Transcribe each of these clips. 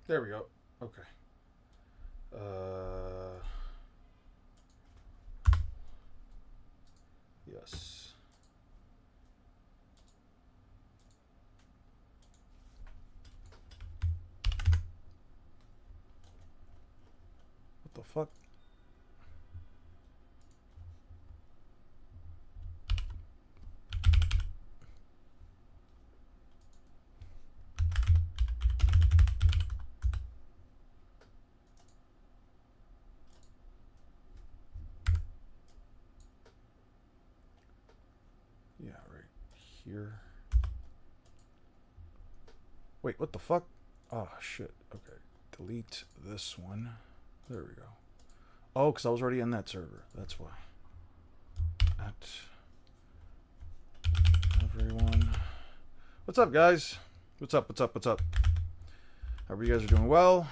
There we go. Okay. Uh, yes. What the fuck? Yeah, right here. Wait, what the fuck? Oh, shit. Okay. Delete this one. There we go. Oh, because I was already in that server. That's why. At everyone. What's up, guys? What's up? What's up? What's up? Hope you guys are doing well.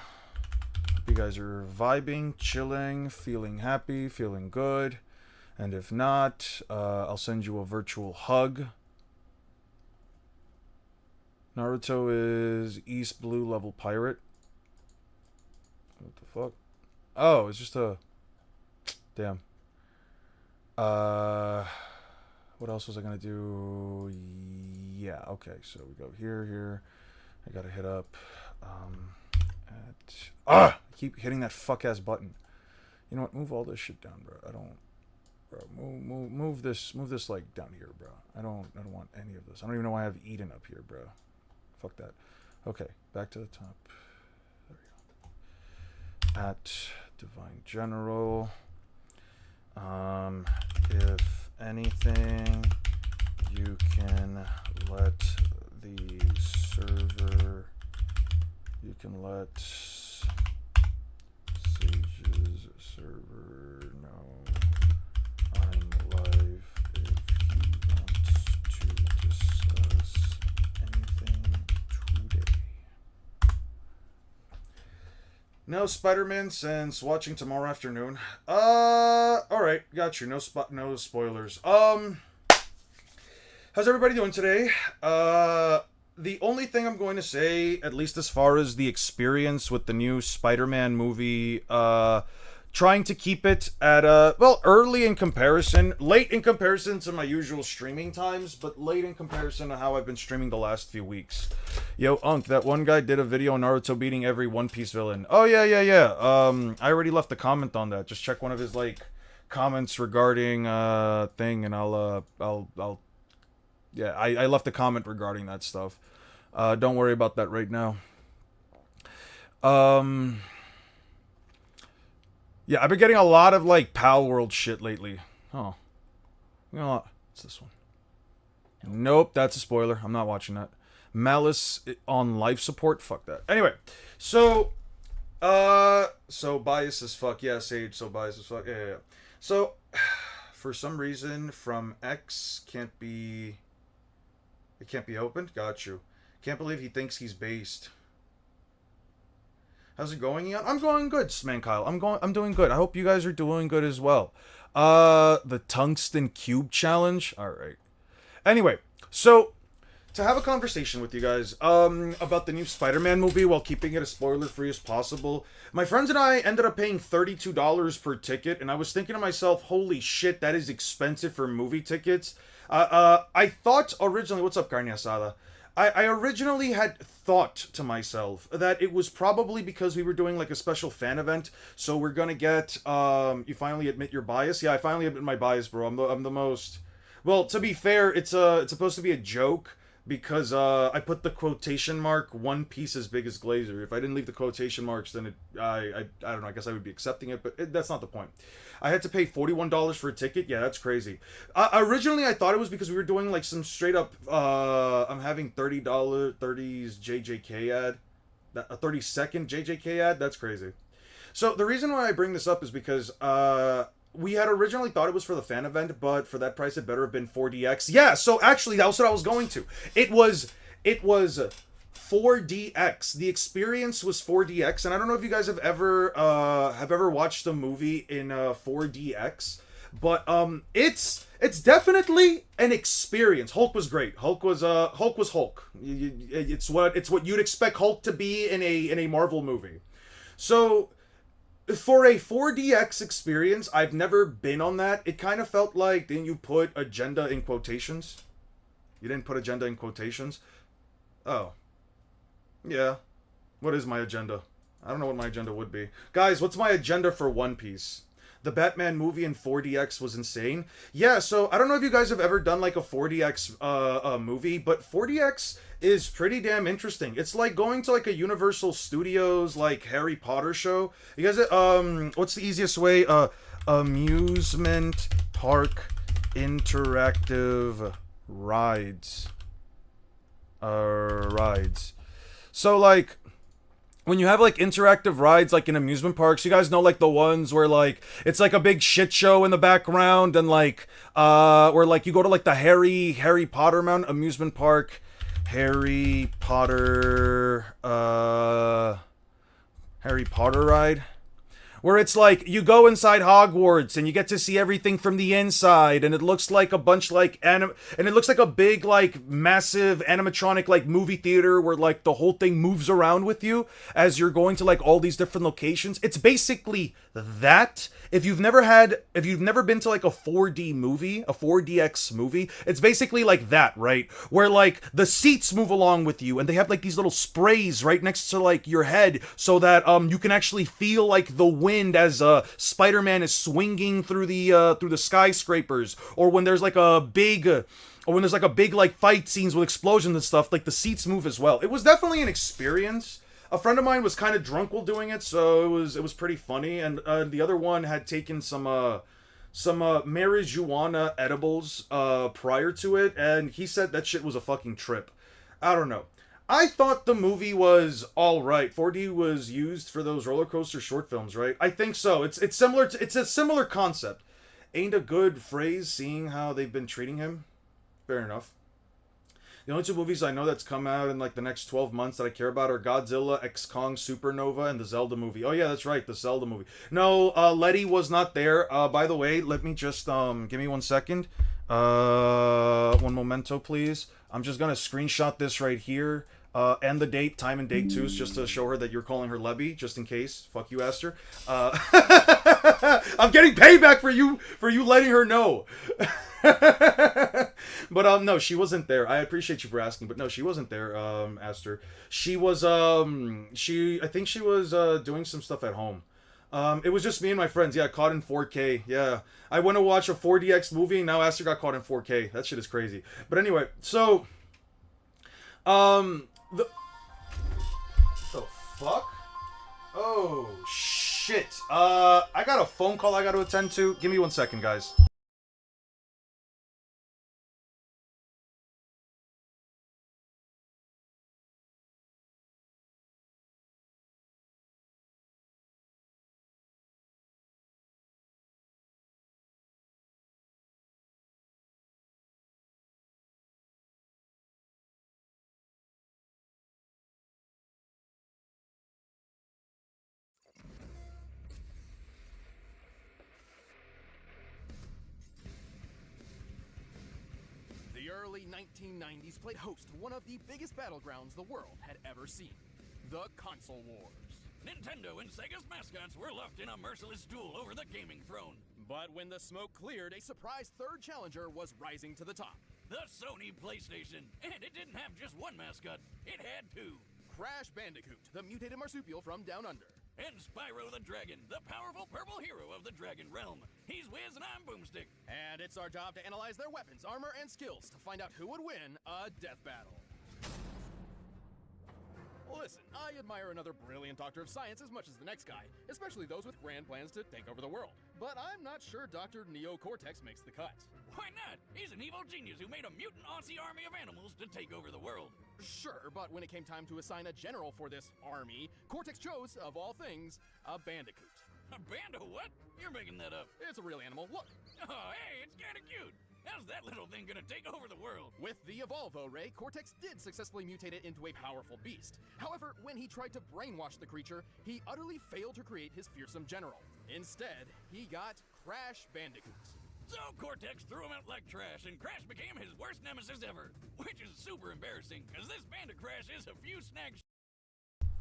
Hope you guys are vibing, chilling, feeling happy, feeling good. And if not, I'll send you a virtual hug. Naruto is East Blue level pirate. What the fuck? Oh, it's just a... Damn. What else was I gonna do? Yeah, okay, so we go here. I gotta hit up, I keep hitting that fuck-ass button. You know what? Move all this shit down, bro. I don't... Bro, move this, like, down here, bro. I don't want any of this. I don't even know why I have Eden up here, bro. Fuck that. Okay, back to the top. There we go. At Divine General. If anything, you can let the server, you can let Sage's server know I'm live if he wants to discuss anything today. No Spider-Man since watching tomorrow afternoon. Alright, got you. No spoilers. How's everybody doing today? The only thing I'm going to say, at least as far as the experience with the new Spider-Man movie, trying to keep it at early in comparison, late in comparison to my usual streaming times, but late in comparison to how I've been streaming the last few weeks. Yo, Unk, that one guy did a video on Naruto beating every One Piece villain. Oh yeah. I already left a comment on that. Just check one of his comments regarding thing, and I'll yeah, I left a comment regarding that stuff. Don't worry about that right now. Yeah, I've been getting a lot of Pal World shit lately. Oh, you know what? What's this one? Nope, that's a spoiler. I'm not watching that. Malice on life support. Fuck that. Anyway, so biased as fuck. Yeah, Sage. So biased as fuck. Yeah. So, for some reason, from X can't be. It can't be opened. Got you. Can't believe he thinks he's based. How's it going, Ian? I'm going good, man, Kyle. I'm doing good. I hope you guys are doing good as well. The tungsten cube challenge. All right. Anyway, so to have a conversation with you guys about the new Spider-Man movie while keeping it as spoiler-free as possible. My friends and I ended up paying $32 per ticket, and I was thinking to myself, holy shit, that is expensive for movie tickets. I thought originally, what's up, Carne Asada? I originally had thought to myself that it was probably because we were doing a special fan event, so we're gonna get, you finally admit your bias? Yeah, I finally admit my bias, bro. I'm the most... Well, to be fair, it's supposed to be a joke, because I put the quotation mark One Piece as big as Glazer. If I didn't leave the quotation marks, then I don't know, I guess I would be accepting it, but that's not the point. I had to pay $41 for a ticket. Yeah, that's crazy. Originally, I thought it was because we were doing some straight up. I'm having $30 JJK ad, a 30-second JJK ad. That's crazy. So the reason why I bring this up is because we had originally thought it was for the fan event, but for that price, it better have been 4DX. Yeah. So actually, that was what I was going to. It was 4DX. The experience was 4DX, and I don't know if you guys have ever watched a movie in 4DX, But it's definitely an experience. Hulk was great. Hulk was Hulk. It's what you'd expect Hulk to be in a Marvel movie. So for a 4DX experience, I've never been on that. It kind of felt like, didn't you put agenda in quotations? You didn't put agenda in quotations? Oh. Yeah. What is my agenda? I don't know what my agenda would be. Guys, what's my agenda for One Piece? The Batman movie in 4DX was insane. Yeah, so I don't know if you guys have ever done like a 4DX movie, but 4DX is pretty damn interesting. It's like going to like a Universal Studios like Harry Potter show. You guys, what's the easiest way? Amusement park interactive rides. Rides. So like when you have like interactive rides like in amusement parks, you guys know like the ones where like it's like a big shit show in the background and like where like you go to like the Harry Potter Mountain amusement park, Harry Potter ride, where it's like you go inside Hogwarts and you get to see everything from the inside, and it looks like a bunch like and it looks like a big like massive animatronic like movie theater where like the whole thing moves around with you as you're going to like all these different locations. It's basically that. If you've never been to like a 4D movie, a 4DX movie, it's basically like that, right? Where like the seats move along with you and they have like these little sprays right next to like your head so that you can actually feel like the wind as Spider-Man is swinging through the skyscrapers, or when there's like a big like fight scenes with explosions and stuff, like the seats move as well. It was definitely an experience. A friend of mine was kind of drunk while doing it, so it was pretty funny. And the other one had taken some marijuana edibles prior to it, and he said that shit was a fucking trip. I don't know. I thought the movie was all right. 4D was used for those roller coaster short films, right? I think so. It's a similar concept. Ain't a good phrase, seeing how they've been treating him. Fair enough. The only two movies I know that's come out in like the next 12 months that I care about are Godzilla, X Kong Supernova, and the Zelda movie. Oh yeah, that's right, the Zelda movie. No, Letty was not there. By the way, let me just give me 1 second. One momento, please. I'm just gonna screenshot this right here. And the date, time and date too, just to show her that you're calling her Lebby, just in case. Fuck you, Aster. I'm getting payback for you letting her know. But no, she wasn't there. I appreciate you for asking, but no, she wasn't there, Aster. She was I think she was doing some stuff at home. It was just me and my friends. Yeah, caught in 4K. Yeah, I went to watch a 4DX movie. And now Aster got caught in 4K. That shit is crazy. But anyway, so the fuck? Oh shit. I got a phone call I got to attend to. Give me 1 second, guys. The early 1990s played host to one of the biggest battlegrounds the world had ever seen, the console wars. Nintendo and Sega's mascots were left in a merciless duel over the gaming throne. But when the smoke cleared, a surprise third challenger was rising to the top. The Sony PlayStation. And it didn't have just one mascot, it had two. Crash Bandicoot, the mutated marsupial from Down Under. And Spyro the Dragon, the powerful purple hero of the Dragon Realm. He's Wiz and I'm Boomstick. And it's our job to analyze their weapons, armor, and skills to find out who would win a death battle. Listen, I admire another brilliant doctor of science as much as the next guy, especially those with grand plans to take over the world. But I'm not sure Dr. Neo Cortex makes the cut. Why not? He's an evil genius who made a mutant Aussie army of animals to take over the world. Sure, but when it came time to assign a general for this army, Cortex chose, of all things, a bandicoot. A band of what? You're making that up. It's a real animal, look. Oh, hey, it's kinda cute. How's that little thing gonna take over the world? With the Evolvo Ray, Cortex did successfully mutate it into a powerful beast. However, when he tried to brainwash the creature, he utterly failed to create his fearsome general. Instead, he got Crash Bandicoot. So Cortex threw him out like trash, and Crash became his worst nemesis ever. Which is super embarrassing, because this Band of Crash is a few snags.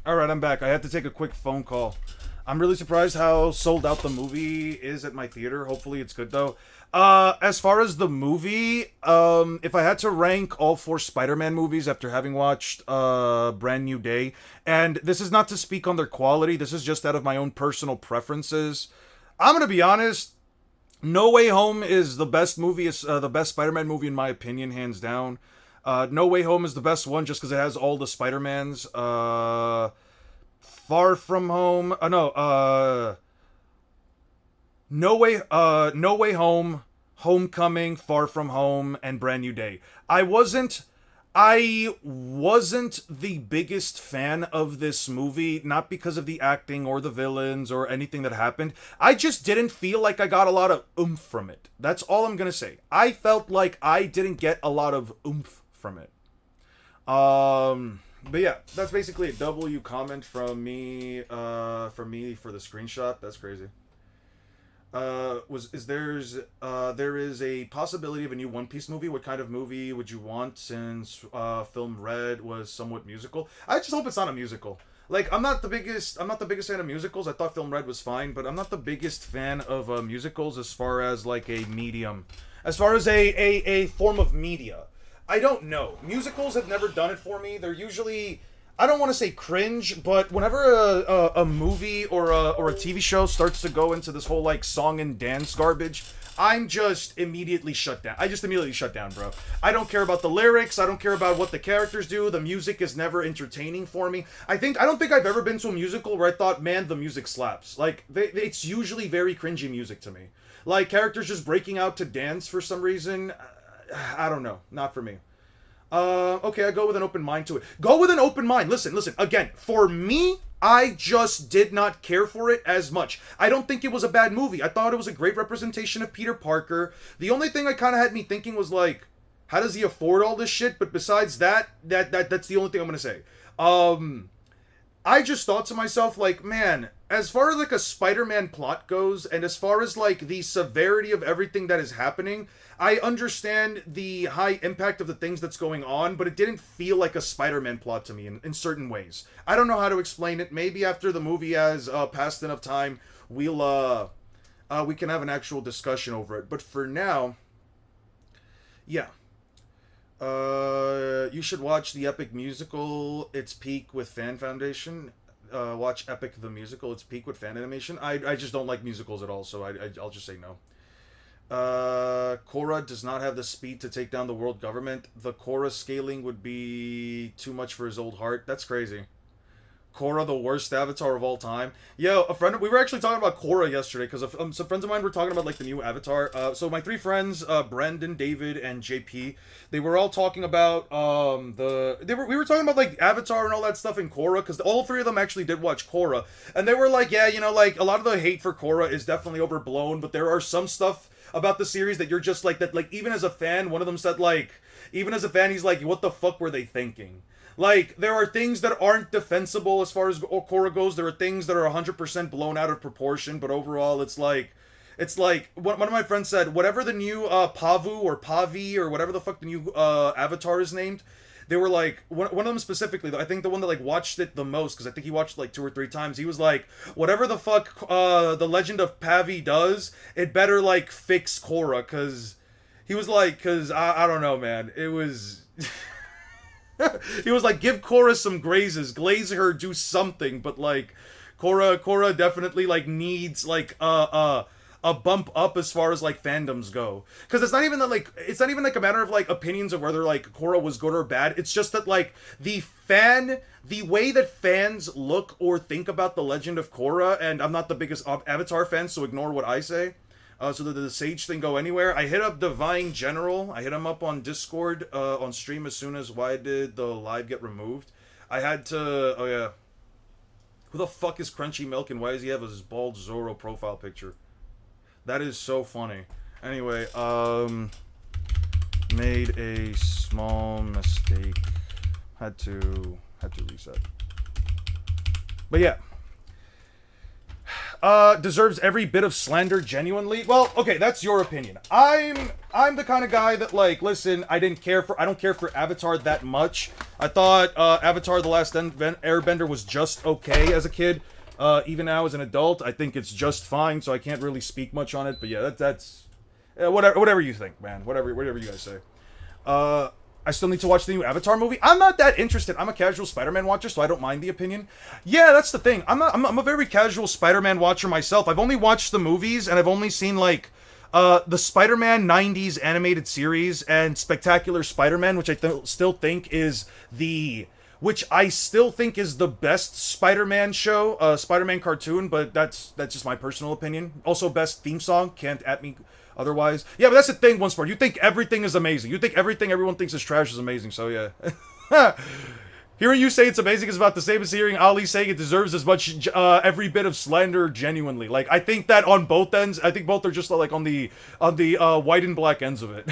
Alright, I'm back. I had to take a quick phone call. I'm really surprised how sold out the movie is at my theater. Hopefully it's good, though. As far as the movie, if I had to rank all 4 Spider-Man movies after having watched Brand New Day, and this is not to speak on their quality, this is just out of my own personal preferences, I'm gonna be honest, No Way Home is the best movie, the best Spider-Man movie in my opinion, hands down. No Way Home is the best one just because it has all the Spider-Mans. Far From Home. No Way Home, Homecoming, Far From Home, and Brand New Day. I wasn't the biggest fan of this movie, not because of the acting or the villains or anything that happened. I just didn't feel like I got a lot of oomph from it. That's all I'm gonna say. I felt like I didn't get a lot of oomph from it. But yeah, that's basically a W comment from me for the screenshot. That's crazy. There is a possibility of a new One Piece movie. What kind of movie would you want since Film Red was somewhat musical? I just hope it's not a musical. Like, I'm not the biggest fan of musicals. I thought Film Red was fine, but I'm not the biggest fan of musicals as far as like a medium. As far as a form of media. I don't know. Musicals have never done it for me. They're usually, I don't want to say cringe, but whenever a movie or a TV show starts to go into this whole like song and dance garbage, I'm just immediately shut down. I just immediately shut down, bro. I don't care about the lyrics. I don't care about what the characters do. The music is never entertaining for me. I don't think I've ever been to a musical where I thought, man, the music slaps. Like, it's usually very cringy music to me. Like, characters just breaking out to dance for some reason. I don't know. Not for me. Okay, I go with an open mind to it. Go with an open mind. Listen. Again, for me, I just did not care for it as much. I don't think it was a bad movie. I thought it was a great representation of Peter Parker. The only thing that kind of had me thinking was like, how does he afford all this shit? But besides that's the only thing I'm gonna say. I just thought to myself, like, man, as far as like a Spider-Man plot goes, and as far as like the severity of everything that is happening, I understand the high impact of the things that's going on, but it didn't feel like a Spider-Man plot to me in certain ways. I don't know how to explain it. Maybe after the movie has passed enough time, we can have an actual discussion over it. But for now, yeah. You should watch the Epic Musical, Its Peak with Fan Foundation. Watch Epic the Musical, Its Peak with Fan Animation. I just don't like musicals at all, so I'll just say no. Korra does not have the speed to take down the world government. The Korra scaling would be too much for his old heart. That's crazy. Korra, the worst avatar of all time. Yo, we were actually talking about Korra yesterday, because some friends of mine were talking about, like, the new avatar. So my 3 friends, Brandon, David, and JP, they were all talking about, we were talking about, like, Avatar and all that stuff in Korra, because all 3 of them actually did watch Korra, and they were like, yeah, you know, like, a lot of the hate for Korra is definitely overblown, but there are some stuff about the series that you're just like, that, like, even as a fan, one of them said, like, even as a fan, he's like, what the fuck were they thinking? Like, there are things that aren't defensible as far as Korra goes. There are things that are 100% blown out of proportion, but overall, it's like, one of my friends said, whatever the new Pavu or Pavi or whatever the fuck the new avatar is named, they were like, one of them specifically, though, I think the one that, like, watched it the most, because I think he watched it, like, 2 or 3 times, he was like, whatever the fuck the Legend of Pavi does, it better, like, fix Korra, because he was like, because I don't know, man, it was... He was like, give Korra some grazes, glaze her, do something, but like, Korra definitely like needs like a bump up as far as like fandoms go, because it's not even like a matter of like opinions of whether like Korra was good or bad. It's just that like the way that fans look or think about the Legend of Korra, and I'm not the biggest Avatar fan, so ignore what I say. So that the Sage thing go anywhere. I hit up Divine General. I hit him up on Discord on stream as soon as why did the live get removed. I had to... Oh, yeah. Who the fuck is Crunchy Milk and why does he have his bald Zoro profile picture? That is so funny. Anyway, made a small mistake. Had to reset. But yeah. deserves every bit of slander genuinely. Well, okay, that's your opinion. I'm the kind of guy that, like, listen, I don't care for Avatar that much. I thought Avatar: The Last Airbender was just okay as a kid. Even now as an adult, I think it's just fine, so I can't really speak much on it. But yeah, that's whatever you think, man. Whatever you guys say. I still need to watch the new Avatar movie. I'm not that interested. I'm a casual Spider-Man watcher, so I don't mind the opinion. Yeah, that's the thing. I'm a very casual Spider-Man watcher myself. I've only watched the movies, and I've only seen, like, the Spider-Man 90s animated series and Spectacular Spider-Man, which I still think is the best Spider-Man show, Spider-Man cartoon, but that's just my personal opinion. Also, best theme song, can't at me otherwise. Yeah, but that's the thing, OneSport. You think everything is amazing. You think everything everyone thinks is trash is amazing, so yeah. Hearing you say it's amazing is about the same as hearing Ali saying it deserves as much, every bit of slander genuinely. Like, I think that on both ends, I think both are just, like, on the white and black ends of it.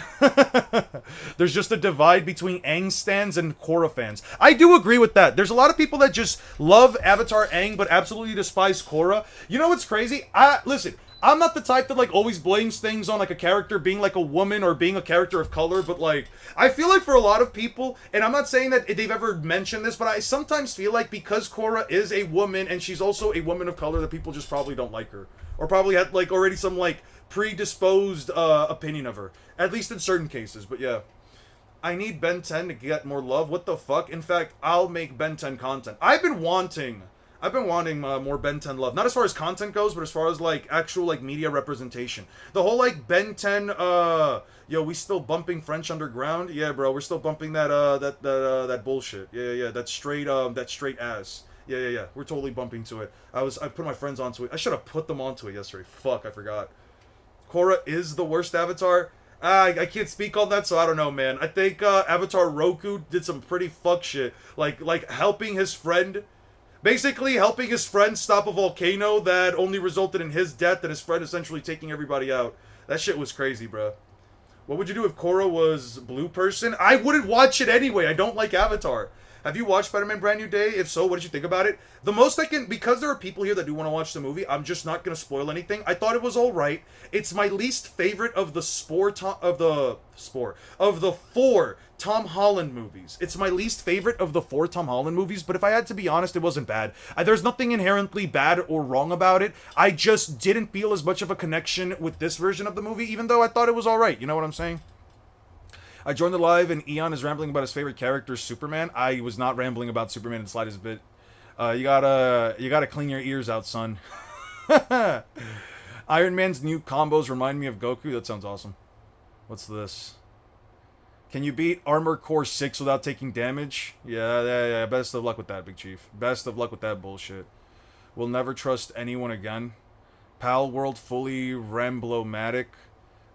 There's just a divide between Aang stans and Korra fans. I do agree with that. There's a lot of people that just love Avatar Aang, but absolutely despise Korra. You know what's crazy? Listen, I'm not the type that, like, always blames things on, like, a character being, like, a woman or being a character of color, but, like, I feel like for a lot of people, and I'm not saying that they've ever mentioned this, but I sometimes feel like because Korra is a woman and she's also a woman of color, that people just probably don't like her. Or probably had, like, already some, like, predisposed opinion of her. At least in certain cases, but yeah. I need Ben 10 to get more love. What the fuck? In fact, I'll make Ben 10 content. I've been wanting more Ben 10 love. Not as far as content goes, but as far as, like, actual, like, media representation. The whole, like, Ben 10, yo, we still bumping French Underground? Yeah, bro, we're still bumping that bullshit. Yeah, that straight ass. Yeah. We're totally bumping to it. I put my friends onto it. I should have put them onto it yesterday. Fuck, I forgot. Korra is the worst Avatar. I can't speak on that, so I don't know, man. I think, Avatar Roku did some pretty fuck shit. Like helping his friend... Basically, helping his friend stop a volcano that only resulted in his death and his friend essentially taking everybody out. That shit was crazy, bro. What would you do if Korra was blue person? I wouldn't watch it anyway. I don't like Avatar. Have you watched Spider-Man Brand New Day? If so, what did you think about it? The most I can... Because there are people here that do want to watch the movie, I'm just not going to spoil anything. I thought it was alright. It's my least favorite of the four Tom Holland movies. It's my least favorite of the 4 Tom Holland movies, but if I had to be honest, it wasn't bad. There's nothing inherently bad or wrong about it. I just didn't feel as much of a connection with this version of the movie, even though I thought it was alright. You know what I'm saying? I joined the live and Eon is rambling about his favorite character, Superman. I was not rambling about Superman in the slightest bit. You gotta clean your ears out, son. Iron Man's new combos remind me of Goku. That sounds awesome. What's this? Can you beat Armor Core 6 without taking damage? Yeah. Best of luck with that, Big Chief. Best of luck with that bullshit. We'll never trust anyone again. Pal World fully Ramblomatic.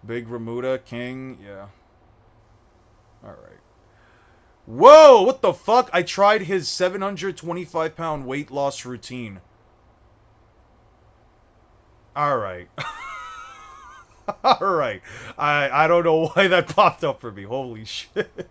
Big Remuda King. Yeah. Alright. Whoa! What the fuck? I tried his 725-pound weight loss routine. Alright. Alright. I don't know why that popped up for me. Holy shit.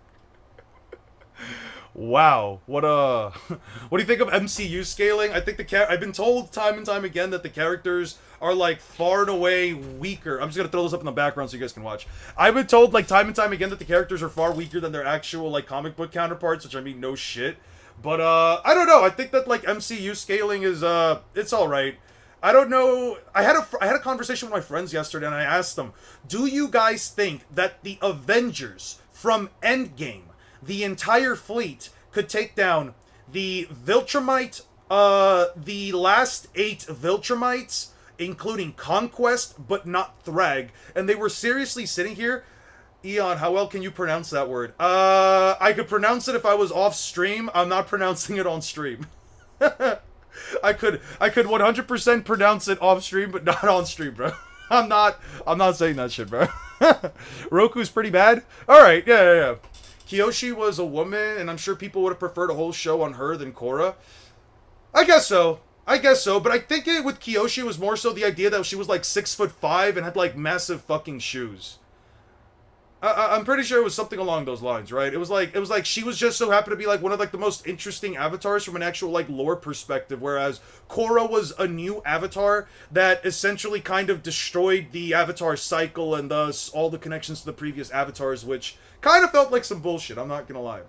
Wow. What do you think of MCU scaling? I think I've been told time and time again that the characters are, like, far and away weaker. I'm just gonna throw this up in the background so you guys can watch. I've been told, like, time and time again that the characters are far weaker than their actual, like, comic book counterparts, which I mean, no shit. But, I don't know. I think that, like, MCU scaling is, it's alright. I don't know. I had a conversation with my friends yesterday, and I asked them, do you guys think that the Avengers from Endgame, the entire fleet, could take down the Viltrumite, the last 8 Viltrumites, including Conquest, but not Thrag, and they were seriously sitting here. Eon, how well can you pronounce that word? I could pronounce it if I was off stream. I'm not pronouncing it on stream. I could 100% pronounce it off stream, but not on stream, bro. I'm not saying that shit, bro. Roku's pretty bad. All right, yeah. Kyoshi was a woman, and I'm sure people would have preferred a whole show on her than Korra. I guess so, but I think with Kyoshi was more so the idea that she was like 6'5" and had like massive fucking shoes. I'm pretty sure it was something along those lines, right? It was like she was just so happened to be like one of like the most interesting avatars from an actual like lore perspective, whereas Korra was a new avatar that essentially kind of destroyed the avatar cycle and thus all the connections to the previous avatars, which kind of felt like some bullshit. I'm not gonna lie.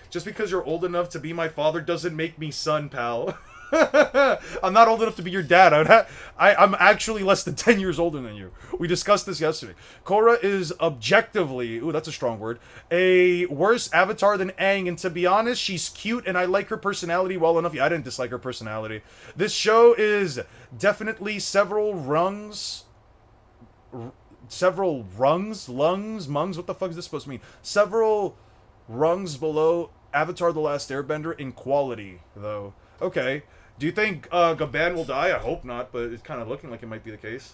Just because you're old enough to be my father doesn't make me son, pal. I'm not old enough to be your dad. I'm actually less than 10 years older than you. We discussed this yesterday. Korra is objectively, ooh, that's a strong word, a worse avatar than Aang, and to be honest, she's cute and I like her personality well enough. Yeah, I didn't dislike her personality. This show is definitely several rungs, lungs, mungs, what the fuck is this supposed to mean? Several rungs below Avatar The Last Airbender in quality, though. Okay. Do you think Gaban will die? I hope not, but it's kind of looking like it might be the case.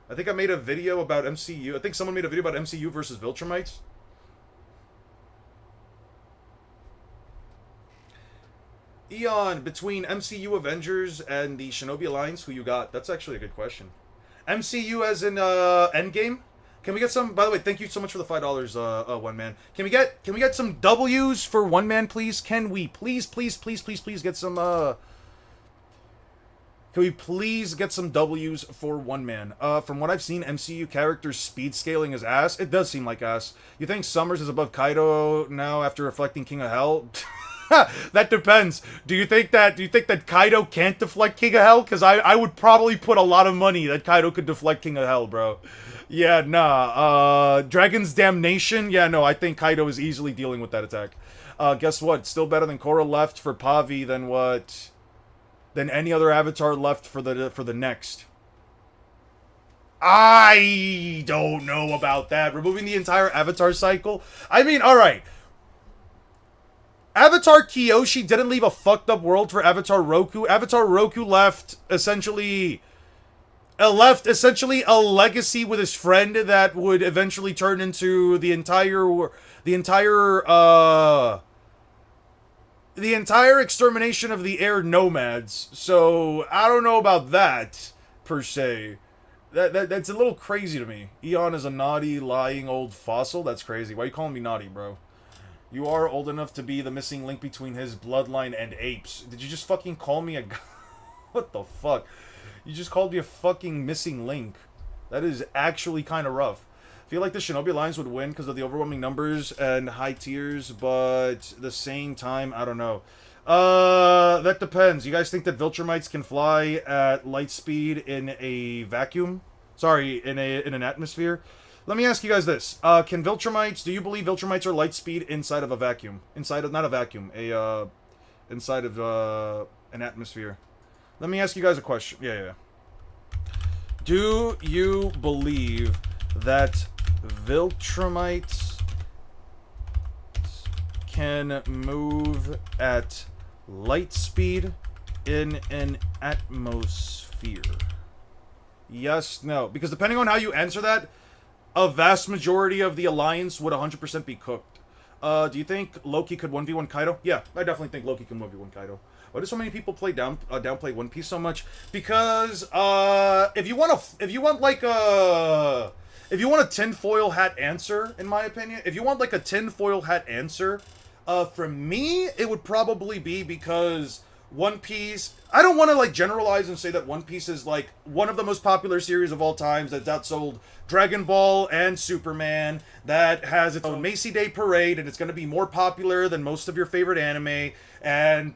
I think I made a video about MCU. I think someone made a video about MCU versus Viltrumites. Eon, between MCU Avengers and the Shinobi Alliance, who you got? That's actually a good question. MCU as in Endgame? Can we get some? By the way, thank you so much for the $5, One Man. Can we get some W's for One Man, please? Can we please get some? Can we please get some W's for One Man? From what I've seen, MCU characters speed scaling is ass. It does seem like ass. You think Summers is above Kaido now after reflecting King of Hell? That depends. Do you think that Kaido can't deflect King of Hell? Because I would probably put a lot of money that Kaido could deflect King of Hell, bro. Yeah, nah. Dragon's Damnation? Yeah, no, I think Kaido is easily dealing with that attack. Guess what? Still better than Korra left for Pavi than what? Than any other avatar left for the next. I don't know about that. Removing the entire avatar cycle? I mean, alright. Avatar Kyoshi didn't leave a fucked up world for Avatar Roku. Avatar Roku left essentially a legacy with his friend that would eventually turn into the entire extermination of the air nomads. So I don't know about that per se. That's a little crazy to me. Eon is a naughty, lying old fossil. That's crazy. Why are you calling me naughty, bro? You are old enough to be the missing link between his bloodline and apes. Did you just fucking call me a... What the fuck? You just called me a fucking missing link. That is actually kind of rough. I feel like the Shinobi Alliance would win because of the overwhelming numbers and high tiers, but at the same time, I don't know. That depends. You guys think that Viltrumites can fly at light speed in a vacuum? Sorry, in an atmosphere? Let me ask you guys this. Do you believe Viltrumites are light speed inside of a vacuum? Inside of an atmosphere. Let me ask you guys a question. Yeah. Do you believe that Viltrumites can move at light speed in an atmosphere? Yes, no. Because depending on how you answer that, a vast majority of the Alliance would 100% be cooked. Do you think Loki could 1v1 Kaido? Yeah, I definitely think Loki can 1v1 Kaido. Why do so many people downplay One Piece so much? Because if you want a tinfoil hat answer, in my opinion, if you want like a tinfoil hat answer, from me it would probably be because One Piece, I don't want to like generalize and say that One Piece is like one of the most popular series of all times that's outsold Dragon Ball and Superman, that has its own Macy Day Parade, and it's going to be more popular than most of your favorite anime, and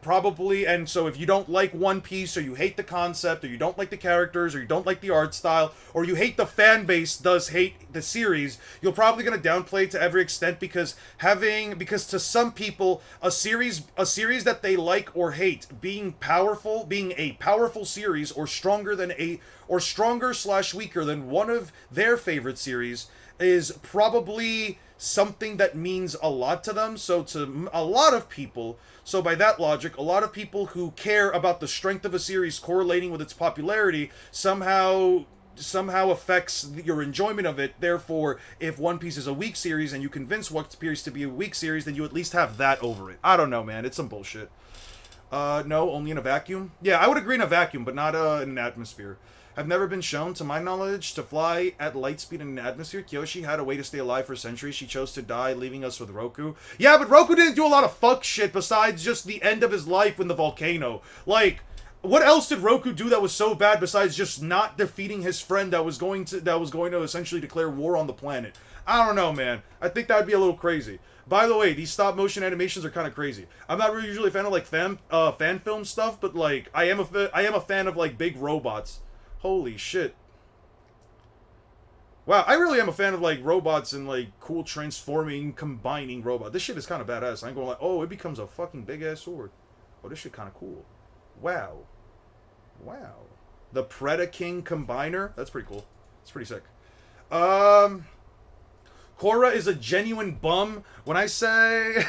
so if you don't like One Piece, or you hate the concept, or you don't like the characters, or you don't like the art style, or you hate the fan base does hate the series, you're probably going to downplay it to every extent because to some people, a series that they like or hate being a powerful series or stronger / weaker than one of their favorite series is probably something that means a lot to them. So to a lot of people, so by that logic, a lot of people who care about the strength of a series correlating with its popularity somehow affects your enjoyment of it. Therefore, if One Piece is a weak series and you convince One Piece to be a weak series, then you at least have that over it. I don't know, man. It's some bullshit. No, only in a vacuum? Yeah, I would agree in a vacuum, but not in an atmosphere. have never been shown, to my knowledge, to fly at light speed in an atmosphere. Kyoshi had a way to stay alive for centuries. She chose to die, leaving us with Roku. Yeah, but Roku didn't do a lot of fuck shit besides just the end of his life in the volcano. Like, what else did Roku do that was so bad besides just not defeating his friend that was going to essentially declare war on the planet? I don't know, man. I think that would be a little crazy. By the way, these stop motion animations are kind of crazy. I'm not really usually a fan of like fan film stuff, but like I am a fan of like big robots. Holy shit. Wow, I really am a fan of like robots and like cool transforming, combining robot. This shit is kind of badass. I ain't going like, oh, it becomes a fucking big ass sword. Oh, this shit kind of cool. Wow. Wow. The Predaking Combiner? That's pretty cool. It's pretty sick. Korra is a genuine bum. When I say...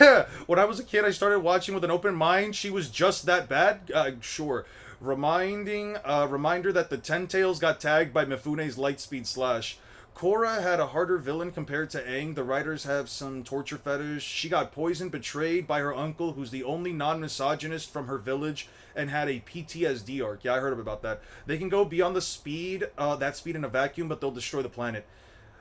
when I was a kid, I started watching with an open mind. She was just that bad? Sure. Reminder that the Ten Tails got tagged by Mifune's Lightspeed Slash. Korra had a harder villain compared to Aang. The writers have some torture fetish. She got poisoned, betrayed by her uncle, who's the only non-misogynist from her village, and had a PTSD arc. Yeah, I heard about that. They can go beyond the speed, that speed in a vacuum, but they'll destroy the planet.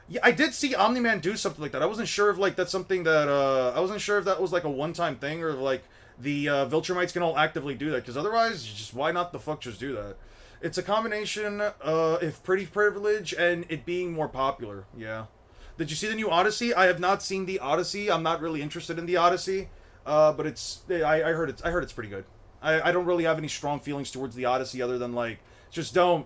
Yeah, I did see Omni-Man do something like that. I wasn't sure if, like, that's something that, I wasn't sure if that was, like, a one-time thing, or if, like, the, Viltrumites can all actively do that, because otherwise, just, why not the fuck just do that? It's a combination, of pretty privilege and it being more popular, yeah. Did you see the new Odyssey? I have not seen the Odyssey. I'm not really interested in the Odyssey, but I heard it's pretty good. I don't really have any strong feelings towards the Odyssey other than, like, just don't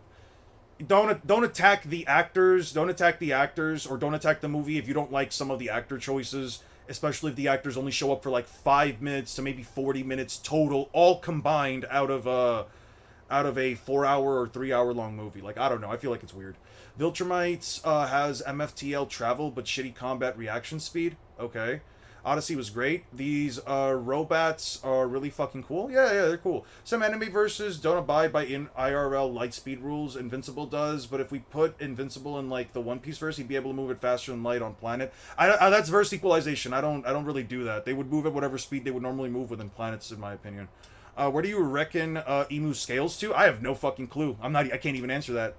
attack the actors, or don't attack the movie if you don't like some of the actor choices, especially if the actors only show up for like 5 minutes to maybe 40 minutes total, all combined out of a 4-hour or 3-hour long movie. Like, I don't know, I feel like it's weird. Viltrumites has MFTL travel but shitty combat reaction speed. Okay. Odyssey was great. These robots are really fucking cool. Yeah, they're cool. Some anime verses don't abide by IRL light speed rules. Invincible does, but if we put Invincible in like the One Piece verse, he'd be able to move it faster than light on planet. That's verse equalization. I don't really do that. They would move at whatever speed they would normally move within planets, in my opinion. Where do you reckon Emu scales to? I have no fucking clue. I can't even answer that.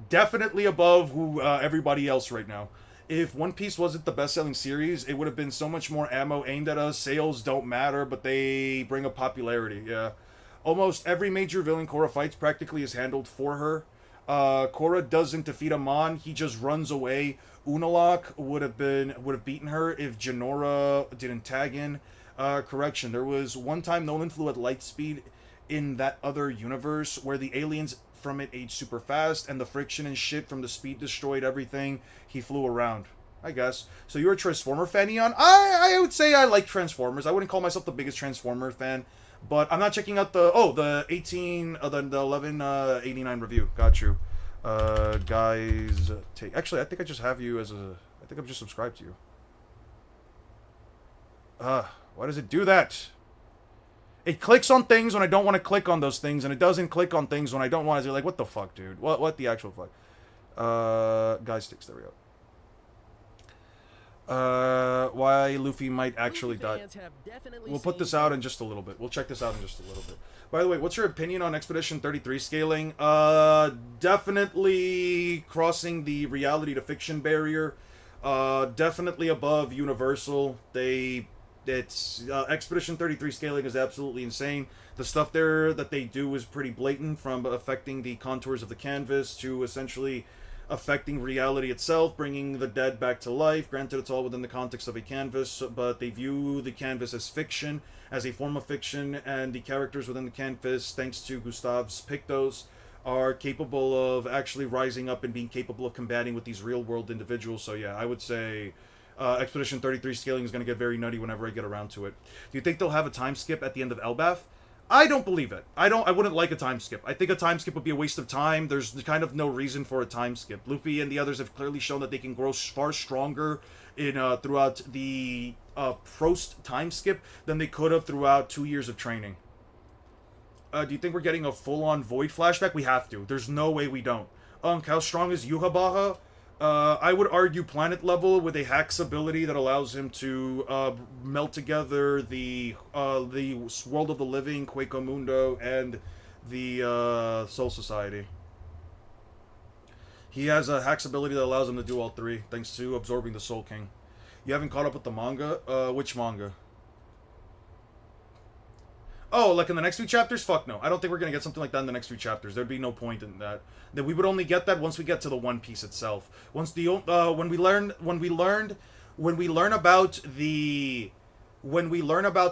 Definitely above everybody else right now. If One Piece wasn't the best-selling series, it would have been so much more ammo aimed at us. Sales don't matter, but they bring up popularity, yeah. Almost every major villain Korra fights practically is handled for her. Korra doesn't defeat Amon, he just runs away. Unalaq would have beaten her if Jinora didn't tag in. Correction, there was one time Nolan flew at light speed in that other universe where the aliens from it aged super fast and the friction and shit from the speed destroyed everything. He flew around, I guess. So you're a Transformer fan, Eon? I would say I like Transformers. I wouldn't call myself the biggest Transformer fan, but I'm not checking out the 1189 review. Got you. Guys, actually, I think I just have you as a, I think I'm just subscribed to you. Why does it do that? It clicks on things when I don't want to click on those things, and it doesn't click on things when I don't want to. Like, what the fuck, dude? What the actual fuck? Guy sticks, there we go. Why Luffy might actually die. We'll put this out in just a little bit. We'll check this out in just a little bit. By the way, what's your opinion on Expedition 33 scaling? Definitely crossing the reality to fiction barrier. Definitely above Universal. Expedition 33 scaling is absolutely insane. The stuff there that they do is pretty blatant, from affecting the contours of the canvas to essentially affecting reality itself, bringing the dead back to life. Granted, it's all within the context of a canvas, but they view the canvas as fiction, as a form of fiction, and the characters within the canvas, thanks to Gustav's Pictos, are capable of actually rising up and being capable of combating with these real-world individuals. So yeah, I would say Expedition 33 scaling is going to get very nutty whenever I get around to it. Do you think they'll have a time skip at the end of Elbaf? I don't believe it. I wouldn't like a time skip. I think a time skip would be a waste of time. There's kind of no reason for a time skip. Luffy and the others have clearly shown that they can grow far stronger in throughout the Prost time skip than they could have throughout 2 years of training. Do you think we're getting a full-on Void flashback? We have to. There's no way we don't. How strong is Yuhabaha? I would argue planet level with a Hack's ability that allows him to melt together the world of the living, Quaco Mundo, and the Soul Society. He has a hacks ability that allows him to do all three, thanks to absorbing the Soul King. You haven't caught up with the manga? Which manga? Oh, like in the next few chapters? Fuck no. I don't think we're gonna get something like that in the next few chapters. There'd be no point in that. That we would only get that once we get to the One Piece itself. Once the when we learn about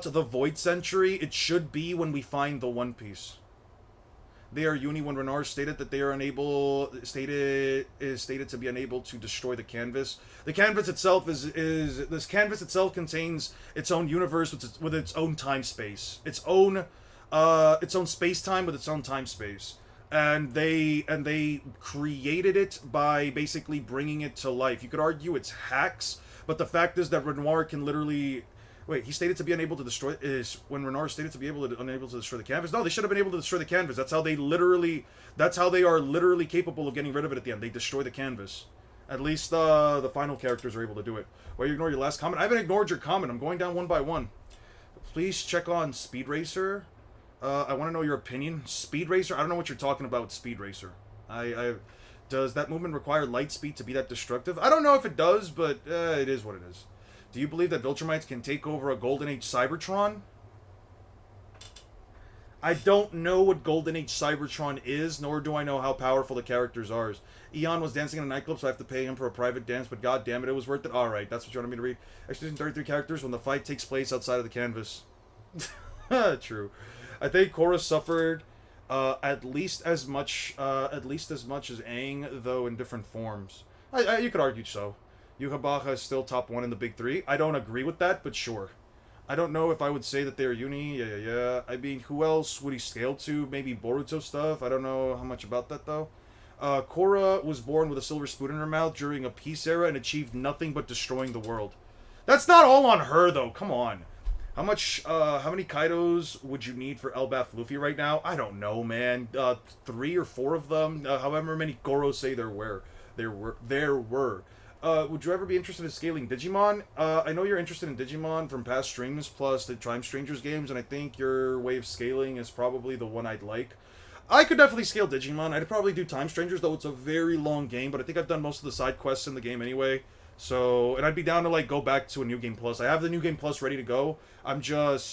the Void Century, it should be when we find the One Piece. They are uni when Renard stated that they are stated to be unable to destroy the canvas. The canvas itself this canvas itself contains its own universe with its own time space, its own space time with its own time space, and they created it by basically bringing it to life. You could argue it's hacks, but the fact is that Renoir can literally. Wait, he stated to be unable to destroy when Renard stated to be unable to destroy the canvas. No, they should have been able to destroy the canvas. That's how they are literally capable of getting rid of it at the end. They destroy the canvas. At least the final characters are able to do it. Why you ignore your last comment? I haven't ignored your comment. I'm going down one by one. Please check on Speed Racer. I want to know your opinion. Speed Racer. I don't know what you're talking about with Speed Racer. Does that movement require light speed to be that destructive? I don't know if it does, but it is what it is. Do you believe that Viltrumites can take over a Golden Age Cybertron? I don't know what Golden Age Cybertron is, nor do I know how powerful the characters are. Eon was dancing in a nightclub, so I have to pay him for a private dance, but god damn it, it was worth it. Alright, that's what you wanted me to read. Exposition 33 characters when the fight takes place outside of the canvas. True. I think Korra suffered at least as much as Aang, though in different forms. You could argue so. Yhwach is still top 1 in the big 3. I don't agree with that, but sure. I don't know if I would say that they're uni. Yeah. I mean, who else would he scale to? Maybe Boruto stuff? I don't know how much about that, though. Korra was born with a silver spoon in her mouth during a peace era and achieved nothing but destroying the world. That's not all on her, though. Come on. How many Kaidos would you need for Elbaf Luffy right now? I don't know, man. 3 or 4 of them. However many Goros say there were. Would you ever be interested in scaling Digimon? I know you're interested in Digimon from past streams, plus the Time Strangers games, and I think your way of scaling is probably the one I'd like. I could definitely scale Digimon. I'd probably do Time Strangers, though it's a very long game, but I think I've done most of the side quests in the game anyway. So, and I'd be down to, like, go back to a New Game Plus. I have the New Game Plus ready to go. I'm good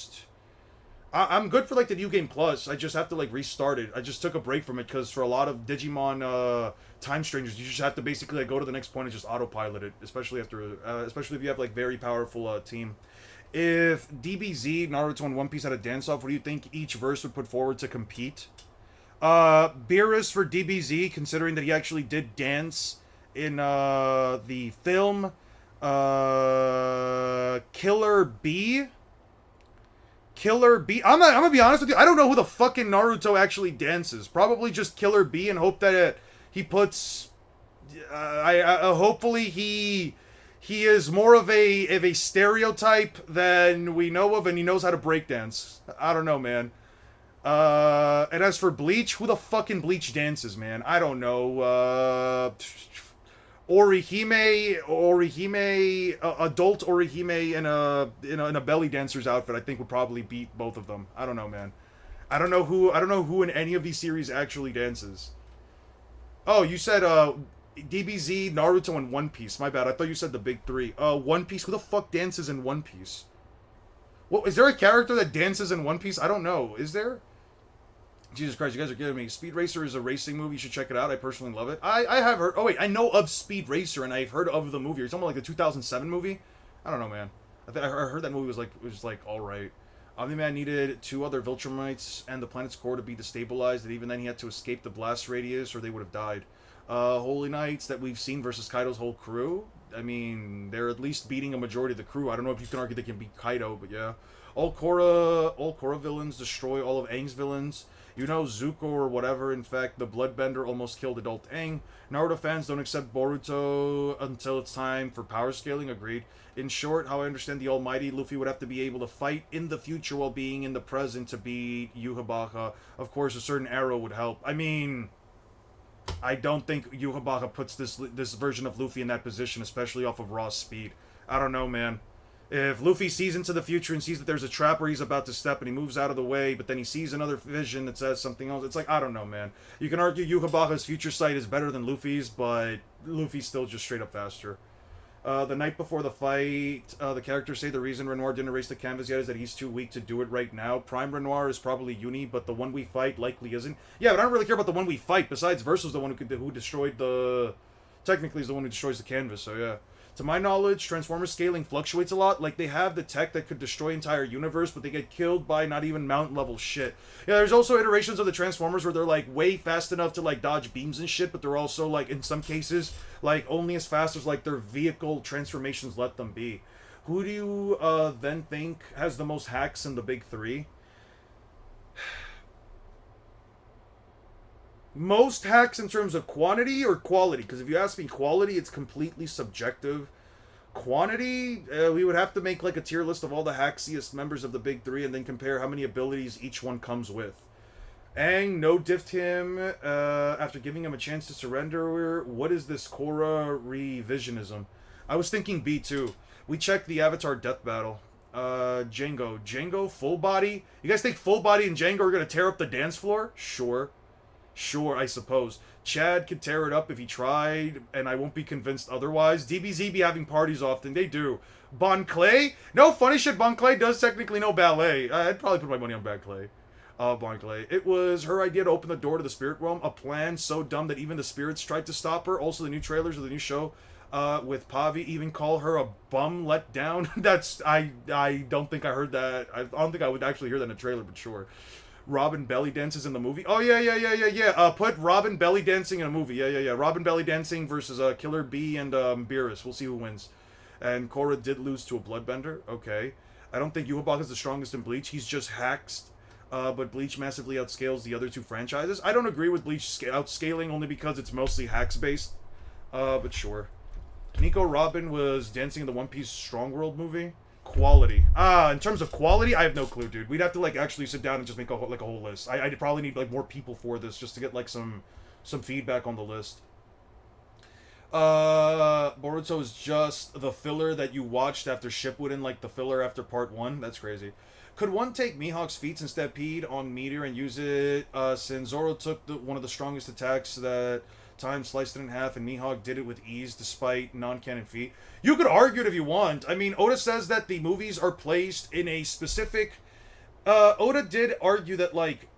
for, like, the New Game Plus. I just have to, like, restart it. I just took a break from it, because for a lot of Digimon, Time Strangers, you just have to basically, like, go to the next point and just autopilot it, especially if you have, like, very powerful, team. If DBZ, Naruto, and One Piece had a dance-off, what do you think each verse would put forward to compete? Beerus for DBZ, considering that he actually did dance in, the film, Killer B? I'm gonna be honest with you, I don't know who the fucking Naruto actually dances. Probably just Killer B and hope that he puts... hopefully he is more of a stereotype than we know of, and he knows how to breakdance. I don't know, man. And as for Bleach, who the fucking Bleach dances, man? I don't know. Orihime, adult Orihime in a belly dancer's outfit, I think would probably beat both of them. I don't know, man. I don't know who in any of these series actually dances. Oh, you said DBZ, Naruto, and One Piece. My bad. I thought you said the big 3. One Piece. Who the fuck dances in One Piece? Well, is there a character that dances in One Piece? I don't know. Is there? Jesus Christ, you guys are kidding me. Speed Racer is a racing movie. You should check it out. I personally love it. I have heard... Oh, wait. I know of Speed Racer, and I've heard of the movie. You're talking about, like, the 2007 movie? I don't know, man. I heard that movie was alright. Omni-Man needed 2 other Viltrumites and the planet's core to be destabilized, and even then he had to escape the blast radius, or they would have died. Holy Knights that we've seen versus Kaido's whole crew. I mean, they're at least beating a majority of the crew. I don't know if you can argue they can beat Kaido, but yeah. All Korra villains destroy all of Aang's villains. You know, Zuko or whatever. In fact, the Bloodbender almost killed adult Aang. Naruto fans don't accept Boruto until it's time for power scaling. Agreed. In short, how I understand the Almighty, Luffy would have to be able to fight in the future while being in the present to beat Yhwach. Of course, a certain arrow would help. I mean, I don't think Yhwach puts this version of Luffy in that position, especially off of raw speed. I don't know, man. If Luffy sees into the future and sees that there's a trap where he's about to step and he moves out of the way, but then he sees another vision that says something else, it's like, I don't know, man. You can argue Yukabaka's future sight is better than Luffy's, but Luffy's still just straight up faster. The night before the fight, the characters say the reason Renoir didn't erase the canvas yet is that he's too weak to do it right now. Prime Renoir is probably Uni, but the one we fight likely isn't. Yeah, but I don't really care about the one we fight. Besides, Verso's the one who destroyed the... Technically, is the one who destroys the canvas, so yeah. To my knowledge, Transformers scaling fluctuates a lot. Like, they have the tech that could destroy entire universe, but they get killed by not even mountain-level shit. Yeah, there's also iterations of the Transformers where they're, like, way fast enough to, like, dodge beams and shit, but they're also, like, in some cases, like, only as fast as, like, their vehicle transformations let them be. Who do you, then think has the most hacks in the big three? Most hacks in terms of quantity or quality? Because if you ask me quality, it's completely subjective. Quantity, we would have to make like a tier list of all the hacksiest members of the big three and then compare how many abilities each one comes with. Aang no diffed him after giving him a chance to surrender. What is this Korra revisionism? I was thinking B2. We checked the Avatar death battle. Django full body? You guys think full body and Django are gonna tear up the dance floor? Sure. Sure, I suppose. Chad could tear it up if he tried, and I won't be convinced otherwise. DBZ be having parties often. They do. Bon Clay? No, funny shit, Bon Clay does technically know ballet. I'd probably put my money on Bon Clay. Bon Clay. It was her idea to open the door to the spirit realm. A plan so dumb that even the spirits tried to stop her. Also, the new trailers of the new show with Pavi even call her a bum let down. That's... I don't think I heard that. I don't think I would actually hear that in a trailer, but sure. Robin belly dances in the movie. Oh, yeah. Put Robin belly dancing in a movie. Yeah. Robin belly dancing versus Killer Bee and Beerus. We'll see who wins. And Korra did lose to a bloodbender. Okay. I don't think Yhwach is the strongest in Bleach. He's just hacked. But Bleach massively outscales the other two franchises. I don't agree with Bleach outscaling only because it's mostly hacks-based. But sure. Nico Robin was dancing in the One-Piece Strong World movie. Quality. In terms of quality, I have no clue, dude. We'd have to, like, actually sit down and just make a whole list. I'd probably need, like, more people for this just to get, like, some feedback on the list. Boruto is just the filler that you watched after Shippuden, like, the filler after part 1? That's crazy. Could one take Mihawk's feats and Stampede on Meteor and use it, since Zoro took one of the strongest attacks that time, sliced it in half, and Mihawk did it with ease despite non-canon feat? You could argue it if you want. I mean, Oda says that the movies are placed in a specific... Oda did argue that, like...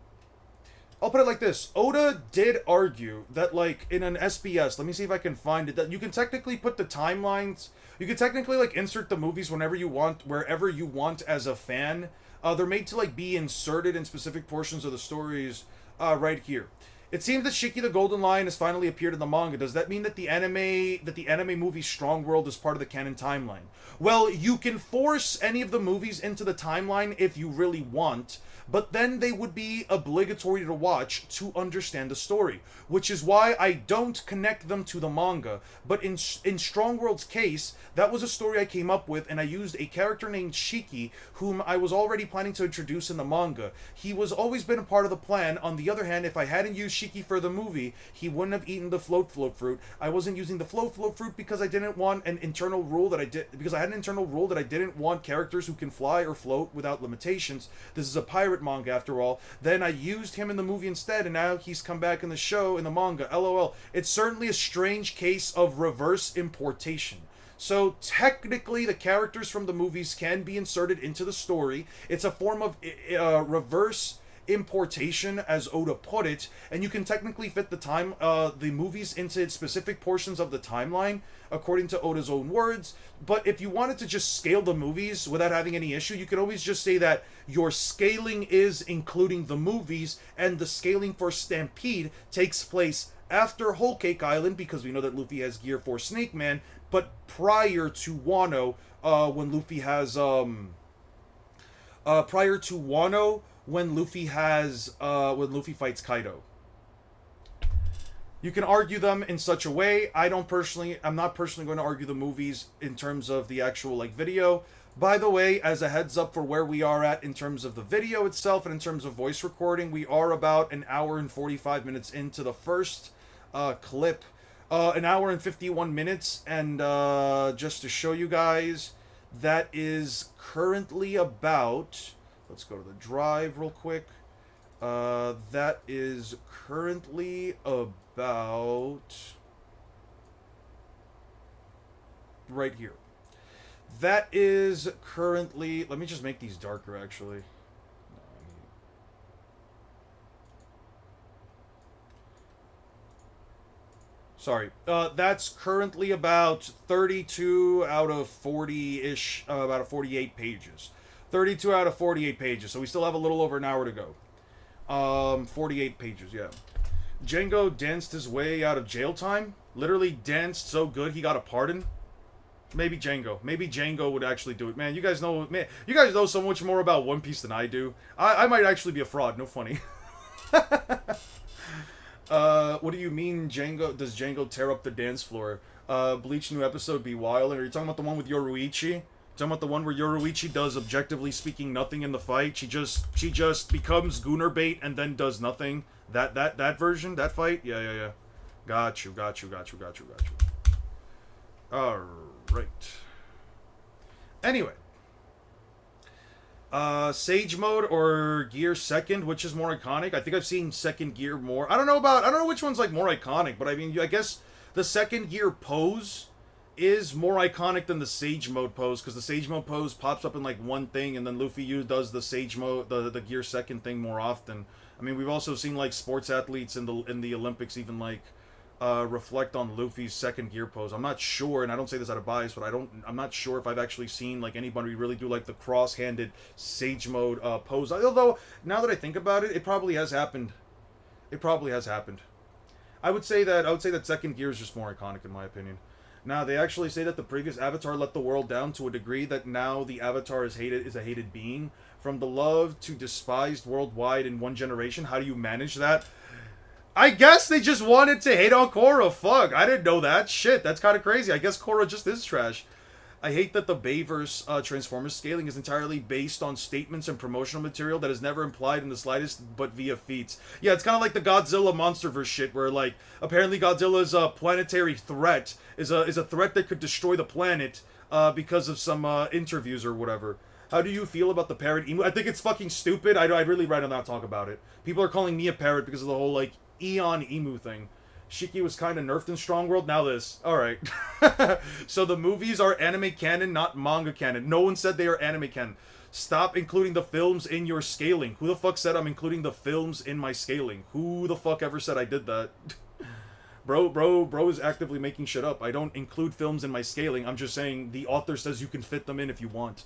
I'll put it like this. Oda did argue that, like, in an SBS, let me see if I can find it, that you can technically put the timelines... You can technically, like, insert the movies whenever you want, wherever you want as a fan. They're made to, like, be inserted in specific portions of the stories right here. It seems that Shiki the Golden Lion has finally appeared in the manga. Does that mean that the anime movie Strong World is part of the canon timeline? Well, you can force any of the movies into the timeline if you really want, but then they would be obligatory to watch to understand the story, which is why I don't connect them to the manga. But in Strong World's case, that was a story I came up with, and I used a character named Shiki, whom I was already planning to introduce in the manga. He was always been a part of the plan. On the other hand, if I hadn't used Shiki for the movie, he wouldn't have eaten the float fruit. I wasn't using the float fruit because I didn't want an internal rule that I had an internal rule that I didn't want characters who can fly or float without limitations. This is a pirate manga after all. Then I used him in the movie instead, and now he's come back in the show in the manga. LOL. It's certainly a strange case of reverse importation. So technically the characters from the movies can be inserted into the story. It's a form of reverse importation, as Oda put it, and you can technically fit the movies into specific portions of the timeline, according to Oda's own words. But if you wanted to just scale the movies without having any issue, you could always just say that your scaling is including the movies, and the scaling for Stampede takes place after Whole Cake Island, because we know that Luffy has gear for Snake Man, but prior to Wano, when Luffy has, when Luffy fights Kaido. You can argue them in such a way. I'm not personally going to argue the movies in terms of the actual, like, video. By the way, as a heads up for where we are at in terms of the video itself and in terms of voice recording, we are about an hour and 45 minutes into the first clip. An hour and 51 minutes, and just to show you guys that is currently about... Let's go to the drive real quick. That is currently about... right here. That is currently... Let me just make these darker, actually. Sorry. That's currently about 32 out of 40-ish, about 48 pages. 32 out of 48 pages, so we still have a little over an hour to go. 48 pages, yeah. Django danced his way out of jail time. Literally danced so good he got a pardon. Maybe Django. Maybe Django would actually do it. Man, you guys know so much more about One Piece than I do. I might actually be a fraud, no funny. What do you mean Django? Does Django tear up the dance floor? Bleach new episode be wild. Are you talking about the one with Yoruichi? Talking about the one where Yoruichi does, objectively speaking, nothing in the fight? She just becomes Gooner bait and then does nothing. That version? That fight? Yeah. Got you. Alright. Anyway. Sage mode or Gear second, which is more iconic? I think I've seen second Gear more. I don't know which one's like more iconic, but I mean, I guess the second Gear pose is more iconic than the Sage mode pose, because the Sage mode pose pops up in like one thing, and then Luffy does the Sage mode, the Gear second thing more often. I mean, we've also seen like sports athletes in the Olympics even like reflect on Luffy's second Gear pose. I'm not sure, and I don't say this out of bias, but I'm not sure if I've actually seen like anybody really do like the cross-handed Sage mode pose. Although now that I think about it, it probably has happened. I would say that second Gear is just more iconic in my opinion. Now they actually say that the previous Avatar let the world down to a degree that now the Avatar is a hated being, from beloved to despised worldwide in one generation. How do you manage that? I guess they just wanted to hate on Korra. Fuck, I didn't know that. Shit, that's kind of crazy. I guess Korra just is trash. I hate that the Bayverse Transformers scaling is entirely based on statements and promotional material that is never implied in the slightest but via feats. Yeah, it's kind of like the Godzilla MonsterVerse shit, where like apparently Godzilla's planetary threat is a threat that could destroy the planet because of some interviews or whatever. How do you feel about the parrot emu? I think it's fucking stupid. I'd really rather not talk about it. People are calling me a parrot because of the whole like Eon emu thing. Shiki was kind of nerfed in Strong World. Now this. Alright. So the movies are anime canon, not manga canon. No one said they are anime canon. Stop including the films in your scaling. Who the fuck said I'm including the films in my scaling? Who the fuck ever said I did that? Bro is actively making shit up. I don't include films in my scaling. I'm just saying the author says you can fit them in if you want.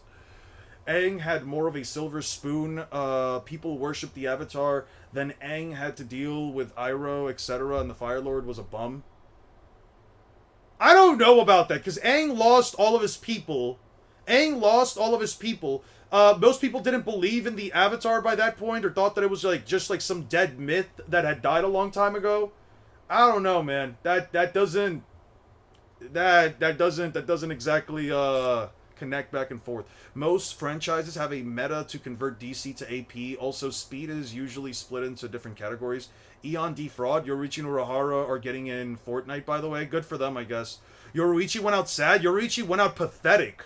Aang had more of a silver spoon. People worshipped the Avatar. Then Aang had to deal with Iroh, etc., and the Fire Lord was a bum. I don't know about that, because Aang lost all of his people. Most people didn't believe in the Avatar by that point, or thought that it was like just like some dead myth that had died a long time ago. I don't know, man. That doesn't exactly connect back and forth. Most franchises have a meta to convert DC to AP. Also, speed is usually split into different categories. Eon defraud. Yoruichi and Urahara are getting in Fortnite, by the way. Good for them, I guess. Yoruichi went out sad. Yoruichi went out pathetic.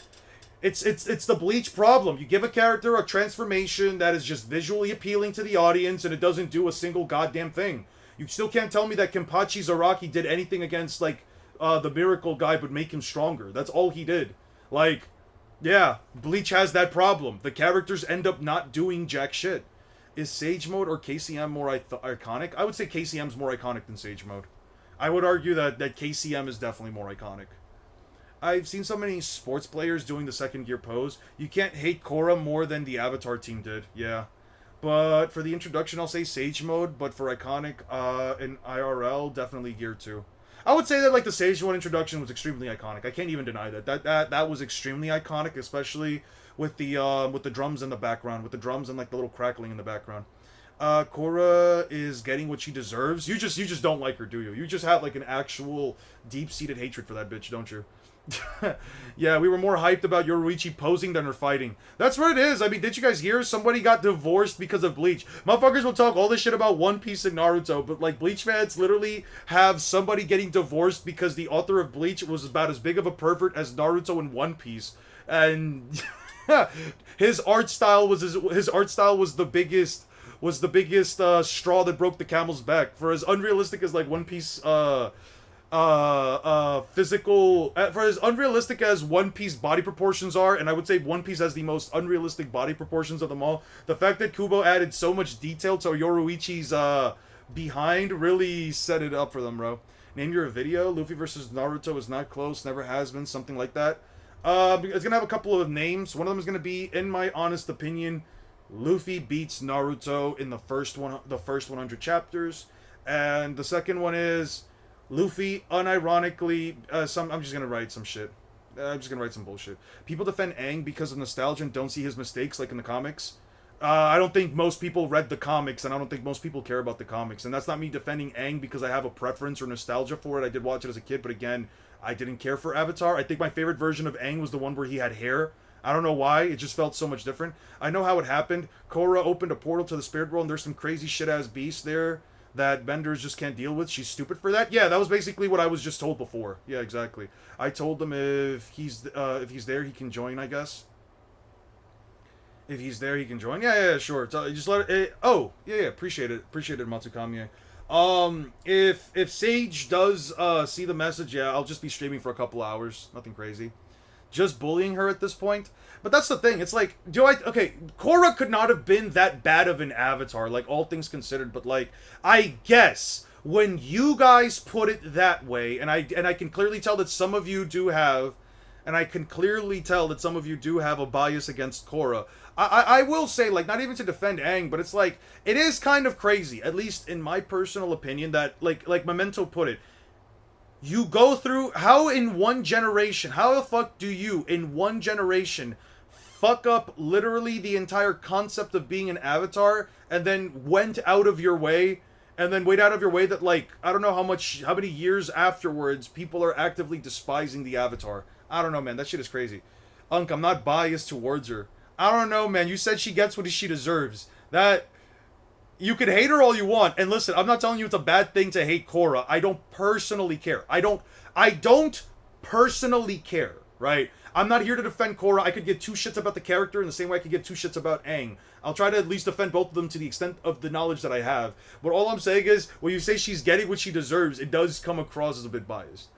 It's the Bleach problem. You give a character a transformation that is just visually appealing to the audience, and it doesn't do a single goddamn thing. You still can't tell me that Kenpachi Zaraki did anything against, like, the Miracle guy but make him stronger. That's all he did. Like, yeah, Bleach has that problem. The characters end up not doing jack shit. Is Sage Mode or KCM more iconic? I would say KCM's more iconic than Sage Mode. I would argue that KCM is definitely more iconic. I've seen so many sports players doing the second Gear pose. You can't hate Korra more than the Avatar team did. Yeah. But for the introduction, I'll say Sage Mode. But for iconic in IRL, definitely Gear 2. I would say that like the Sage Mode introduction was extremely iconic. I can't even deny that. That was extremely iconic, especially with the drums in the background, with the drums and like the little crackling in the background. Korra is getting what she deserves. You just don't like her, do you? You just have like an actual deep-seated hatred for that bitch, don't you? Yeah, we were more hyped about Yoruichi posing than her fighting. That's what it is. I mean, did you guys hear somebody got divorced because of Bleach? Motherfuckers will talk all this shit about One Piece and Naruto, but like Bleach fans literally have somebody getting divorced because the author of Bleach was about as big of a pervert as Naruto in One Piece, and his art style was the biggest straw that broke the camel's back. For as unrealistic as like One Piece physical, for as unrealistic as One Piece body proportions are, and I would say One Piece has the most unrealistic body proportions of them all, the fact that Kubo added so much detail to Yoruichi's behind really set it up for them, bro. Name your video. Luffy versus Naruto is not close, never has been, something like that. It's gonna have a couple of names. One of them is gonna be, in my honest opinion, Luffy beats Naruto in the first 100 chapters, and the second one is Luffy unironically. I'm just gonna write some shit. I'm just gonna write some bullshit. People defend Aang because of nostalgia and don't see his mistakes, like in the comics. I don't think most people read the comics, and I don't think most people care about the comics. And that's not me defending Aang because I have a preference or nostalgia for it. I did watch it as a kid, but again, I didn't care for Avatar. I think my favorite version of Aang was the one where he had hair. I don't know why, it just felt so much different. I know how it happened. Korra opened a portal to the spirit world, and there's some crazy shit-ass beasts there that benders just can't deal with. She's stupid for that. Yeah, that was basically what I was just told before. Yeah, exactly. I told them if he's there, he can join, I guess. If he's there, he can join. Yeah, sure. Just let it. Oh, yeah, appreciate it, Matsukami. If Sage does see the message, yeah, I'll just be streaming for a couple hours. Nothing crazy. Just bullying her at this point. But that's the thing. It's like, okay, Korra could not have been that bad of an avatar, like, all things considered, but, like, I guess when you guys put it that way, and I can clearly tell that some of you do have, a bias against Korra. I will say, like, not even to defend Aang, but it's like, it is kind of crazy, at least in my personal opinion, that, like Memento put it, you go through, how the fuck do you, in one generation, fuck up literally the entire concept of being an avatar, and then wait out of your way that, like, I don't know how many years afterwards, people are actively despising the avatar. I don't know, man, that shit is crazy. Unk, I'm not biased towards her. I don't know, man, you said she gets what she deserves. That... You can hate her all you want, and listen, I'm not telling you it's a bad thing to hate Korra. I don't personally care. I don't personally care, right? I'm not here to defend Korra. I could give two shits about the character in the same way I could give two shits about Aang. I'll try to at least defend both of them to the extent of the knowledge that I have. But all I'm saying is, when you say she's getting what she deserves, it does come across as a bit biased.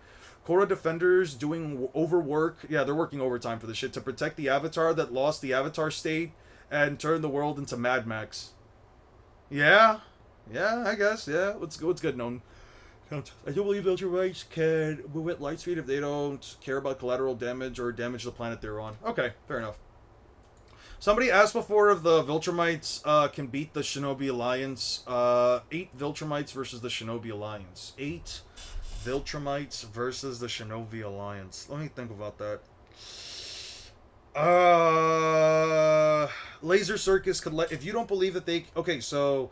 Korra defenders doing overwork. Yeah, they're working overtime for this shit to protect the Avatar that lost the Avatar state and turned the world into Mad Max. Yeah, I guess, yeah. What's good known. I do believe Viltrumites can move at light speed if they don't care about collateral damage or damage the planet they're on. Okay, fair enough. Somebody asked before if the Viltrumites can beat the Shinobi Alliance. 8 Viltrumites versus the Shinobi Alliance. 8 Viltrumites versus the Shinobi Alliance. Let me think about that. Laser Circus could if you don't believe that they... Okay, so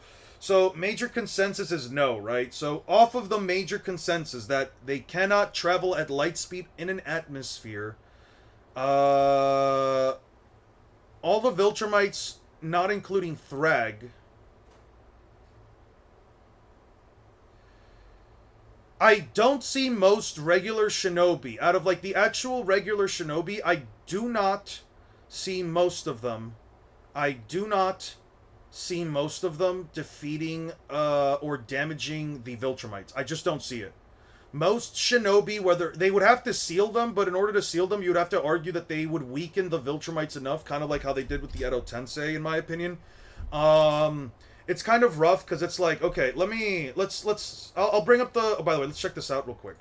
major consensus is no, right? So off of the major consensus that they cannot travel at light speed in an atmosphere, all the Viltrumites, not including Thrag, I don't see most regular shinobi. Out of, like, the actual regular shinobi, I do not see most of them. I do not see most of them defeating or damaging the Viltrumites. I just don't see it. Most shinobi, whether they would have to seal them, but in order to seal them, you would have to argue that they would weaken the Viltrumites enough, kind of like how they did with the Edo Tensei, in my opinion. It's kind of rough because it's like, okay, I'll bring up the. Oh, by the way, let's check this out real quick.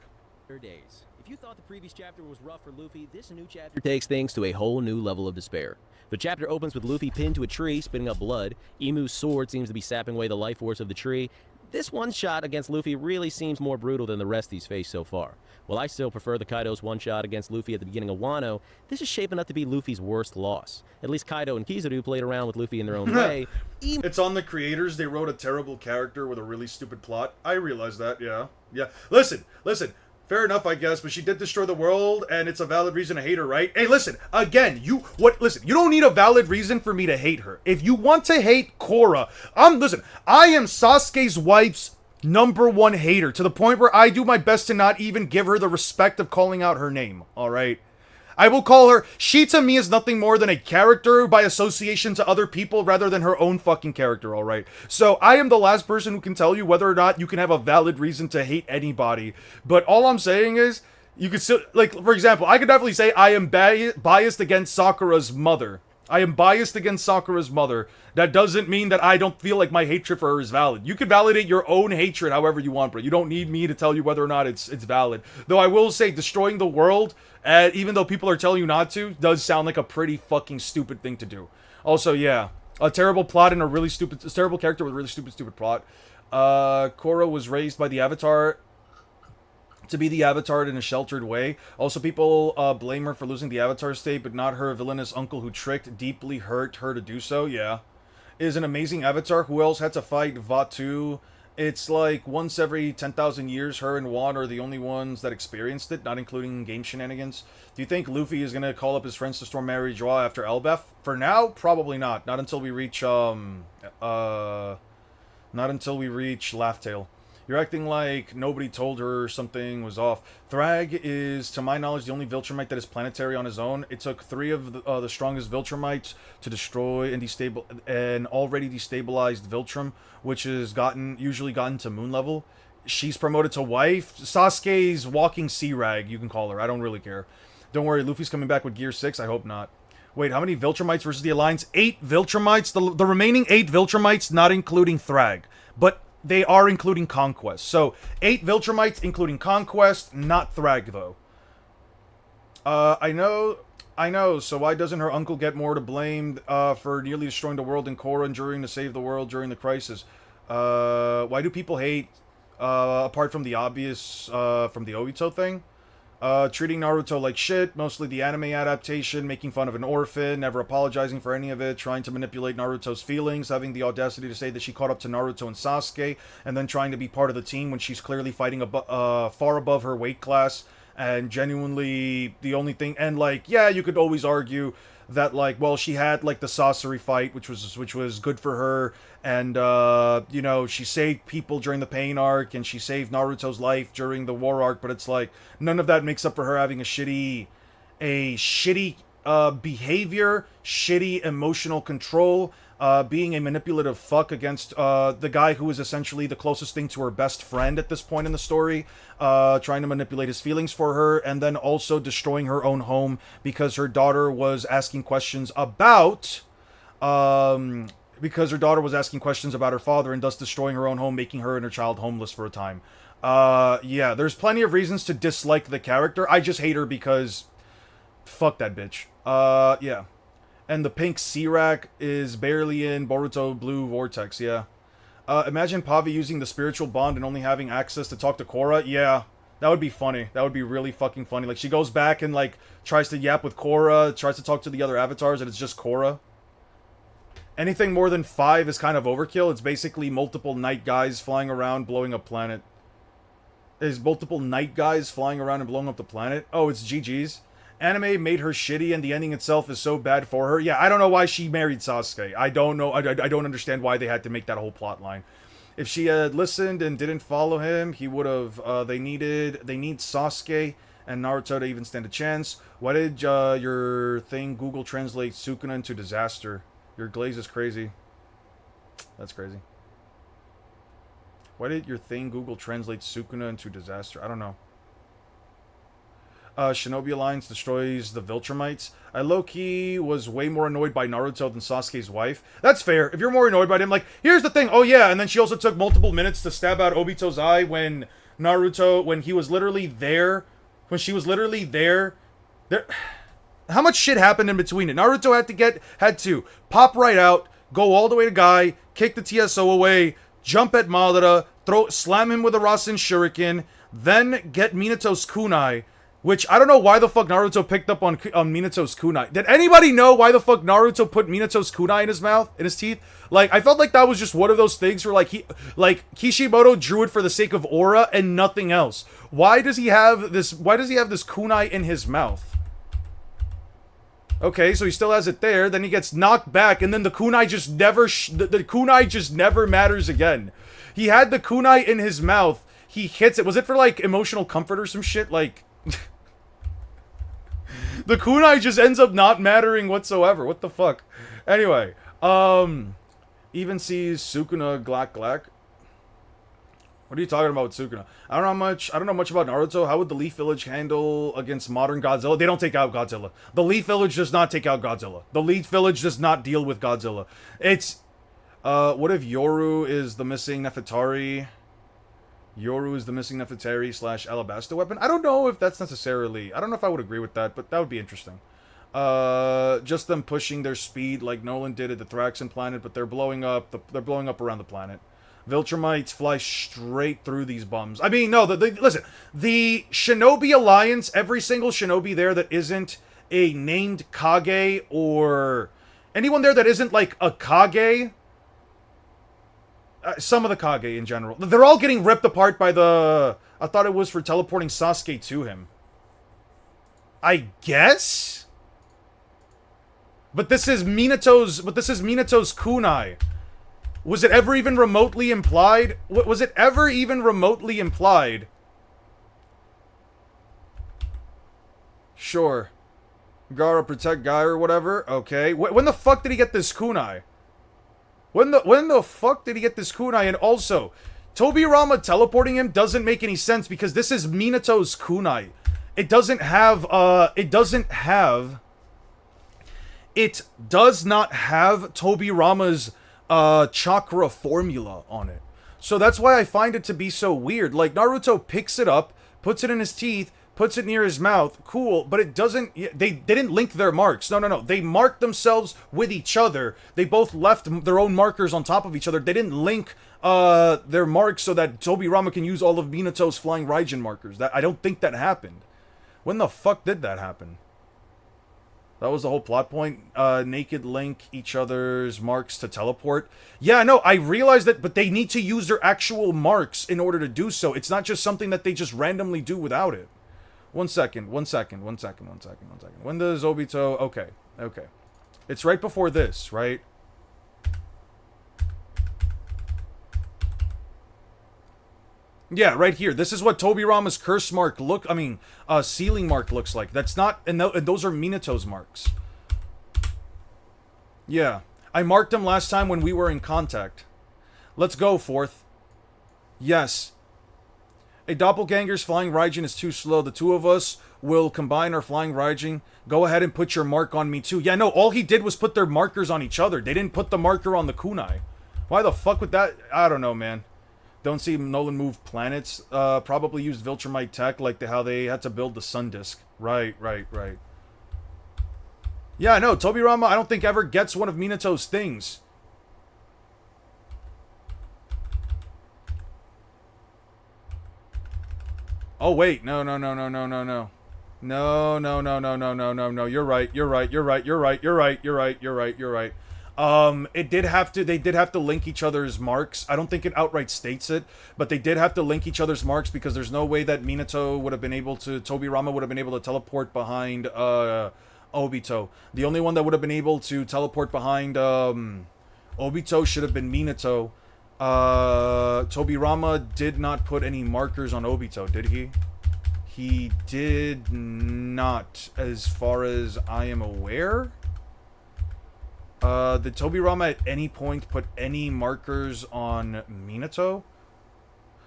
Days. If you thought the previous chapter was rough for Luffy, this new chapter takes things to a whole new level of despair. The chapter opens with Luffy pinned to a tree, spitting up blood. Imu's sword seems to be sapping away the life force of the tree. This one shot against Luffy really seems more brutal than the rest he's faced so far. While I still prefer the Kaido's one shot against Luffy at the beginning of Wano, this is shaping up to be Luffy's worst loss. At least Kaido and Kizaru played around with Luffy in their own way. It's on the creators. They wrote a terrible character with a really stupid plot. I realize that, yeah. Listen. Fair enough, I guess, but she did destroy the world, and it's a valid reason to hate her, right? Hey, listen, again, listen, you don't need a valid reason for me to hate her. If you want to hate Korra, listen, I am Sasuke's wife's #1 hater, to the point where I do my best to not even give her the respect of calling out her name, alright? I will call her, she to me is nothing more than a character by association to other people rather than her own fucking character, alright? So I am the last person who can tell you whether or not you can have a valid reason to hate anybody. But all I'm saying is, you could still, like, for example, I could definitely say I am biased against Sakura's mother. I am biased against Sakura's mother. That doesn't mean that I don't feel like my hatred for her is valid. You can validate your own hatred however you want, bro. You don't need me to tell you whether or not it's valid. Though I will say, destroying the world, even though people are telling you not to, does sound like a pretty fucking stupid thing to do. Also, yeah, a terrible plot and a terrible character with a really stupid plot. Korra was raised by the Avatar to be the Avatar in a sheltered way. Also, people blame her for losing the Avatar state, but not her villainous uncle who deeply hurt her to do so. Yeah. Is an amazing Avatar. Who else had to fight Vatu? It's like once every 10,000 years, her and Wan are the only ones that experienced it, not including game shenanigans. Do you think Luffy is gonna call up his friends to storm Mary Joie after Elbaf? For now, probably not. Not until we reach, not until we reach Laugh Tale. You're acting like nobody told her something was off. Thrag is, to my knowledge, the only Viltrumite that is planetary on his own. It took 3 of the strongest Viltrumites to destroy an already destabilized Viltrum, which has usually gotten to moon level. She's promoted to wife. Sasuke's walking sea rag, you can call her. I don't really care. Don't worry, Luffy's coming back with Gear 6. I hope not. Wait, how many Viltrumites versus the Alliance? 8 Viltrumites. The remaining 8 Viltrumites, not including Thrag. But they are including Conquest. So, 8 Viltrumites, including Conquest, not Thrag, though. I know, so why doesn't her uncle get more to blame for nearly destroying the world in Korra and during to save the world during the crisis? Why do people hate, apart from the obvious, from the Obito thing? Treating Naruto like shit, mostly the anime adaptation, making fun of an orphan, never apologizing for any of it, trying to manipulate Naruto's feelings, having the audacity to say that she caught up to Naruto and Sasuke, and then trying to be part of the team when she's clearly fighting far above her weight class, and genuinely the only thing, and like, yeah, you could always argue that, like, well, she had, like, the Sasori fight, which was good for her, and, you know, she saved people during the Pain arc, and she saved Naruto's life during the War arc, but it's like, none of that makes up for her having a shitty behavior, shitty emotional control, being a manipulative fuck against the guy who is essentially the closest thing to her best friend at this point in the story, trying to manipulate his feelings for her, and then also destroying her own home because her daughter was asking questions about her father, and thus destroying her own home, making her and her child homeless for a time. Yeah, there's plenty of reasons to dislike the character. I just hate her because fuck that bitch. Yeah. And the pink C-Rack is barely in Boruto Blue Vortex, yeah. Imagine Pavi using the spiritual bond and only having access to talk to Korra. Yeah, that would be funny. That would be really fucking funny. Like, she goes back and, like, tries to yap with Korra, tries to talk to the other avatars, and it's just Korra. Anything more than 5 is kind of overkill. It's basically multiple night guys flying around blowing up planet. Is multiple night guys flying around and blowing up the planet? Oh, it's GG's. Anime made her shitty, and the ending itself is so bad for her. Yeah, I don't know why she married Sasuke. I don't know. I don't understand why they had to make that whole plot line. If she had listened and didn't follow him, he would have. They need Sasuke and Naruto to even stand a chance. Why did your thing Google Translate Sukuna into disaster? Your glaze is crazy. That's crazy. Why did your thing Google Translate Sukuna into disaster? I don't know. Shinobi Alliance destroys the Viltrumites. I low-key was way more annoyed by Naruto than Sasuke's wife. That's fair. If you're more annoyed by him, like, here's the thing. Oh, yeah, and then she also took multiple minutes to stab out Obito's eye when he was literally there. When she was literally there. How much shit happened in between it? Naruto had to pop right out, go all the way to Guy, kick the TSO away, jump at Madara, slam him with a Rasen Shuriken, then get Minato's kunai, Which, I don't know why the fuck Naruto picked up on Minato's kunai. Did anybody know why the fuck Naruto put Minato's kunai in his mouth, in his teeth? Like, I felt like that was just one of those things where, like, Kishimoto drew it for the sake of aura and nothing else. Why does he have this kunai in his mouth? Okay, so he still has it there, then he gets knocked back, and then the kunai just never, the kunai just never matters again. He had the kunai in his mouth, he hits it. Was it for, like, emotional comfort or some shit? Like... The kunai just ends up not mattering whatsoever. What the fuck? Anyway, even sees Sukuna Glack Glack. What are you talking about with Sukuna? I don't know much about Naruto. How would the Leaf Village handle against modern Godzilla? They don't take out Godzilla. The Leaf Village does not take out Godzilla. The Leaf Village does not deal with Godzilla. It's what if Yoru is the missing Nefertari? Yoru is the missing Nefertari / Alabasta weapon. I don't know if that's necessarily... I don't know if I would agree with that, but that would be interesting. Just them pushing their speed like Nolan did at the Thraxan planet, but they're blowing up. They're blowing up around the planet. Viltrumites fly straight through these bums. I mean, no, listen. The Shinobi Alliance, every single Shinobi there that isn't a named Kage or... anyone there that isn't, like, a Kage... some of the Kage in general. They're all getting ripped apart by the... I thought it was for teleporting Sasuke to him. I guess? But this is Minato's kunai. Was it ever even remotely implied? Was it ever even remotely implied? Sure. Gaara protect Guy or whatever. Okay. When the fuck did he get this kunai? When the fuck did he get this kunai? And also, Tobirama teleporting him doesn't make any sense because this is Minato's kunai. It does not have Tobirama's chakra formula on it. So that's why I find it to be so weird. Like, Naruto picks it up, puts it in his teeth, puts it near his mouth, cool, but it doesn't... They didn't link their marks. No. They marked themselves with each other. They both left their own markers on top of each other. They didn't link their marks so that Tobirama can use all of Minato's flying Raijin markers. I don't think that happened. When the fuck did that happen? That was the whole plot point. Naked link each other's marks to teleport. Yeah, no, I realized that, but they need to use their actual marks in order to do so. It's not just something that they just randomly do without it. One second. When does Obito... Okay. It's right before this, right? Yeah, right here. This is what Tobirama's curse mark sealing mark looks like. That's not... And those are Minato's marks. Yeah. I marked them last time when we were in contact. Let's go, Fourth. Yes. A doppelganger's flying Raijin is too slow. The two of us will combine our flying Raijin. Go ahead and put your mark on me too. Yeah, no, all he did was put their markers on each other. They didn't put the marker on the kunai. Why the fuck would that... I don't know, man. Don't see Nolan move planets. Probably used Viltrumite tech, like how they had to build the sun disk. Right. Yeah, no, Tobirama I don't think ever gets one of Minato's things. Oh wait, no. No. You're right. They did have to link each other's marks. I don't think it outright states it, but they did have to link each other's marks because there's no way that Tobirama would have been able to teleport behind Obito. The only one that would have been able to teleport behind Obito should have been Minato. Tobirama did not put any markers on Obito, did he? He did not, as far as I am aware. Did Tobirama at any point put any markers on Minato?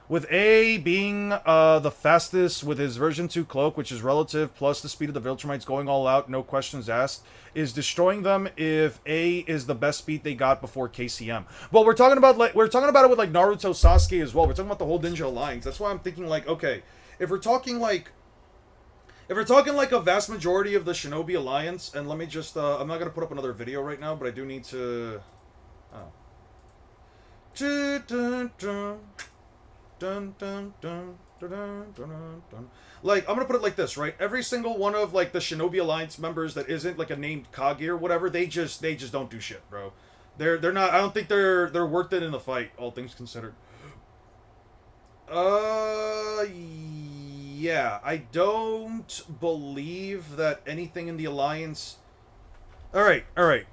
With A being the fastest with his version 2 cloak, which is relative, plus the speed of the Viltrumites going all out, no questions asked, is destroying them if A is the best speed they got before KCM. Well, we're talking about it with like Naruto, Sasuke as well. We're talking about the whole Ninja Alliance. That's why I'm thinking like, okay, if we're talking like a vast majority of the Shinobi Alliance, and let me just I'm not gonna put up another video right now, but I do need to Dun, dun, dun. Dun, dun, dun. Like, I'm gonna put it like this, right? Every single one of like the Shinobi Alliance members that isn't like a named Kage or whatever, they just don't do shit, bro. They're not. I don't think they're worth it in the fight, all things considered. Yeah, I don't believe that anything in the Alliance. All right.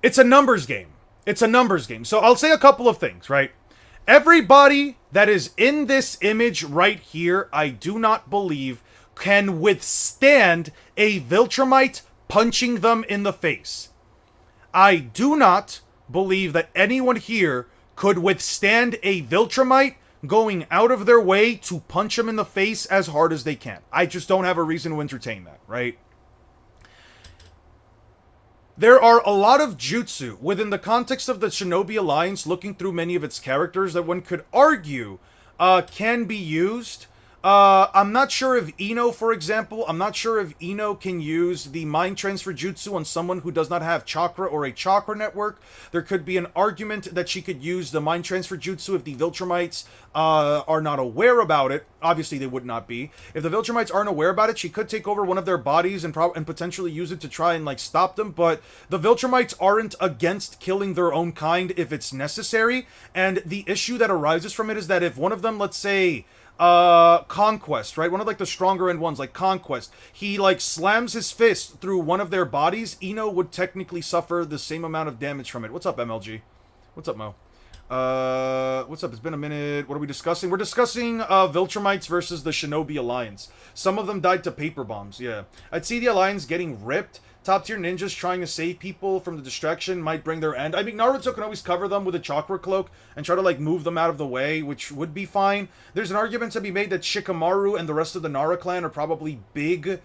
It's a numbers game. It's a numbers game. So I'll say a couple of things, right? Everybody that is in this image right here, I do not believe can withstand a Viltrumite punching them in the face. I do not believe that anyone here could withstand a Viltrumite going out of their way to punch them in the face as hard as they can. I just don't have a reason to entertain that, right? There are a lot of jutsu within the context of the Shinobi Alliance, looking through many of its characters, that one could argue can be used. I'm not sure if Ino, for example, I'm not sure if Ino can use the mind transfer jutsu on someone who does not have chakra or a chakra network. There could be an argument that she could use the mind transfer jutsu if the Viltrumites are not aware about it. Obviously, they would not be. If the Viltrumites aren't aware about it, she could take over one of their bodies and potentially use it to try and like stop them. But the Viltrumites aren't against killing their own kind if it's necessary. And the issue that arises from it is that if one of them, let's say, Conquest, right? One of like the stronger end ones, like Conquest, he like slams his fist through one of their bodies, Ino would technically suffer the same amount of damage from it. What's up, MLG? What's up, Mo? What's up? It's been a minute. What are we discussing? We're discussing Viltrumites versus the Shinobi Alliance. Some of them died to paper bombs, yeah. I'd see the Alliance getting ripped. Top tier ninjas trying to save people from the distraction might bring their end. I mean, Naruto can always cover them with a chakra cloak and try to like move them out of the way, which would be fine. There's an argument to be made that Shikamaru and the rest of the Nara clan are probably big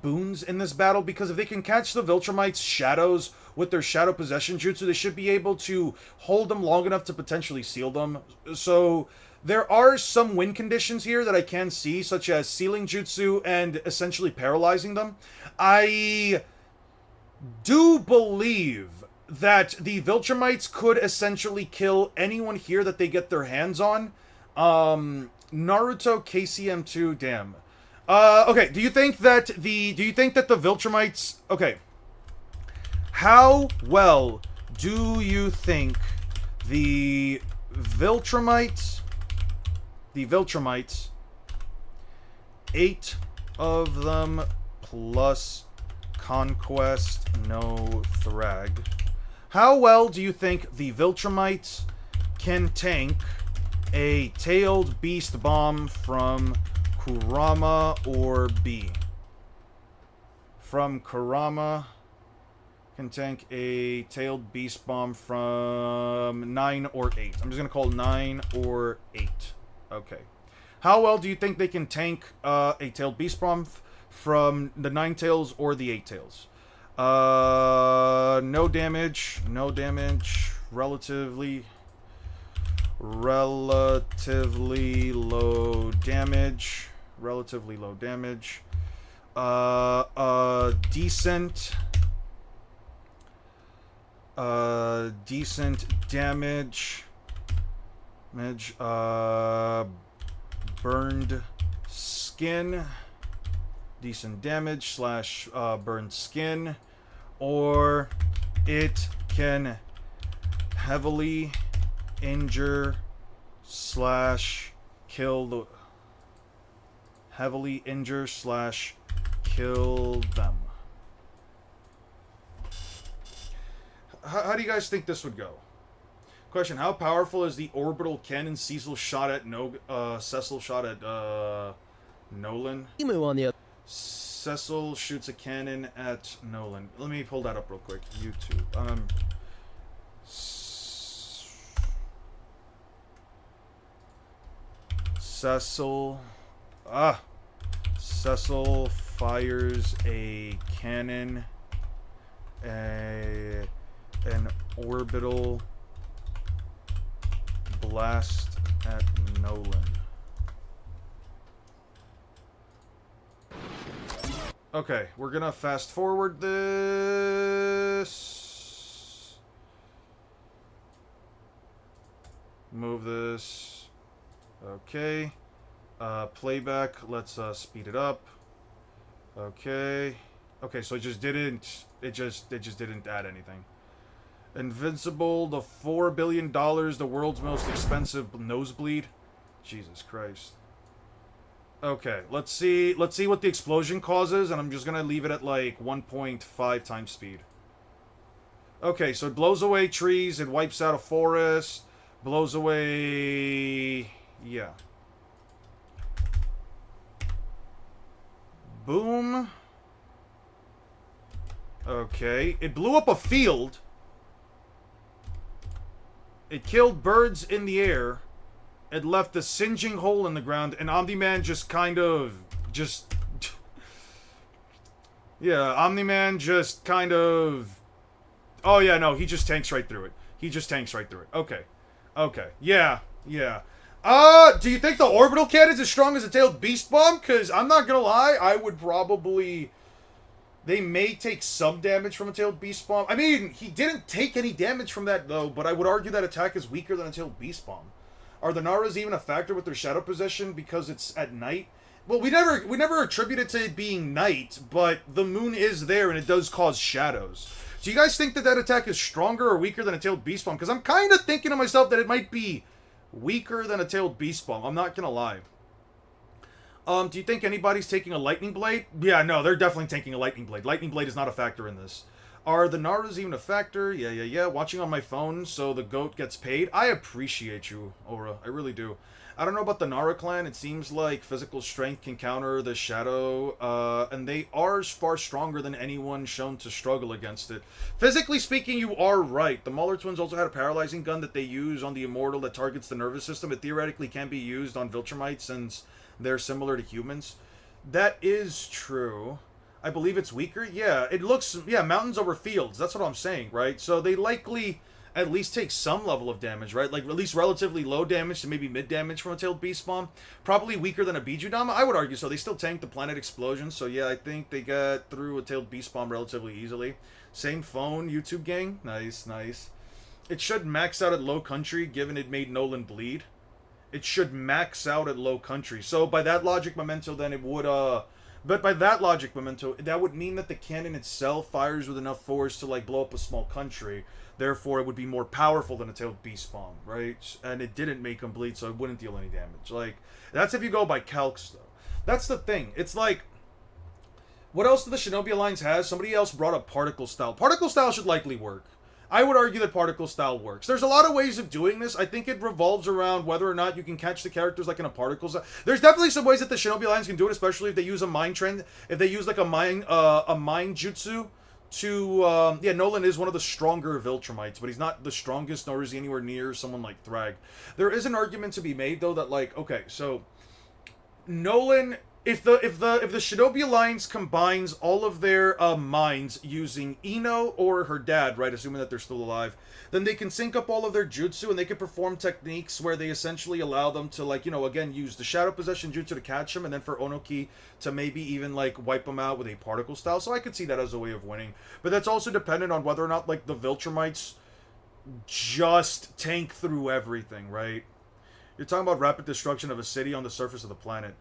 boons in this battle, because if they can catch the Viltrumites' shadows with their shadow possession jutsu, they should be able to hold them long enough to potentially seal them. So there are some win conditions here that I can see, such as sealing jutsu and essentially paralyzing them. I do believe that the Viltrumites could essentially kill anyone here that they get their hands on. Naruto KCM2, damn. Okay, do you think that the Viltrumites, okay. How well do you think the Viltrumites, 8 of them plus Conquest, no Thrag. How well do you think the Viltrumites can tank a tailed beast bomb from Kurama or B? From Kurama, can tank a tailed beast bomb from 9 or 8. I'm just going to call 9 or 8. Okay. How well do you think they can tank a tailed beast bomb from the 9 tails or the 8 tails? No damage. No damage. Relatively low damage. Relatively low damage. Decent damage. Burned skin. Decent damage / burned skin. Or it can heavily injure / kill the... Heavily injure / kill them. How do you guys think this would go? Question: how powerful is the orbital cannon Cecil shot at Nolan? Emu on the other. Cecil shoots a cannon at Nolan. Let me pull that up real quick. YouTube. Cecil fires a cannon. An orbital blast at Nolan. Okay, we're gonna fast forward this. remove this. Okay. Playback, let's speed it up. Okay. Okay, so it just didn't add anything. Invincible, the $4 billion, the world's most expensive nosebleed. Jesus Christ. Okay, let's see what the explosion causes, and I'm just gonna leave it at like 1.5 times speed. Okay, so it blows away trees, it wipes out a forest, blows away... yeah. Boom. Okay, it blew up a field. It killed birds in the air. It left a singeing hole in the ground, and Omni-Man just kind of... just... yeah, Omni-Man just kind of... oh, yeah, no, he just tanks right through it. He just tanks right through it. Okay. Okay. Yeah. Yeah. Do you think the orbital cannon's as strong as a tailed beast bomb? Because I'm not gonna lie, I would probably... they may take some damage from a tailed beast bomb. I mean, he didn't take any damage from that, though, but I would argue that attack is weaker than a tailed beast bomb. Are the Naras even a factor with their shadow possession because it's at night? Well, we never attribute it to it being night, but the moon is there and it does cause shadows. Do you guys think that that attack is stronger or weaker than a tailed beast bomb? Because I'm kind of thinking to myself that it might be weaker than a tailed beast bomb. I'm not gonna lie. Do you think anybody's taking a lightning blade? Yeah, no, they're definitely taking a lightning blade. Lightning blade is not a factor in this. Are the Naras even a factor? Yeah. Watching on my phone so the goat gets paid. I appreciate you, Aura. I really do. I don't know about the Nara clan. It seems like physical strength can counter the shadow, and they are far stronger than anyone shown to struggle against it. Physically speaking, you are right. The Mauler twins also had a paralyzing gun that they use on the Immortal that targets the nervous system. It theoretically can be used on Viltrumites since they're similar to humans. That is true. I believe it's weaker. Yeah, it looks... yeah, mountains over fields. That's what I'm saying, right? So they likely at least take some level of damage, right? Like, at least relatively low damage to maybe mid damage from a tailed beast bomb. Probably weaker than a Bijudama. I would argue so. They still tank the planet explosion. So yeah, I think they got through a tailed beast bomb relatively easily. Same phone, YouTube gang. Nice, nice. It should max out at low country, given it made Nolan bleed. It should max out at low country. So by that logic, Memento, then it would, but by that logic, Memento, that would mean that the cannon itself fires with enough force to, like, blow up a small country. Therefore, it would be more powerful than a tailed beast bomb, right? And it didn't make him bleed, so it wouldn't deal any damage. Like, that's if you go by calcs, though. That's the thing. It's like, what else do the Shinobi Alliance has? Somebody else brought up Particle Style. Particle Style should likely work. I would argue that Particle Style works. There's a lot of ways of doing this. I think it revolves around whether or not you can catch the characters like in a Particle Style. There's definitely some ways that the Shinobi Alliance can do it, especially if they use a mind trend. If they use like a mind jutsu to... yeah, Nolan is one of the stronger Viltrumites, but he's not the strongest, nor is he anywhere near someone like Thrag. There is an argument to be made, though, that like, okay, so Nolan... If the Shinobi Alliance combines all of their minds using Ino or her dad, right, assuming that they're still alive, then they can sync up all of their jutsu and they can perform techniques where they essentially allow them to, like, you know, again, use the Shadow Possession jutsu to catch him, and then for Onoki to maybe even, like, wipe them out with a Particle Style. So I could see that as a way of winning. But that's also dependent on whether or not, like, the Viltrumites just tank through everything, right? You're talking about rapid destruction of a city on the surface of the planet.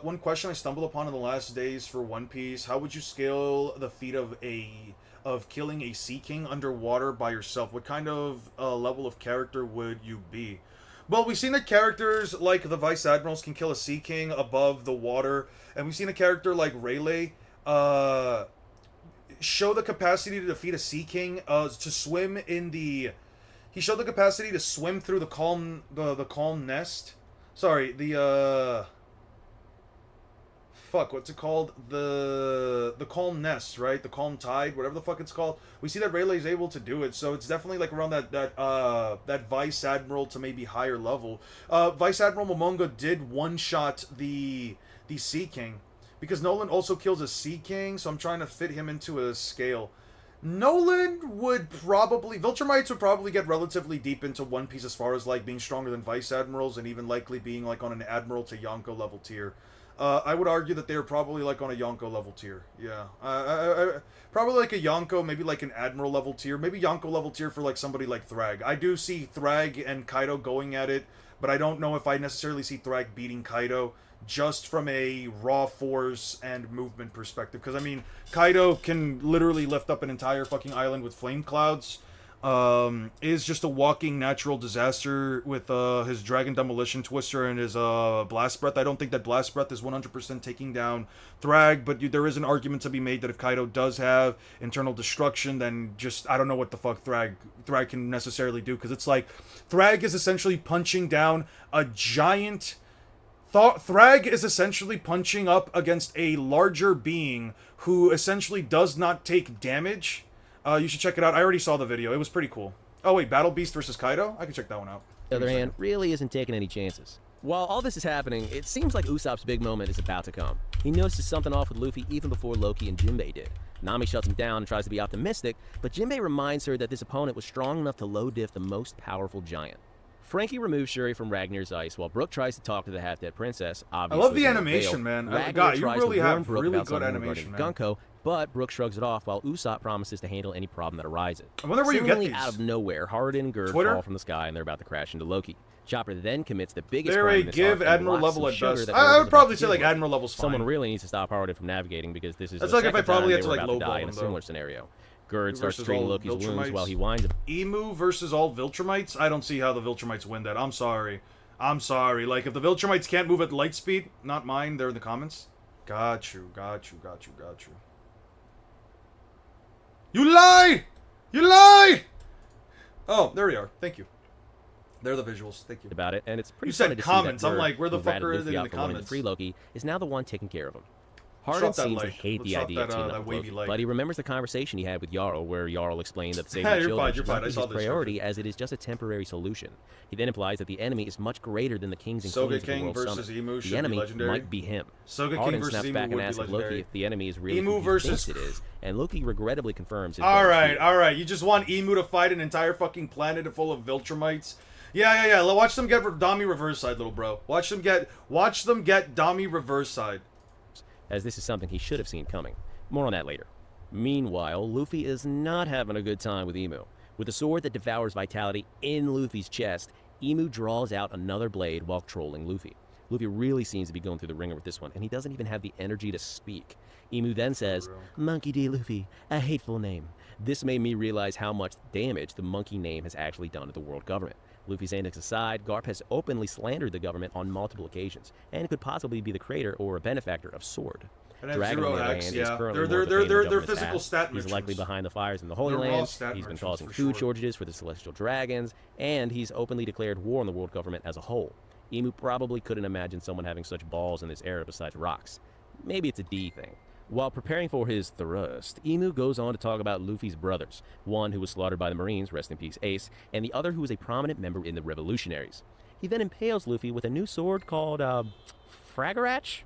One question I stumbled upon in the last days for One Piece: how would you scale the feat of killing a Sea King underwater by yourself? What kind of level of character would you be? Well, we've seen that characters like the Vice Admirals can kill a Sea King above the water, and we've seen a character like Rayleigh show the capacity to defeat a Sea King, to swim in the... he showed the capacity to swim through the calm nest. Sorry, the fuck, what's it called? The calm nest, right? The calm tide, whatever the fuck it's called. We see that Rayleigh's able to do it, so it's definitely like around that Vice Admiral to maybe higher level. Vice Admiral Momonga did one-shot the Sea King, because Nolan also kills a Sea King, so I'm trying to fit him into a scale. Nolan would probably... Viltrumites would probably get relatively deep into One Piece as far as, like, being stronger than Vice Admirals, and even likely being, like, on an Admiral to Yonko level tier. I would argue that they're probably like on a Yonko level tier. Yeah, probably like a Yonko, maybe like an Admiral level tier, maybe Yonko level tier for like somebody like Thrag. I do see Thrag and Kaido going at it, but I don't know if I necessarily see Thrag beating Kaido just from a raw force and movement perspective. Because, I mean, Kaido can literally lift up an entire fucking island with flame clouds. Is just a walking natural disaster with his Dragon Demolition Twister and his Blast Breath. I don't think that Blast Breath is 100% taking down Thrag, but there is an argument to be made that if Kaido does have internal destruction, then just, I don't know what the fuck Thrag can necessarily do. Because it's like, Thrag is essentially punching down a giant... Thrag is essentially punching up against a larger being who essentially does not take damage. You should check it out. I already saw the video. It was pretty cool. Oh, wait, Battle Beast versus Kaido? I can check that one out. On the other hand, really isn't taking any chances. While all this is happening, it seems like Usopp's big moment is about to come. He notices something off with Luffy even before Loki and Jinbei did. Nami shuts him down and tries to be optimistic, but Jinbei reminds her that this opponent was strong enough to low-diff the most powerful giant. Frankie removes Shuri from Ragnar's ice while Brook tries to talk to the half-dead princess. Obviously, I love the animation, man. God, you really have really good animation, man. Gunko, but Brook shrugs it off while Usopp promises to handle any problem that arises. I wonder where you get these. Out of nowhere, Hard and Gerd fall from the sky and they're about to crash into Loki. Chopper then commits the biggest crime in this give arc Admiral and level blocks at some best. sugar I would probably say like like Admiral level's fine. Someone really needs to stop Hard from navigating because this is that's the like if I second probably time had to they were like about to lowball die in a them, similar though. scenario. Gerd starts Versus treating all Loki's wounds Viltrumites. while he winds him. Emu versus all Viltrumites? I don't see how the Viltrumites win that. I'm sorry. I'm sorry. Like, if the Viltrumites can't move at light speed, not mine, they're in the comments. Got you. You lie! You lie! Oh, there we are. Thank you. They're the visuals. Thank you. About it, and it's pretty You said funny to comments. see that I'm like, where the who fuck ratted are Luffy they in out the for wanting to comments? free Loki is now the one taking care of him. Drop Hardin that seems to like. hate Let's the drop idea that, of teaming that up with wavy Loki, like. but he remembers the conversation he had with Jarl, where Jarl explained that saving You're children fine, is you're not fine. I his saw this priority, as it is just a temporary solution. He then implies that the enemy is much greater than the kings and Soga queens of the King World versus Summit. Emu should The be enemy legendary. might be him. Soga King Hardin versus snaps Emu back would and be asks Loki legendary. if the enemy is really Emu who he versus- thinks it is, and Loki regrettably confirms his Alright. You just want Emu to fight an entire fucking planet full of Viltrumites? Yeah. Watch them get Dami reverse side, little bro. Watch them get Dami reverse side. as this is something he should have seen coming. More on that later. Meanwhile, Luffy is not having a good time with Emu. With a sword that devours vitality in Luffy's chest, Emu draws out another blade while trolling Luffy. Luffy really seems to be going through the ringer with this one, and he doesn't even have the energy to speak. Emu then says, "Monkey D. Luffy, a hateful name." This made me realize how much damage the monkey name has actually done to the world government. Luffy's antics aside, Garp has openly slandered the government on multiple occasions, and could possibly be the creator or a benefactor of Sword. And have Dragon, on zero the other X, hand, yeah. is currently They're more of a pain in the they're government's physical ass. stat He's merchants. likely behind the fires in the Holy They're raw Land, stat he's been merchants causing for food sure. shortages for the Celestial Dragons, and he's openly declared war on the world government as a whole. Emu probably couldn't imagine someone having such balls in this era besides rocks. Maybe it's a D thing. While preparing for his thrust, Emu goes on to talk about Luffy's brothers, one who was slaughtered by the Marines, rest in peace Ace, and the other who was a prominent member in the Revolutionaries. He then impales Luffy with a new sword called, Fragarach?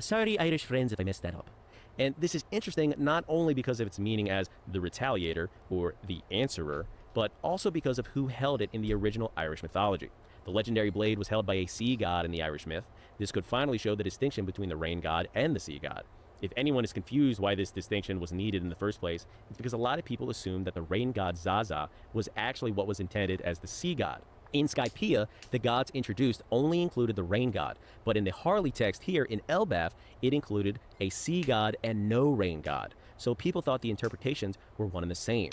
Sorry, Irish friends, if I messed that up. And this is interesting not only because of its meaning as the Retaliator, or the Answerer, but also because of who held it in the original Irish mythology. The legendary blade was held by a sea god in the Irish myth. This could finally show the distinction between the rain god and the sea god. If anyone is confused why this distinction was needed in the first place, it's because a lot of people assume that the rain god Zaza was actually what was intended as the sea god. In Skypiea, the gods introduced only included the rain god, but in the Harley text here in Elbaf, it included a sea god and no rain god, so people thought the interpretations were one and the same.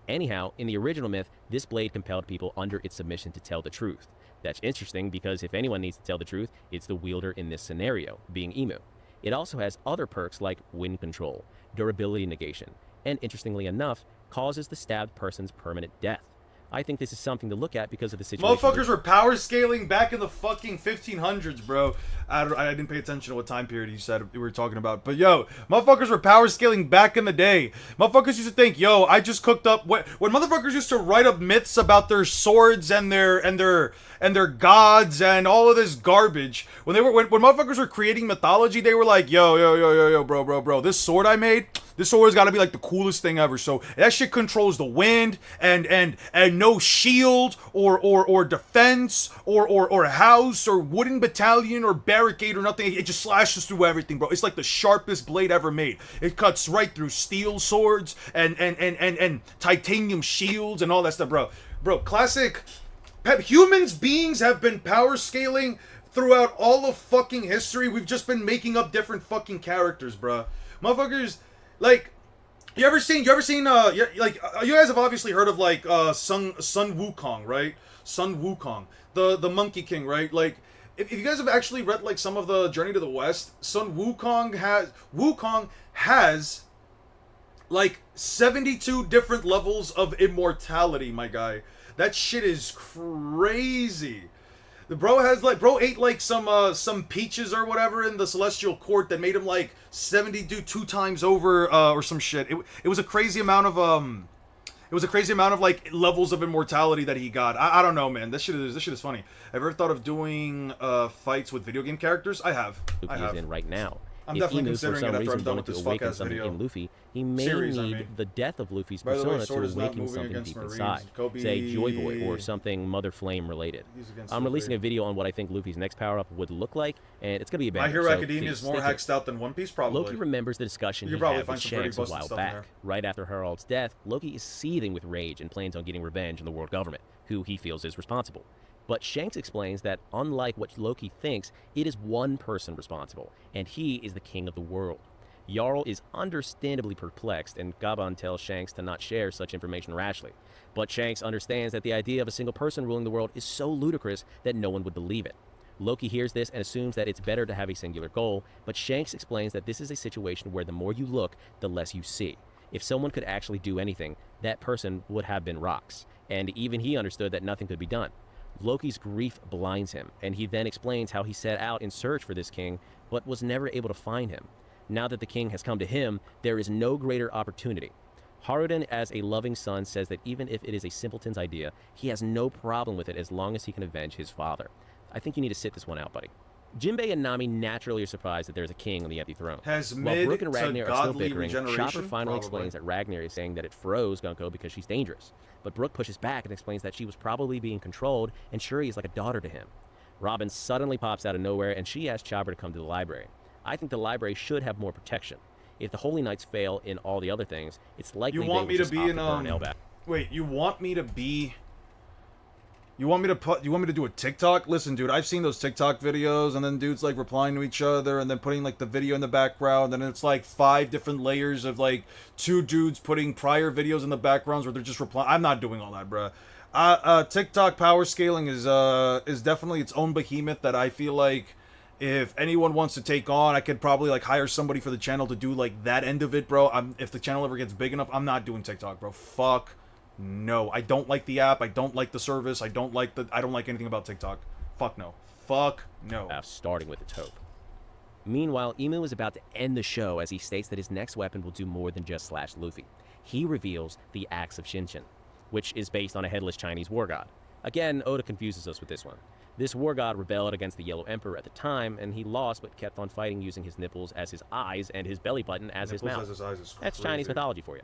Anyhow, in the original myth, this blade compelled people under its submission to tell the truth. That's interesting because if anyone needs to tell the truth, it's the wielder in this scenario, being Emu. It also has other perks like wind control, durability negation, and interestingly enough, causes the stabbed person's permanent death. I think this is something to look at because of the situation. Motherfuckers were power scaling back in the fucking 1500s, bro. I didn't pay attention to what time period you said we were talking about. But yo, motherfuckers were power scaling back in the day. Motherfuckers used to think, yo, I just cooked up when motherfuckers used to write up myths about their swords and their gods and all of this garbage. When motherfuckers were creating mythology, they were like, yo, bro, this sword I made, This sword's got to be like the coolest thing ever. So that shit controls the wind and no shield or defense or house or wooden battalion or barricade or nothing. It just slashes through everything, bro. It's like the sharpest blade ever made. It cuts right through steel swords and titanium shields and all that stuff, bro. Bro, classic. Humans beings have been power scaling throughout all of fucking history. We've just been making up different fucking characters, bruh. Motherfuckers, like, you guys have obviously heard of, like, Sun Wukong, right? Sun Wukong, the Monkey King, right? Like, if you guys have actually read, like, some of the Journey to the West, Wukong has, like, 72 different levels of immortality, my guy. That shit is crazy. The bro ate like some peaches or whatever in the celestial court that made him like 72 times over or some shit. It was a crazy amount of like levels of immortality that he got. I don't know, man. This shit is funny. Have you ever thought of doing fights with video game characters? I have. Luffy is in right now. I'm If definitely Emu, considering for it some after I'm reason, done wanted with to this awaken fuck-ass something video. in Luffy, he may Series, I need mean. the death of Luffy's By the way, persona Sword to is not awaken moving something against deep Marines. inside. Kobe- Say Joy Boy or something Mother Flame related. He's against I'm Luffy. releasing a video on what I think Luffy's next power-up would look like, and it's going to be a My banger. Hero so Academia please is more stick it. hexed out than One Piece, probably. Loki remembers the discussion You he probably had find with some pretty Shanks a busted while stuff in back. there. Right after Harald's death, Loki is seething with rage and plans on getting revenge on the world government, who he feels is responsible. But Shanks explains that, unlike what Loki thinks, it is one person responsible, and he is the king of the world. Jarl is understandably perplexed, and Gaban tells Shanks to not share such information rashly. But Shanks understands that the idea of a single person ruling the world is so ludicrous that no one would believe it. Loki hears this and assumes that it's better to have a singular goal, but Shanks explains that this is a situation where the more you look, the less you see. If someone could actually do anything, that person would have been Rox, and even he understood that nothing could be done. Loki's grief blinds him, and he then explains how he set out in search for this king, but was never able to find him. Now that the king has come to him, there is no greater opportunity. Haruden, as a loving son, says that even if it is a simpleton's idea, he has no problem with it as long as he can avenge his father. I think you need to sit this one out, buddy. Jinbei and Nami naturally are surprised that there's a king on the empty throne. Has While mid Brooke and to Ragnar are still godly bickering, regeneration? Chopper finally Probably. explains that Ragnar is saying that it froze Gunko because she's dangerous. But Brooke pushes back and explains that she was probably being controlled and Shuri is like a daughter to him. Robin suddenly pops out of nowhere and she asks Chopper to come to the library. I think the library should have more protection. If the Holy Knights fail in all the other things, it's likely You want they me will to just be opt in to burn Elbaf. Wait, you want me to do a TikTok? Listen, dude, I've seen those TikTok videos and then dudes like replying to each other and then putting like the video in the background and it's like 5 different layers of like 2 dudes putting prior videos in the backgrounds where they're just replying. I'm not doing all that, bruh. TikTok power scaling is definitely its own behemoth that I feel like if anyone wants to take on, I could probably like hire somebody for the channel to do like that end of it, bro. If the channel ever gets big enough, I'm not doing TikTok, bro. Fuck no. I don't like the app. I don't like the service. I don't like anything about TikTok. Fuck no. Fuck no. Starting with its hope. Meanwhile, Emu is about to end the show as he states that his next weapon will do more than just slash Luffy. He reveals the Axe of Shinshin, which is based on a headless Chinese war god. Again, Oda confuses us with this one. This war god rebelled against the Yellow Emperor at the time, and he lost but kept on fighting using his nipples as his eyes and his belly button as his mouth. That's Chinese mythology for you.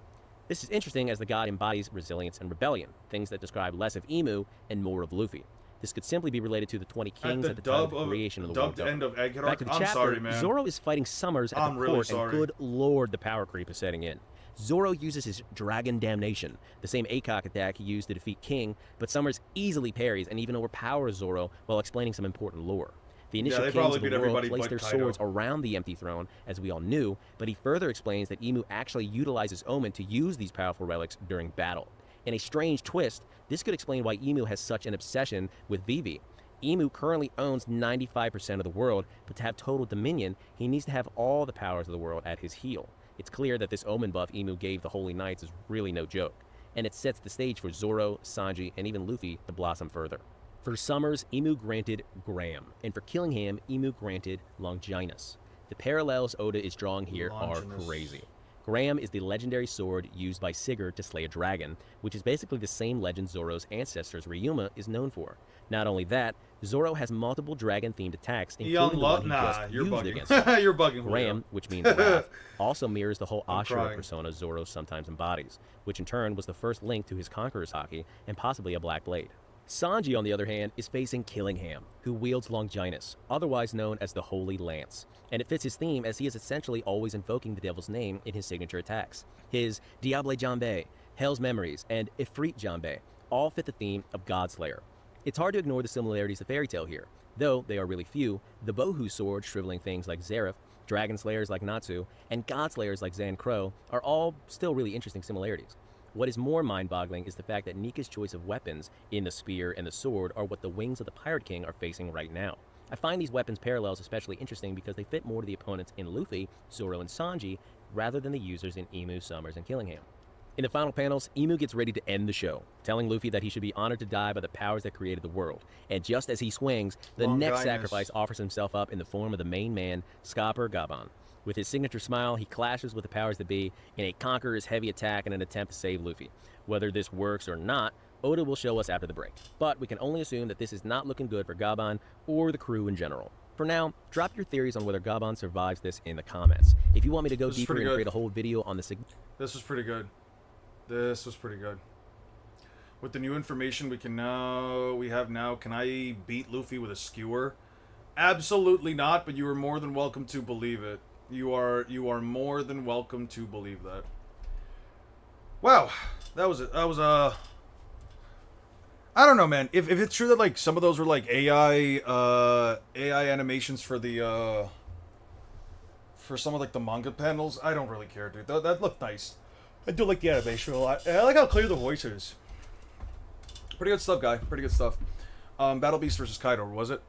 This is interesting as the god embodies resilience and rebellion, things that describe less of Emu and more of Luffy. This could simply be related to the 20 kings at the time of the creation of the world end of government. Egghead Back arc. to the I'm chapter, sorry, man. Zoro is fighting Summers at I'm the really court, sorry. and good lord, the power creep is setting in. Zoro uses his Dragon Damnation, the same ACOG attack he used to defeat King, but Summers easily parries and even overpowers Zoro while explaining some important lore. The initial they kings probably of the beat world everybody placed but their Kaido. swords around the empty throne, as we all knew, but he further explains that Emu actually utilizes Omen to use these powerful relics during battle. In a strange twist, this could explain why Emu has such an obsession with Vivi. Emu currently owns 95% of the world, but to have total dominion, he needs to have all the powers of the world at his heel. It's clear that this Omen buff Emu gave the Holy Knights is really no joke, and it sets the stage for Zoro, Sanji, and even Luffy to blossom further. For Summers, Emu granted Graham, and for Killingham, Emu granted Longinus. The parallels Oda is drawing here are Longinus. crazy. Graham is the legendary sword used by Sigurd to slay a dragon, which is basically the same legend Zoro's ancestors Ryuma is known for. Not only that, Zoro has multiple dragon-themed attacks, including the one he just you're used bugging. against him. You're bugging. Graham, which means wrath, also mirrors the whole Ashura crying. persona Zoro sometimes embodies, which in turn was the first link to his Conqueror's Haki and possibly a Black Blade. Sanji, on the other hand, is facing Killingham, who wields Longinus, otherwise known as the Holy Lance, and it fits his theme as he is essentially always invoking the devil's name in his signature attacks. His Diable Jambe, Hell's Memories, and Ifrit Jambe all fit the theme of Godslayer. It's hard to ignore the similarities to Fairy Tail here, though they are really few. The Bohu sword shriveling things like Zareth, Dragon Slayers like Natsu, and God Slayers like Zan Crow are all still really interesting similarities. What is more mind-boggling is the fact that Nika's choice of weapons in the spear and the sword are what the wings of the Pirate King are facing right now. I find these weapons parallels especially interesting because they fit more to the opponents in Luffy, Zoro, and Sanji rather than the users in Emu, Summers, and Killingham. In the final panels, Emu gets ready to end the show, telling Luffy that he should be honored to die by the powers that created the world. And just as he swings, the next sacrifice offers himself up in the form of the main man, Scopper Gaban. With his signature smile, he clashes with the powers that be in a Conqueror's heavy attack in an attempt to save Luffy. Whether this works or not, Oda will show us after the break. But we can only assume that this is not looking good for Gaban or the crew in general. For now, drop your theories on whether Gaban survives this in the comments. If you want me to go deeper and create a whole video on the This was pretty good. This was pretty good. With the new information can I beat Luffy with a skewer? Absolutely not, but you are more than welcome to believe it. You are more than welcome to believe that. Wow, that was it. That was I don't know, man. If it's true that like some of those were like AI animations for the for some of like the manga panels, I don't really care, dude. That looked nice. I do like the animation a lot. I like how clear the voice is. Pretty good stuff, guy. Pretty good stuff. Battle Beast versus Kaido, was it?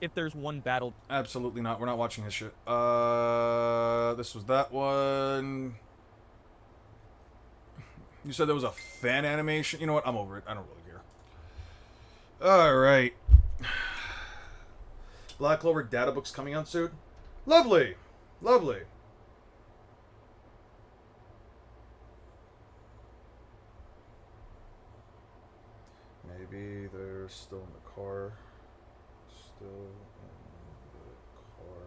If there's one battle. Absolutely not. We're not watching his shit. This was that one. You said there was a fan animation? You know what? I'm over it. I don't really care. Alright. Black Clover data book's coming out soon. Lovely. Lovely. Maybe they're still in the car. Still in the car.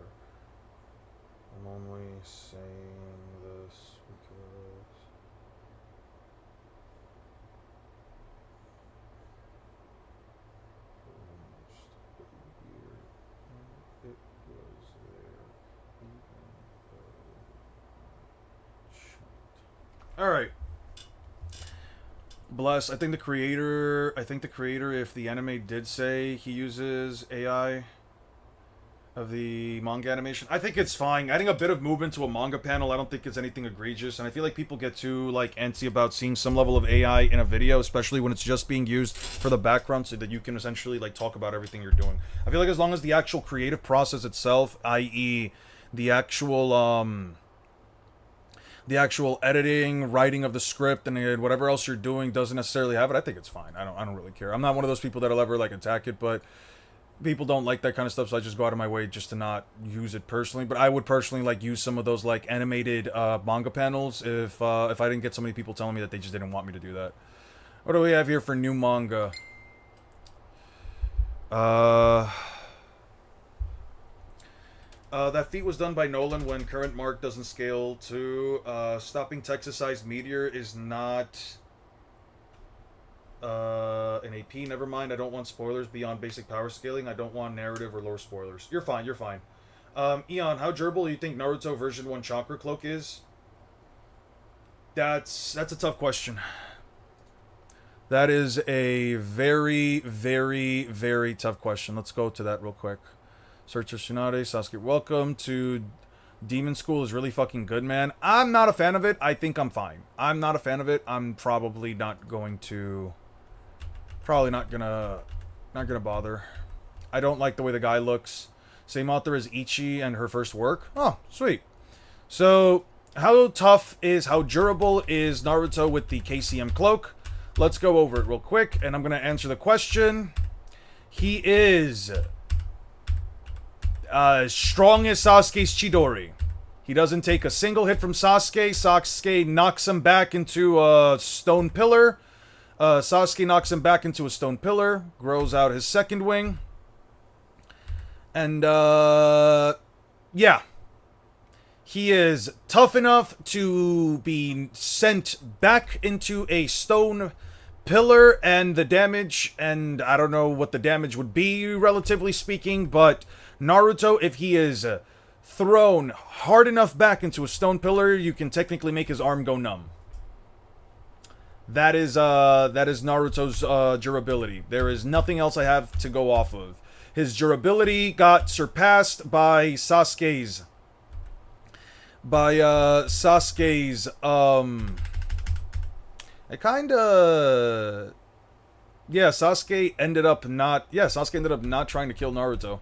I'm only saying this because for almost a year it was there even though Alright. Bless. I think the creator, if the anime did say he uses AI of the manga animation, I think it's fine. Adding a bit of movement to a manga panel, I don't think it's anything egregious, and I feel like people get too, like, antsy about seeing some level of AI in a video, especially when it's just being used for the background so that you can essentially, like, talk about everything you're doing. I feel like as long as the actual creative process itself, i.e. the actual editing, writing of the script, and whatever else you're doing doesn't necessarily have it, I think it's fine. I don't really care. I'm not one of those people that'll ever like attack it, but people don't like that kind of stuff, so I just go out of my way just to not use it personally. But I would personally like use some of those like animated manga panels if I didn't get so many people telling me that they just didn't want me to do that. What do we have here for new manga? That feat was done by Nolan when current mark doesn't scale to stopping Texas-sized meteor is not an AP. Never mind. I don't want spoilers beyond basic power scaling. I don't want narrative or lore spoilers. You're fine. You're fine. Eon, how durable do you think Naruto version 1 chakra cloak is? That's a tough question. That is a very, very, very tough question. Let's go to that real quick. Searcher Tsunade, Sasuke, welcome to Demon School is really fucking good, man. I'm not a fan of it. I think I'm fine. I'm not a fan of it. I'm probably not going to... Probably not gonna bother. I don't like the way the guy looks. Same author as Ichi and her first work. Oh, sweet. So, how durable is Naruto with the KCM cloak? Let's go over it real quick, and I'm gonna answer the question. He is... strong as Sasuke's Chidori. He doesn't take a single hit from Sasuke. Sasuke knocks him back into a stone pillar. Sasuke knocks him back into a stone pillar. Grows out his second wing. And, yeah. He is tough enough to be sent back into a stone pillar, and the damage, and I don't know what the damage would be, relatively speaking, but Naruto, if he is thrown hard enough back into a stone pillar, you can technically make his arm go numb. That is Naruto's durability. There is nothing else I have to go off of. His durability got surpassed by Sasuke's. It kinda... Yeah, Sasuke ended up not trying to kill Naruto.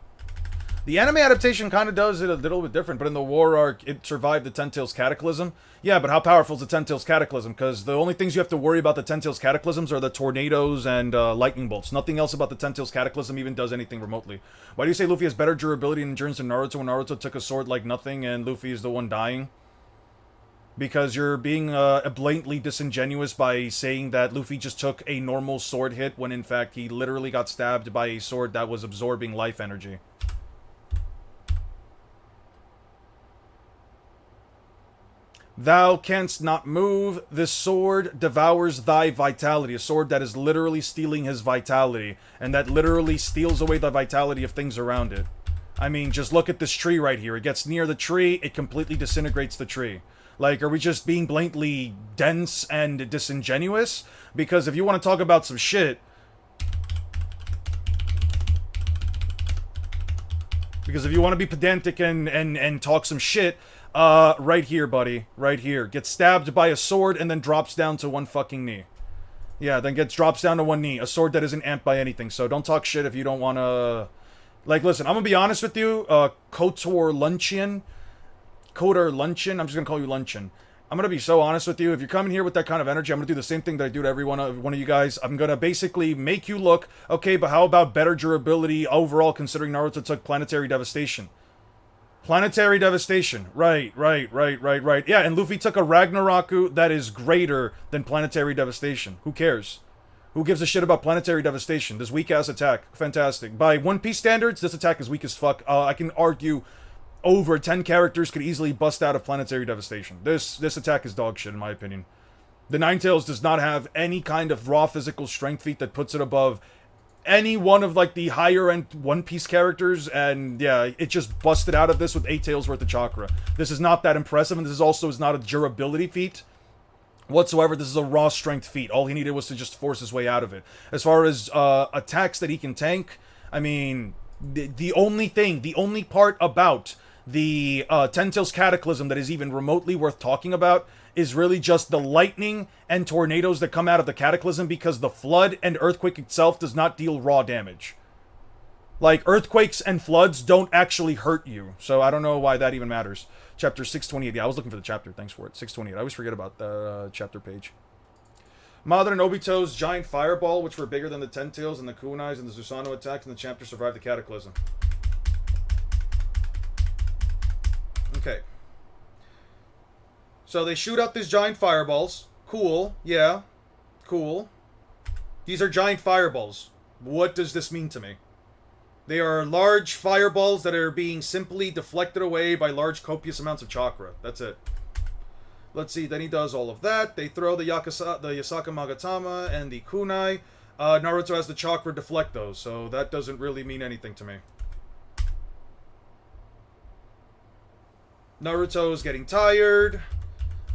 The anime adaptation kind of does it a little bit different, but in the war arc, it survived the Ten Tails Cataclysm. Yeah, but how powerful is the Ten Tails Cataclysm? Because the only things you have to worry about the Ten Tails Cataclysms are the tornadoes and lightning bolts. Nothing else about the Ten Tails Cataclysm even does anything remotely. Why do you say Luffy has better durability and endurance than Naruto when Naruto took a sword like nothing and Luffy is the one dying? Because you're being blatantly disingenuous by saying that Luffy just took a normal sword hit when in fact he literally got stabbed by a sword that was absorbing life energy. Thou canst not move, this sword devours thy vitality. A sword that is literally stealing his vitality, and that literally steals away the vitality of things around it. I mean, just look at this tree right here. It gets near the tree, it completely disintegrates the tree. Like, are we just being blatantly dense and disingenuous? Because if you want to talk about some shit... Because if you want to be pedantic and talk some shit... right here, buddy. Right here. Gets stabbed by a sword and then drops down to one fucking knee. Yeah, then drops down to one knee. A sword that isn't amped by anything. So don't talk shit if you don't want to... Like, listen, I'm gonna be honest with you. Kotor Luncheon, I'm just gonna call you Luncheon. I'm gonna be so honest with you. If you're coming here with that kind of energy, I'm gonna do the same thing that I do to every one of you guys. I'm gonna basically make you look, okay, but how about better durability overall considering Naruto took Planetary Devastation? Planetary Devastation. Right. Yeah, and Luffy took a Ragnaroku that is greater than Planetary Devastation. Who cares? Who gives a shit about Planetary Devastation? This weak-ass attack. Fantastic. By One Piece standards, this attack is weak as fuck. I can argue over 10 characters could easily bust out of Planetary Devastation. This attack is dog shit, in my opinion. The Nine-Tails does not have any kind of raw physical strength feat that puts it above any one of, like, the higher-end One Piece characters, and, yeah, it just busted out of this with 8 tails worth of chakra. This is not that impressive, and this is also not a durability feat whatsoever. This is a raw strength feat. All he needed was to just force his way out of it. As far as attacks that he can tank, I mean, the only part about the Ten Tails Cataclysm that is even remotely worth talking about is really just the lightning and tornadoes that come out of the Cataclysm, because the flood and earthquake itself does not deal raw damage. Like, earthquakes and floods don't actually hurt you, so I don't know why that even matters. Chapter 628. Yeah, I was looking for the chapter. Thanks for it. 628. I always forget about the chapter page. Madara and Obito's giant fireball, which were bigger than the Ten Tails and the Kunais and the Susanoo attacks in the chapter, survived the Cataclysm. Okay. So they shoot out these giant fireballs. Cool. Yeah. Cool. These are giant fireballs. What does this mean to me? They are large fireballs that are being simply deflected away by large copious amounts of chakra. That's it. Let's see, then he does all of that. They throw the Yasaka Magatama and the Kunai. Naruto has the chakra deflect those, so that doesn't really mean anything to me. Naruto is getting tired.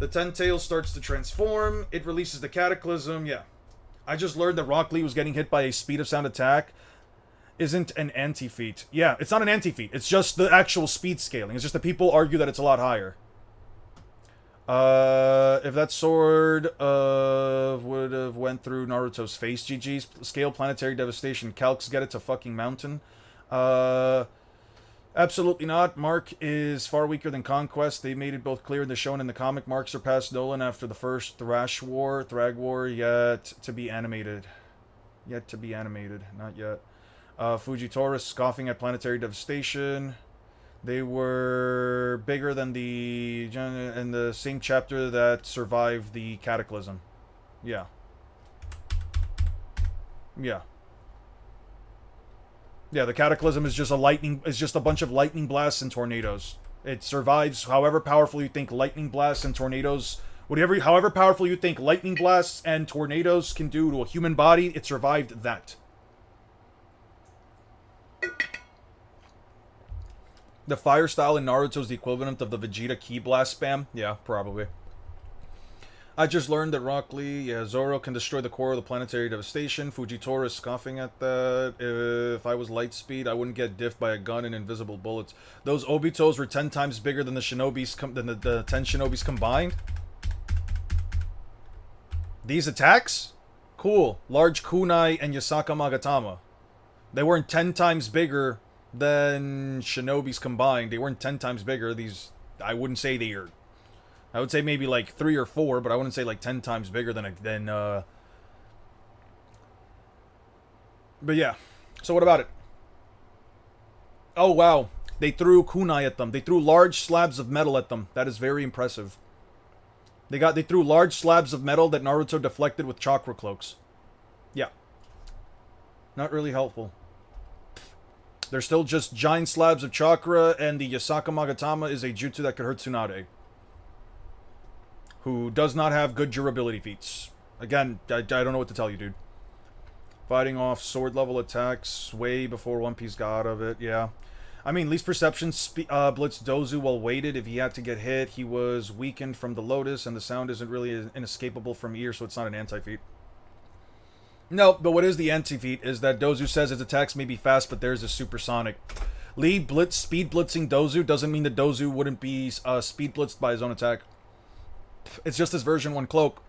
The Ten Tails starts to transform. It releases the Cataclysm. Yeah. I just learned that Rock Lee was getting hit by a speed of sound attack. Isn't an anti-feat. Yeah, it's not an anti-feat. It's just the actual speed scaling. It's just that people argue that it's a lot higher. If that sword would have went through Naruto's face, GG's. Scale Planetary Devastation. Calcs get it to fucking mountain. Absolutely not. Mark is far weaker than Conquest. They made it both clear in the show and in the comic. Mark surpassed Nolan after the first Thrag War, yet to be animated. Yet to be animated. Not yet. Fujitora scoffing at Planetary Devastation. They were they're bigger than in the same chapter that survived the Cataclysm. Yeah. Yeah. Yeah, the Cataclysm is just a bunch of lightning blasts and tornadoes. It survives however powerful you think lightning blasts and tornadoes, however powerful you think lightning blasts and tornadoes can do to a human body, it survived that. The fire style in Naruto is the equivalent of the Vegeta Ki Blast spam? Yeah, probably. I just learned that Rock Lee, Zoro can destroy the core of the planetary devastation. Fujitora is scoffing at that. If I was Lightspeed, I wouldn't get diffed by a gun and invisible bullets. Those Obitos were 10 times bigger than the Shinobis, than the 10 Shinobis combined. These attacks? Cool. Large Kunai and Yasaka Magatama. They weren't 10 times bigger than Shinobis combined. They weren't 10 times bigger. These, I wouldn't say they are. I would say maybe like 3 or 4, but I wouldn't say like 10 times bigger than But yeah. So what about it? Oh wow. They threw kunai at them. They threw large slabs of metal at them. That is very impressive. They threw large slabs of metal that Naruto deflected with chakra cloaks. Yeah. Not really helpful. They're still just giant slabs of chakra, and the Yasaka Magatama is a jutsu that could hurt Tsunade, who does not have good durability feats. Again, I don't know what to tell you, dude. Fighting off sword level attacks way before One Piece got out of it, yeah. I mean, least perception blitzed Dozu while weighted. If he had to get hit, he was weakened from the Lotus, and the sound isn't really inescapable from ear, so it's not an anti-feat. No, but what is the anti-feat is that Dozu says his attacks may be fast, but theirs is supersonic. Lee speed blitzing Dozu doesn't mean that Dozu wouldn't be speed blitzed by his own attack. It's just his version 1 cloak.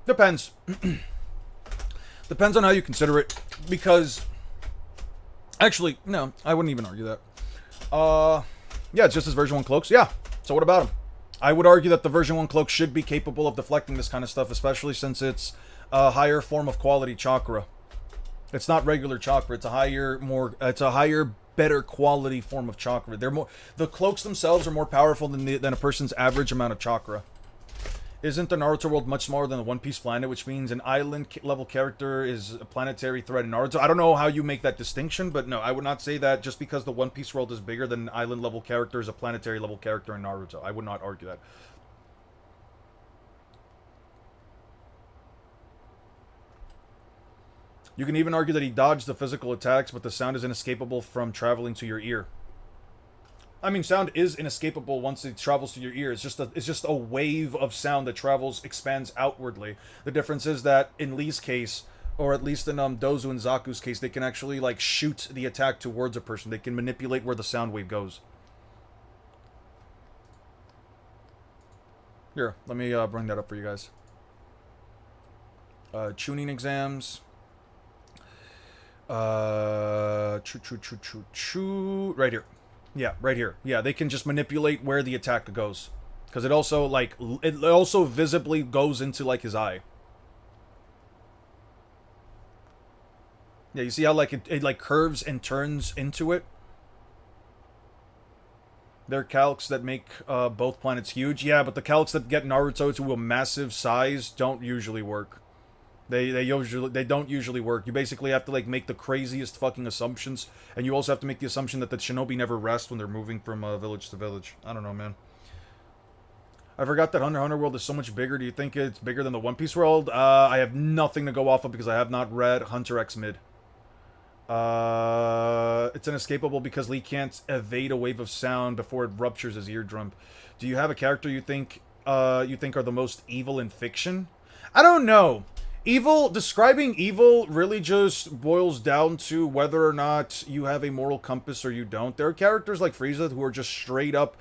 Depends. Depends on how you consider it, because... Actually, no, I wouldn't even argue that. Yeah, it's just his version 1 cloaks. Yeah, so what about him? I would argue that the version 1 cloak should be capable of deflecting this kind of stuff, especially since it's a higher form of quality chakra. It's not regular chakra. It's a higher, better quality form of chakra. The cloaks themselves are more powerful than a person's average amount of chakra. Isn't the Naruto world much smaller than the One Piece planet, which means an island level character is a planetary threat in Naruto? I don't know how you make that distinction, but no, I would not say that just because the One Piece world is bigger than an island level character is a planetary level character in Naruto. I would not argue that. You can even argue that he dodged the physical attacks, but the sound is inescapable from traveling to your ear. I mean, sound is inescapable once it travels to your ear. It's just a wave of sound that expands outwardly. The difference is that in Lee's case, or at least in Dozu and Zaku's case, they can actually like shoot the attack towards a person. They can manipulate where the sound wave goes. Here, let me bring that up for you guys. Tuning exams. Right here. Yeah, right here. Yeah, they can just manipulate where the attack goes, because it also visibly goes into like his eye. Yeah, you see how like it like curves and turns into it. There are calcs that make both planets huge. Yeah, but the calcs that get Naruto to a massive size don't usually work. They don't usually work. You basically have to like make the craziest fucking assumptions, and you also have to make the assumption that the shinobi never rest when they're moving from village to village. I don't know, man. I forgot that Hunter x Hunter world is so much bigger. Do you think it's bigger than the One Piece world? I have nothing to go off of because I have not read Hunter x Mid. It's inescapable because Lee can't evade a wave of sound before it ruptures his eardrum. Do you have a character you think are the most evil in fiction? I don't know. Describing evil really just boils down to whether or not you have a moral compass or you don't. There are characters like Frieza who are just straight up,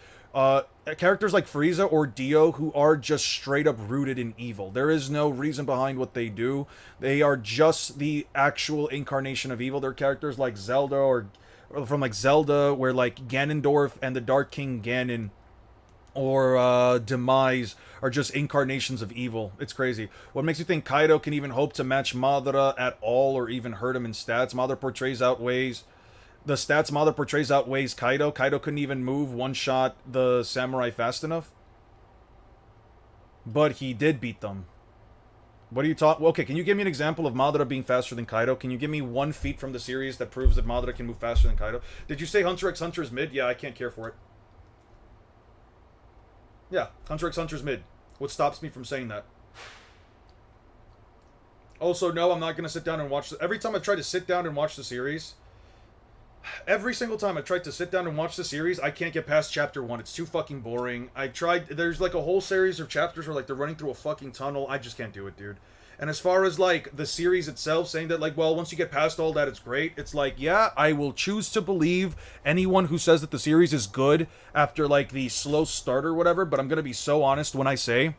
characters like Frieza or Dio who are just straight up rooted in evil. There is no reason behind what they do. They are just the actual incarnation of evil. There are characters like Zelda or from like Zelda where like Ganondorf and the Dark King Ganon or Demise are just incarnations of evil. It's crazy. What makes you think Kaido can even hope to match Madara at all or even hurt him in stats? Madara portrays outweighs the stats Madara portrays outweighs Kaido. Kaido couldn't even move one shot the samurai fast enough. But he did beat them. What are you talking? Okay, can you give me an example of Madara being faster than Kaido? Can you give me one feat from the series that proves that Madara can move faster than Kaido? Did you say Hunter x Hunter is mid? Yeah, I can't care for it. Yeah, Hunter x Hunter is mid. What stops me from saying that? Also, no, I'm not going to sit down and watch... Every time I've tried to sit down and watch the series... Every single time I've tried to sit down and watch the series, I can't get past chapter 1. It's too fucking boring. I tried... There's like a whole series of chapters where like they're running through a fucking tunnel. I just can't do it, dude. And as far as like the series itself, saying that like, well, once you get past all that, it's great. It's like, yeah, I will choose to believe anyone who says that the series is good after like the slow start or whatever, but I'm going to be so honest when I say...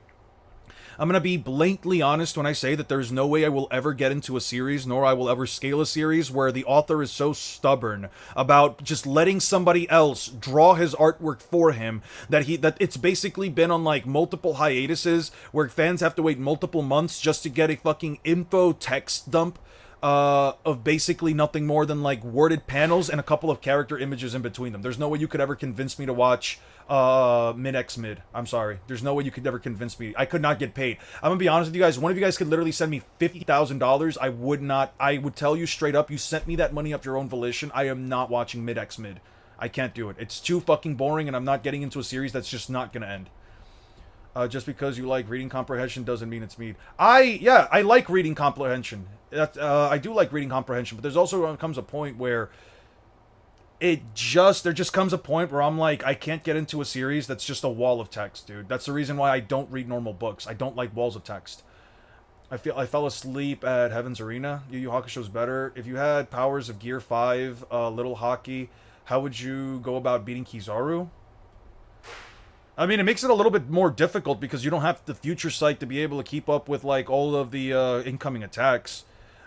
I'm going to be blatantly honest when I say that there's no way I will ever get into a series, nor I will ever scale a series where the author is so stubborn about just letting somebody else draw his artwork for him that it's basically been on like multiple hiatuses where fans have to wait multiple months just to get a fucking info text dump of basically nothing more than like worded panels and a couple of character images in between them. There's no way you could ever convince me to watch Mid-X Mid. I'm sorry. There's no way you could ever convince me. I could not get paid. I'm gonna be honest with you guys. One of you guys could literally send me $50,000. I would not. I would tell you straight up, you sent me that money of your own volition. I am not watching Mid-X Mid. I can't do it. It's too fucking boring, and I'm not getting into a series that's just not gonna end. Just because you like reading comprehension doesn't mean it's me. I like reading comprehension. I do like reading comprehension, but there's also comes a point where there just comes a point where I'm like, I can't get into a series that's just a wall of text, dude. That's the reason why I don't read normal books. I don't like walls of text. I fell asleep at Heaven's Arena. Yu Yu Hakusho's better. If you had powers of Gear 5, Little Hockey, how would you go about beating Kizaru? I mean, it makes it a little bit more difficult because you don't have the future sight to be able to keep up with, like, all of the incoming attacks.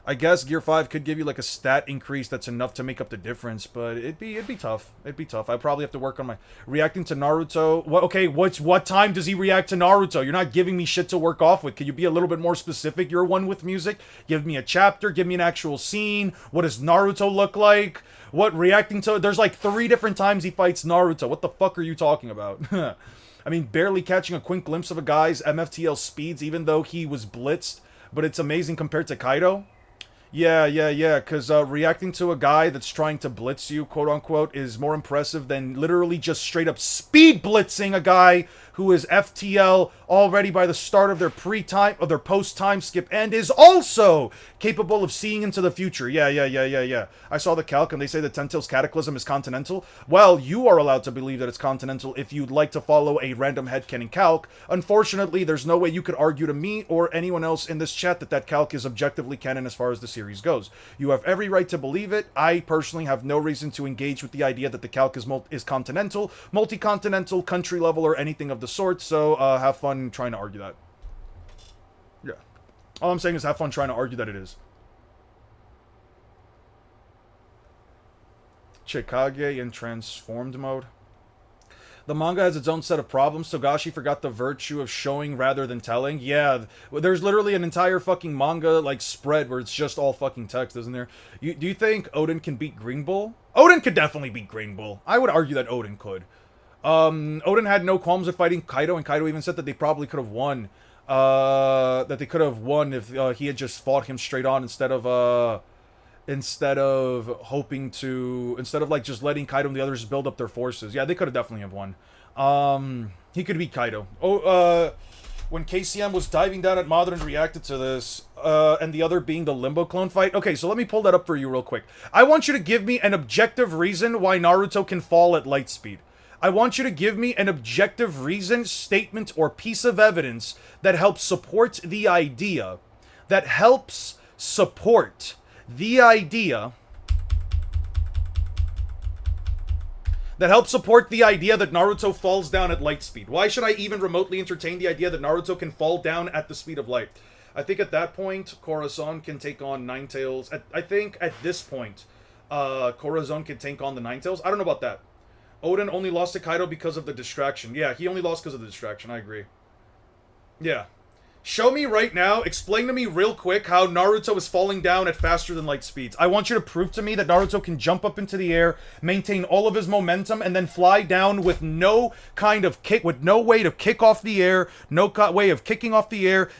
I guess Gear 5 could give you, like, a stat increase that's enough to make up the difference, but it'd be tough. It'd be tough. I'd probably have to work on my... Reacting to Naruto... What time does he react to Naruto? You're not giving me shit to work off with. Can you be a little bit more specific? You're one with music. Give me a chapter. Give me an actual scene. What does Naruto look like? What reacting to... There's, like, 3 different times he fights Naruto. What the fuck are you talking about? I mean, barely catching a quick glimpse of a guy's MFTL speeds, even though he was blitzed, but it's amazing compared to Kaido. Yeah, because reacting to a guy that's trying to blitz you, quote-unquote, is more impressive than literally just straight-up speed blitzing a guy who is FTL already by the start of their post-time skip, and is also capable of seeing into the future. Yeah. I saw the calc, and they say that Tentail's Cataclysm is continental. Well, you are allowed to believe that it's continental if you'd like to follow a random headcanon calc. Unfortunately, there's no way you could argue to me or anyone else in this chat that calc is objectively canon as far as the series goes. You have every right to believe it. I personally have no reason to engage with the idea that the calc is continental, multi-continental, country level, or anything of the sort, so have fun trying to argue that. Yeah. All I'm saying is have fun trying to argue that it is. Chikage in transformed mode. The manga has its own set of problems. Togashi forgot the virtue of showing rather than telling. Yeah, there's literally an entire fucking manga, like, spread where it's just all fucking text, isn't there? Do you think Odin can beat Green Bull? Odin could definitely beat Green Bull. I would argue that Odin could. Odin had no qualms with fighting Kaido, and Kaido even said that they probably could have won. That they could have won if he had just fought him straight on instead of like just letting Kaido and the others build up their forces. Yeah, they could have definitely have won. He could beat Kaido. When KCM was diving down at Madara and reacted to this, and the other being the Limbo clone fight. Okay, so let me pull that up for you real quick. I want you to give me an objective reason why Naruto can fall at light speed. I want you to give me an objective reason, statement, or piece of evidence that helps support the idea. That helps support the idea that Naruto falls down at light speed. Why should I even remotely entertain the idea that Naruto can fall down at the speed of light? I think at that point, Corazon can take on Ninetales. I think at this point, Corazon can take on the Ninetales. I don't know about that. Odin only lost to Kaido because of the distraction. Yeah, he only lost because of the distraction. I agree. Yeah. Show me right now, explain to me real quick how Naruto is falling down at faster than light speeds. I want you to prove to me that Naruto can jump up into the air, maintain all of his momentum, and then fly down with no kind of kick, with no way to kick off the air, no way of kicking off the air,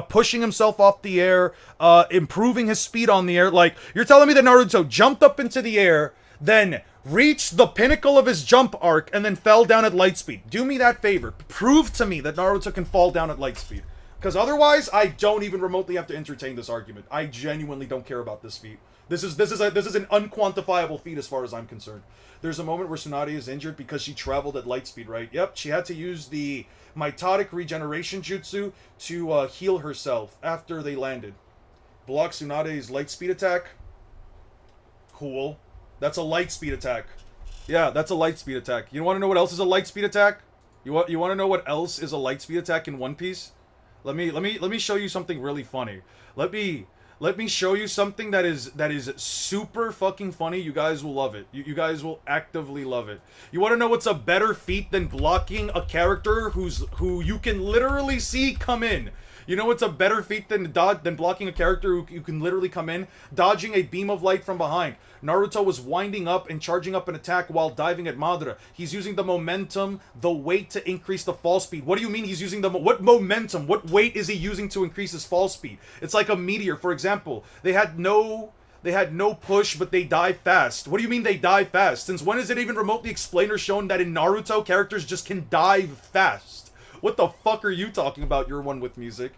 pushing himself off the air, improving his speed on the air. Like, you're telling me that Naruto jumped up into the air, then reached the pinnacle of his jump arc, and then fell down at light speed. Do me that favor. Prove to me that Naruto can fall down at light speed. Because otherwise, I don't even remotely have to entertain this argument. I genuinely don't care about this feat. This is an unquantifiable feat as far as I'm concerned. There's a moment where Tsunade is injured because she traveled at light speed, right? Yep, she had to use the mitotic regeneration jutsu to heal herself after they landed. Block Tsunade's light speed attack. Cool. That's a light speed attack. Yeah, that's a light speed attack. You want to know what else is a light speed attack? You want to know what else is a light speed attack in One Piece? Let me show you something really funny. Let me show you something that is super fucking funny. You guys will love it. You guys will actively love it. You want to know what's a better feat than blocking a character who you can literally see come in? You know what's a better feat than blocking a character who you can literally come in? Dodging a beam of light from behind. Naruto was winding up and charging up an attack while diving at Madara. He's using the momentum, the weight to increase the fall speed. What do you mean he's using what momentum? What weight is he using to increase his fall speed? It's like a meteor, for example. They had no push, but they dive fast. What do you mean they dive fast? Since when is it even remotely explained or shown that in Naruto, characters just can dive fast? What the fuck are you talking about, you're one with music?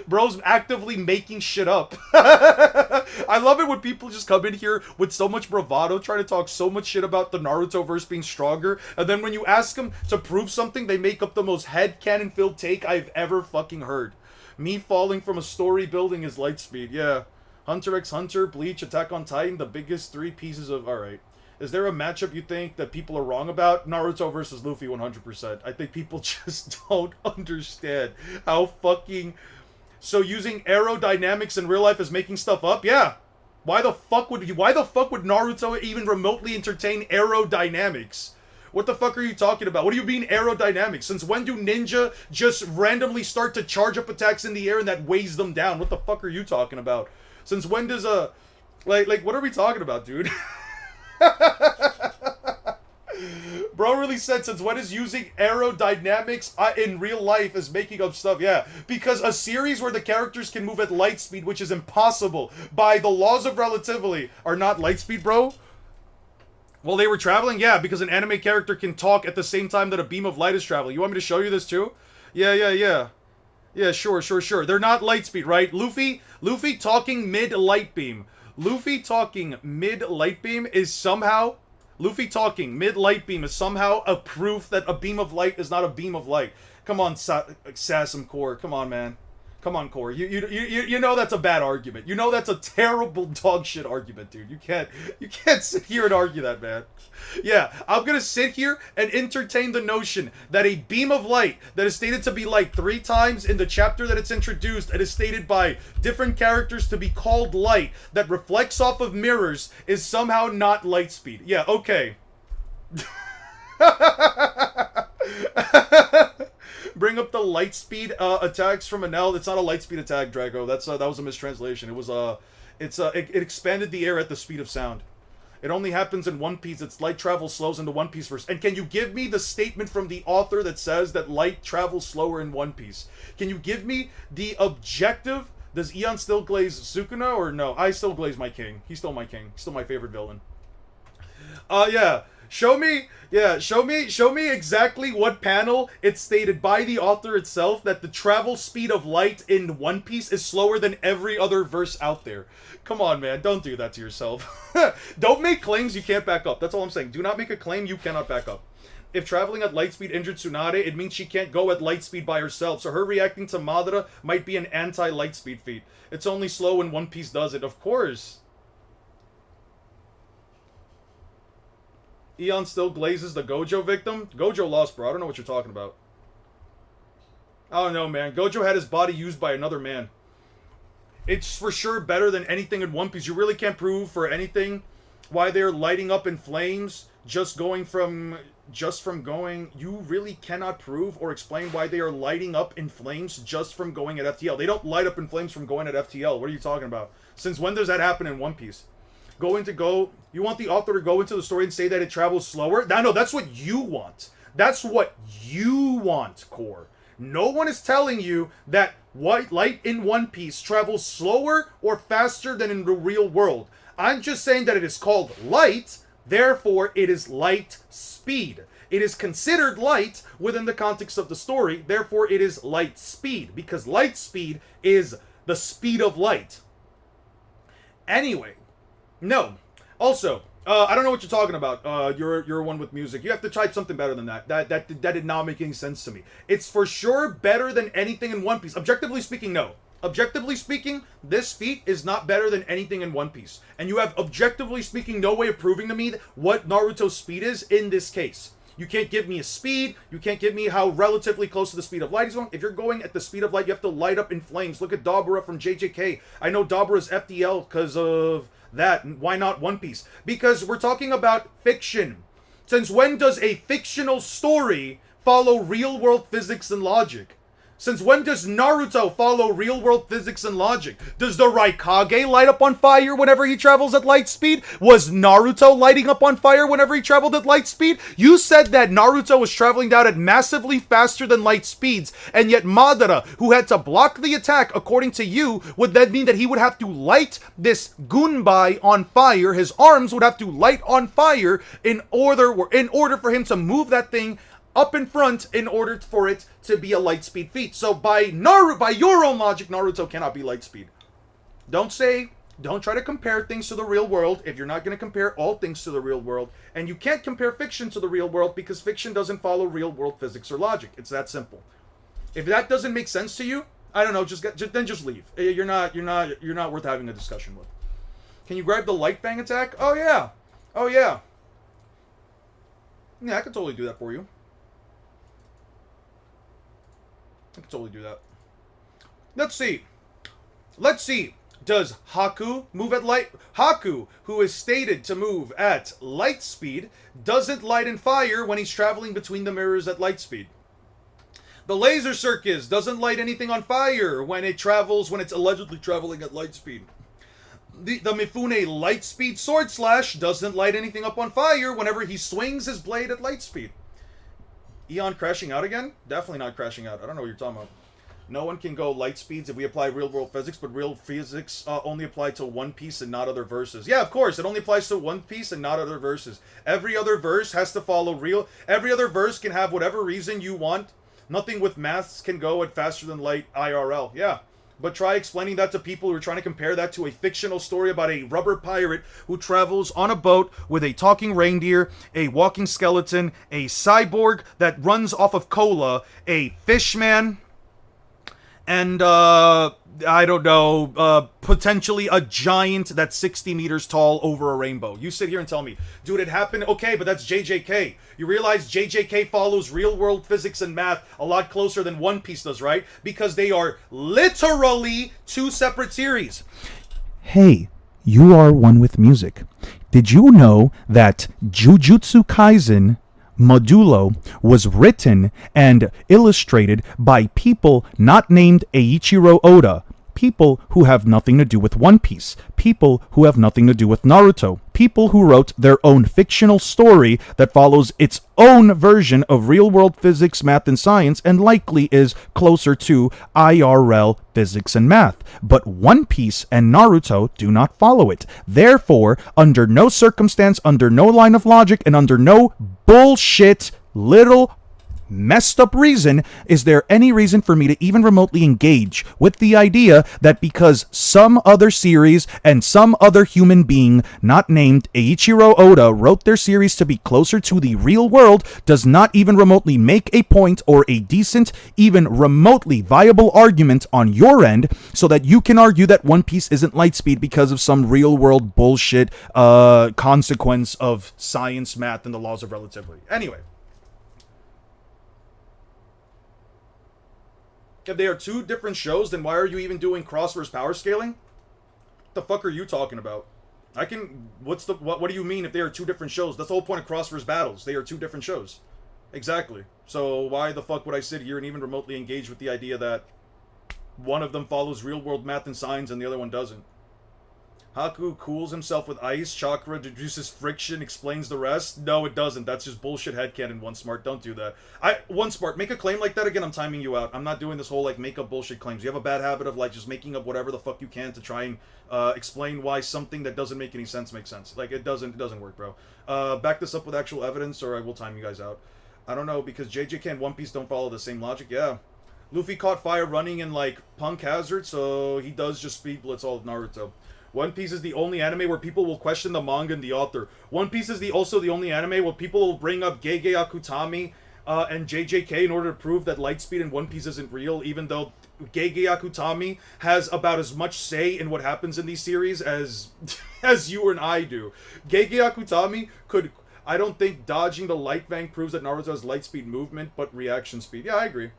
Bro's actively making shit up. I love it when people just come in here with so much bravado, trying to talk so much shit about the Naruto verse being stronger, and then when you ask them to prove something, they make up the most headcanon-filled take I've ever fucking heard. Me falling from a story building is light speed, yeah. Hunter x Hunter, Bleach, Attack on Titan, the biggest three pieces of... Alright. Is there a matchup you think that people are wrong about? Naruto versus Luffy 100%. I think people just don't understand how fucking... So using aerodynamics in real life is making stuff up? Yeah. Why the fuck would Naruto even remotely entertain aerodynamics? What the fuck are you talking about? What do you mean aerodynamics? Since when do ninja just randomly start to charge up attacks in the air and that weighs them down? What the fuck are you talking about? Since when does a... Like, what are we talking about, dude? Bro really said, since when is using aerodynamics in real life is making up stuff? Yeah, because a series where the characters can move at light speed, which is impossible by the laws of relativity, are not light speed, bro? Well, they were traveling? Yeah, because an anime character can talk at the same time that a beam of light is traveling. You want me to show you this too? Yeah. Yeah, sure. They're not light speed, right? Luffy talking mid-light beam. Luffy talking mid-light beam is somehow a proof that a beam of light is not a beam of light. Come on, Sasam Core. Come on, man. Come on, Core. You know that's a bad argument. You know that's a terrible dog shit argument, dude. You can't sit here and argue that, man. Yeah, I'm gonna sit here and entertain the notion that a beam of light that is stated to be light 3 times in the chapter that it's introduced and is stated by different characters to be called light that reflects off of mirrors is somehow not light speed. Yeah, okay. Bring up the light speed attacks from Enel. It's not a light speed attack, Drago. That was a mistranslation. It was it expanded the air at the speed of sound. It only happens in One Piece. Its light travel slows in the One Piece verse. And can you give me the statement from the author that says that light travels slower in One Piece? Can you give me the objective? Does Eon still glaze Sukuna or no? I still glaze my king. He's still my king. He's still my favorite villain. Yeah. Show me exactly what panel it's stated by the author itself that the travel speed of light in One Piece is slower than every other verse out there. Come on, man. Don't do that to yourself. Don't make claims you can't back up. That's all I'm saying. Do not make a claim you cannot back up. If traveling at light speed injured Tsunade, it means she can't go at light speed by herself, so her reacting to Madara might be an anti-light speed feat. It's only slow when One Piece does it. Of course. Eon still glazes the Gojo victim? Gojo lost, bro. I don't know what you're talking about. I don't know, man. Gojo had his body used by another man. It's for sure better than anything in One Piece. You really can't prove for anything why they're lighting up in flames just going from just from going. You really cannot prove or explain why they are lighting up in flames just from going at FTL. They don't light up in flames from going at FTL. What are you talking about? Since when does that happen in One Piece? You want the author to go into the story and say that it travels slower? No, that's what you want. That's what you want, Core. No one is telling you that white light in One Piece travels slower or faster than in the real world. I'm just saying that it is called light, therefore it is light speed. It is considered light within the context of the story, therefore it is light speed, because light speed is the speed of light. Anyway, no. Also, I don't know what you're talking about. You're one with music. You have to type something better than that. That did not make any sense to me. It's for sure better than anything in One Piece. Objectively speaking, no. Objectively speaking, this feat is not better than anything in One Piece. And you have, objectively speaking, no way of proving to me what Naruto's speed is in this case. You can't give me a speed. You can't give me how relatively close to the speed of light is going. If you're going at the speed of light, you have to light up in flames. Look at Dabura from JJK. I know Dabura's FDL because of that. Why not One Piece? Because we're talking about fiction. Since when does a fictional story follow real-world physics and logic? Since when does Naruto follow real-world physics and logic? Does the Raikage light up on fire whenever he travels at light speed? Was Naruto lighting up on fire whenever he traveled at light speed? You said that Naruto was traveling down at massively faster than light speeds, and yet Madara, who had to block the attack, according to you, would then mean that he would have to light this Gunbai on fire. His arms would have to light on fire in order for him to move that thing up in front in order for it to be a light speed feat. So by your own logic, Naruto cannot be light speed. Don't try to compare things to the real world if you're not going to compare all things to the real world. And you can't compare fiction to the real world because fiction doesn't follow real world physics or logic. It's that simple. If that doesn't make sense to you, I don't know, just leave. You're not worth having a discussion with. Can you grab the light fang attack? Oh yeah. Yeah, I can totally do that for you. I can totally do that. Let's see. Does Haku move at light? Haku, who is stated to move at light speed, doesn't light and fire when he's traveling between the mirrors at light speed. The laser circus doesn't light anything on fire when it's allegedly traveling at light speed. The Mifune light speed sword slash doesn't light anything up on fire whenever he swings his blade at light speed. Eon crashing out again? Definitely not crashing out. I don't know what you're talking about. No one can go light speeds if we apply real-world physics, but real physics only apply to One Piece and not other verses. Yeah, of course, it only applies to One Piece and not other verses. Every other verse has to follow real... Every other verse can have whatever reason you want. Nothing with maths can go at faster than light IRL. Yeah. But try explaining that to people who are trying to compare that to a fictional story about a rubber pirate who travels on a boat with a talking reindeer, a walking skeleton, a cyborg that runs off of cola, a fishman, and, I don't know, potentially a giant that's 60 meters tall over a rainbow. You sit here and tell me, dude, it happened. Okay, but that's JJK. You realize JJK follows real-world physics and math a lot closer than One Piece does, right? Because they are literally two separate series. Hey, you are one with music. Did you know that Jujutsu Kaisen Modulo was written and illustrated by people not named Eiichiro Oda, people who have nothing to do with One Piece, people who have nothing to do with Naruto, people who wrote their own fictional story that follows its own version of real-world physics, math, and science, and likely is closer to IRL physics and math. But One Piece and Naruto do not follow it. Therefore, under no circumstance, under no line of logic, and under no bullshit little messed up reason is there any reason for me to even remotely engage with the idea that because some other series and some other human being not named Eiichiro Oda wrote their series to be closer to the real world does not even remotely make a point or a decent, even remotely viable argument on your end so that you can argue that One Piece isn't Lightspeed because of some real world bullshit consequence of science, math, and the laws of relativity. Anyway. If they are two different shows, then why are you even doing cross versus power scaling? What the fuck are you talking about? I can. What do you mean if they are two different shows? That's the whole point of Crossverse battles. They are two different shows. Exactly. So why the fuck would I sit here and even remotely engage with the idea that one of them follows real world math and science and the other one doesn't? Haku cools himself with ice. Chakra deduces friction, explains the rest. No, it doesn't. That's just bullshit headcanon, One Smart. Don't do that. One Smart, make a claim like that again. I'm timing you out. I'm not doing this whole, like, make up bullshit claims. You have a bad habit of, like, just making up whatever the fuck you can to try and explain why something that doesn't make any sense makes sense. Like, it doesn't work, bro. Back this up with actual evidence, or I will time you guys out. I don't know, because JJK and One Piece don't follow the same logic. Yeah. Luffy caught fire running in, like, Punk Hazard, so he does just speed blitz all of Naruto. One Piece is the only anime where people will question the manga and the author. One Piece is also the only anime where people will bring up Gege Akutami and JJK in order to prove that Lightspeed in One Piece isn't real, even though Gege Akutami has about as much say in what happens in these series as as you and I do. Gege Akutami could... I don't think dodging the Light Fang proves that Naruto has Lightspeed movement, but reaction speed. Yeah, I agree.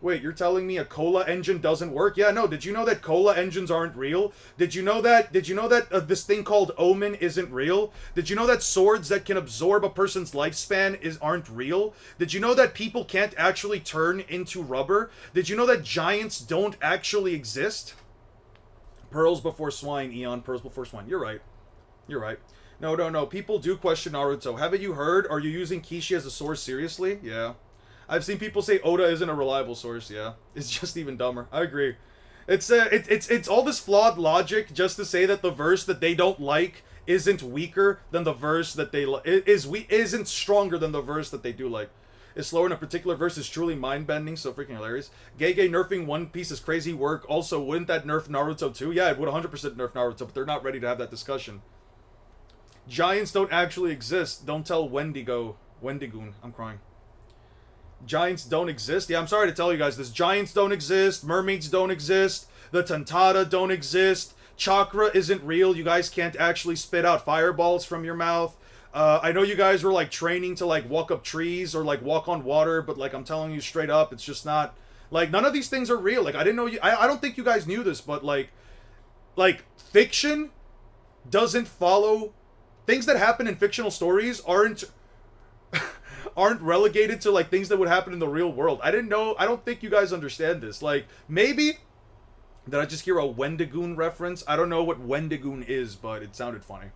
Wait, you're telling me a cola engine doesn't work? Yeah, no. Did you know that cola engines aren't real? Did you know that? This thing called Omen isn't real? Did you know that swords that can absorb a person's lifespan aren't real? Did you know that people can't actually turn into rubber? Did you know that giants don't actually exist? Pearls before swine, Eon. Pearls before swine. You're right. You're right. No. People do question Naruto. Haven't you heard? Are you using Kishi as a source seriously? Yeah. I've seen people say Oda isn't a reliable source. Yeah, it's just even dumber. I agree. It's all this flawed logic just to say that the verse that they don't like isn't weaker than the verse that they isn't stronger than the verse that they do like. Is slower in a particular verse is truly mind-bending, so freaking hilarious. Gege nerfing One Piece is crazy work. Also, wouldn't that nerf Naruto too? Yeah, it would 100% nerf Naruto, but they're not ready to have that discussion. Giants don't actually exist. Don't tell Wendigoon. I'm crying. Giants don't exist? Yeah, I'm sorry to tell you guys this. Giants don't exist. Mermaids don't exist. The Tantata don't exist. Chakra isn't real. You guys can't actually spit out fireballs from your mouth. I know you guys were, like, training to, like, walk up trees or, like, walk on water, but, like, I'm telling you straight up, it's just not... Like, none of these things are real. Like, I didn't know you... I don't think you guys knew this, but, like, fiction doesn't follow... Things that happen in fictional stories aren't relegated to, like, things that would happen in the real world. I didn't know... I don't think you guys understand this. Like, maybe... Did I just hear a Wendigoon reference? I don't know what Wendigoon is, but it sounded funny.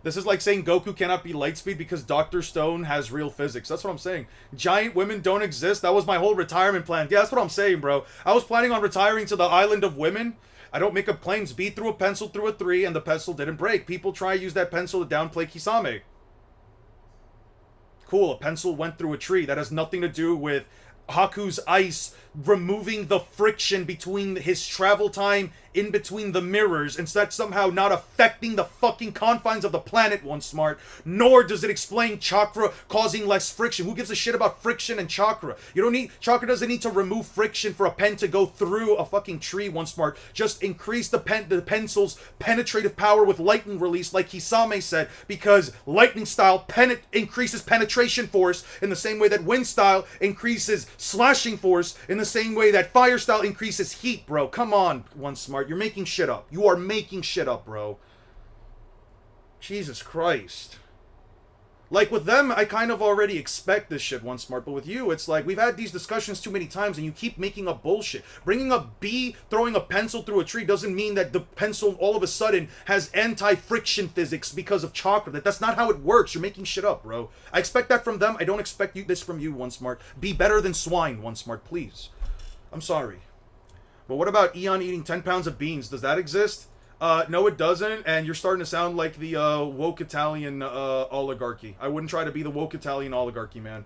This is like saying Goku cannot be Lightspeed because Dr. Stone has real physics. That's what I'm saying. Giant women don't exist. That was my whole retirement plan. Yeah, that's what I'm saying, bro. I was planning on retiring to the island of women. I don't make up claims. B threw a pencil through a 3 and the pencil didn't break. People try to use that pencil to downplay Kisame. Cool, a pencil went through a tree. That has nothing to do with Haku's ice removing the friction between his travel time in between the mirrors, and so that's somehow not affecting the fucking confines of the planet, One Smart. Nor does it explain chakra causing less friction. Who gives a shit about friction and chakra? Chakra doesn't need to remove friction for a pen to go through a fucking tree, One Smart. Just increase the pencil's penetrative power with lightning release, like Hisame said, because lightning style increases penetration force in the same way that wind style increases slashing force, in the same way that fire style increases heat, bro. Come on, One Smart. You're making shit up. You are making shit up, bro. Jesus Christ. Like, with them, I kind of already expect this shit, One Smart, but with you, it's like, we've had these discussions too many times, and you keep making up bullshit. Bringing up B throwing a pencil through a tree doesn't mean that the pencil all of a sudden has anti-friction physics because of chakra. That's not how it works. You're making shit up, bro. I expect that from them. I don't expect this from you, One Smart. Be better than swine, One Smart, please. I'm sorry. But what about Eon eating 10 pounds of beans? Does that exist? No, it doesn't, and you're starting to sound like the woke Italian oligarchy. I wouldn't try to be the woke Italian oligarchy, man.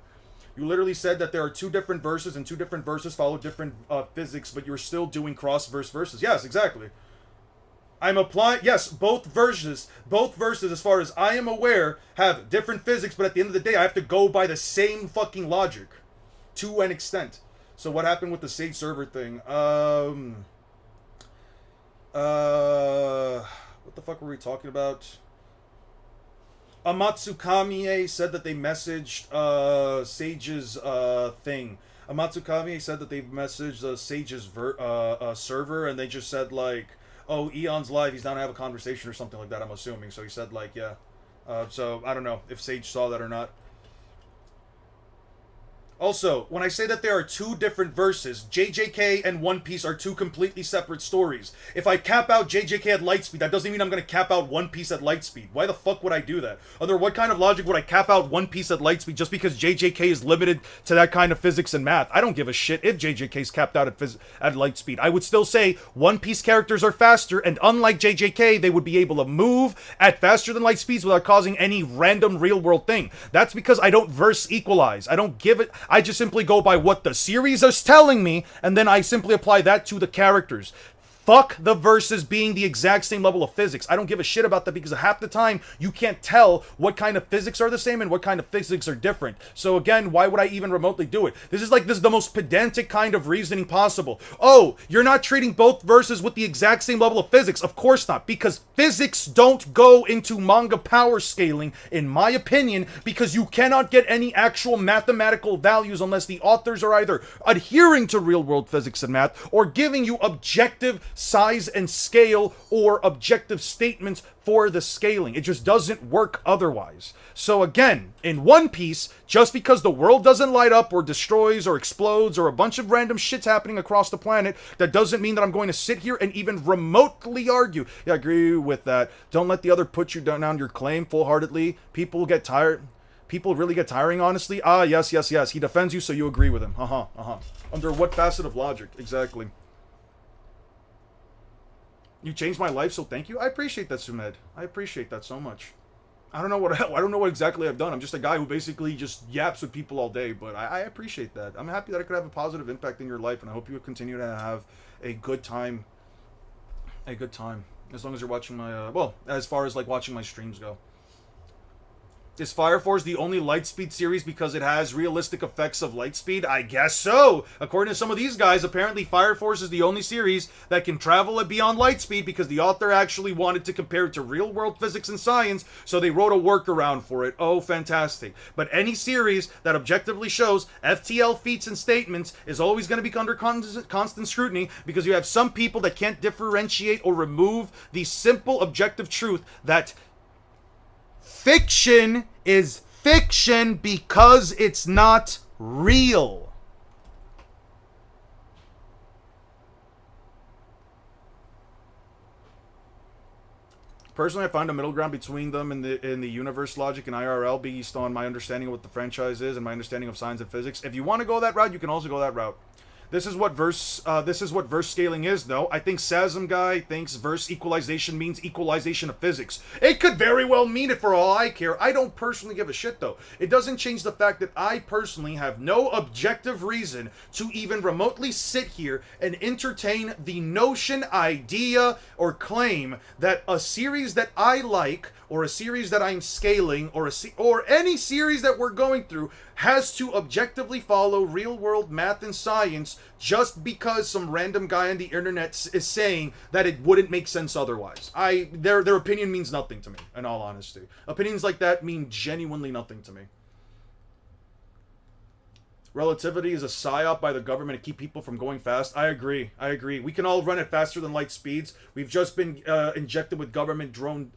You literally said that there are two different verses, and two different verses follow different physics, but you're still doing cross-verse verses. Yes, exactly. I'm applying... Yes, both verses, as far as I am aware, have different physics, but at the end of the day, I have to go by the same fucking logic. To an extent. So what happened with the Sage server thing? What the fuck were we talking about? Amatsukamiye said that they messaged Sage's thing. Amatsukamiye said that they messaged Sage's server, and they just said like, Oh, Eon's live. He's down to have a conversation or something like that, I'm assuming. So he said, like, yeah. So, I don't know if Sage saw that or not. Also, when I say that there are two different verses, JJK and One Piece are two completely separate stories. If I cap out JJK at Lightspeed, that doesn't mean I'm going to cap out One Piece at Lightspeed. Why the fuck would I do that? Under what kind of logic would I cap out One Piece at Lightspeed just because JJK is limited to that kind of physics and math? I don't give a shit if JJK is capped out at Lightspeed. I would still say One Piece characters are faster, and unlike JJK, they would be able to move at faster than light speeds without causing any random real-world thing. That's because I don't verse equalize. I don't give it... I just simply go by what the series is telling me, and then I simply apply that to the characters. Fuck the verses being the exact same level of physics. I don't give a shit about that because half the time you can't tell what kind of physics are the same and what kind of physics are different. So again, why would I even remotely do it? This is the most pedantic kind of reasoning possible. Oh, you're not treating both verses with the exact same level of physics. Of course not, because physics don't go into manga power scaling, in my opinion, because you cannot get any actual mathematical values unless the authors are either adhering to real-world physics and math or giving you objective size and scale or objective statements for the scaling. It just doesn't work otherwise. So again, in One Piece, just because the world doesn't light up or destroys or explodes or a bunch of random shit's happening across the planet, that doesn't mean that I'm going to sit here and even remotely argue. Yeah, I agree with that. Don't let the other put you down your claim full-heartedly. People get tired. People really get tiring, honestly. Ah, yes. He defends you, so you agree with him. Under what facet of logic? Exactly. You changed my life, so thank you. I appreciate that, Sumed. I appreciate that so much. I don't know what exactly I've done. I'm just a guy who basically just yaps with people all day, but I appreciate that. I'm happy that I could have a positive impact in your life, and I hope you continue to have a good time. A good time. As long as you're watching my, well, as far as, like, watching my streams go. Is Fire Force the only Lightspeed series because it has realistic effects of Lightspeed? I guess so. According to some of these guys, apparently Fire Force is the only series that can travel at beyond Lightspeed because the author actually wanted to compare it to real-world physics and science, so they wrote a workaround for it. Oh, fantastic. But any series that objectively shows FTL feats and statements is always going to be under constant scrutiny because you have some people that can't differentiate or remove the simple objective truth that fiction is fiction because it's not real. Personally, I find a middle ground between them in the universe logic and IRL based on my understanding of what the franchise is and my understanding of science and physics. If you want to go that route, you can also go that route. This is what verse scaling is, though. I think Sasm guy thinks verse equalization means equalization of physics. It could very well mean it for all I care. I don't personally give a shit, though. It doesn't change the fact that I personally have no objective reason to even remotely sit here and entertain the notion, idea, or claim that a series that I like, or a series that I'm scaling, or any series that we're going through has to objectively follow real-world math and science just because some random guy on the internet is saying that it wouldn't make sense otherwise. Their opinion means nothing to me, in all honesty. Opinions like that mean genuinely nothing to me. Relativity is a psyop by the government to keep people from going fast. I agree. We can all run at faster than light speeds. We've just been injected with government drone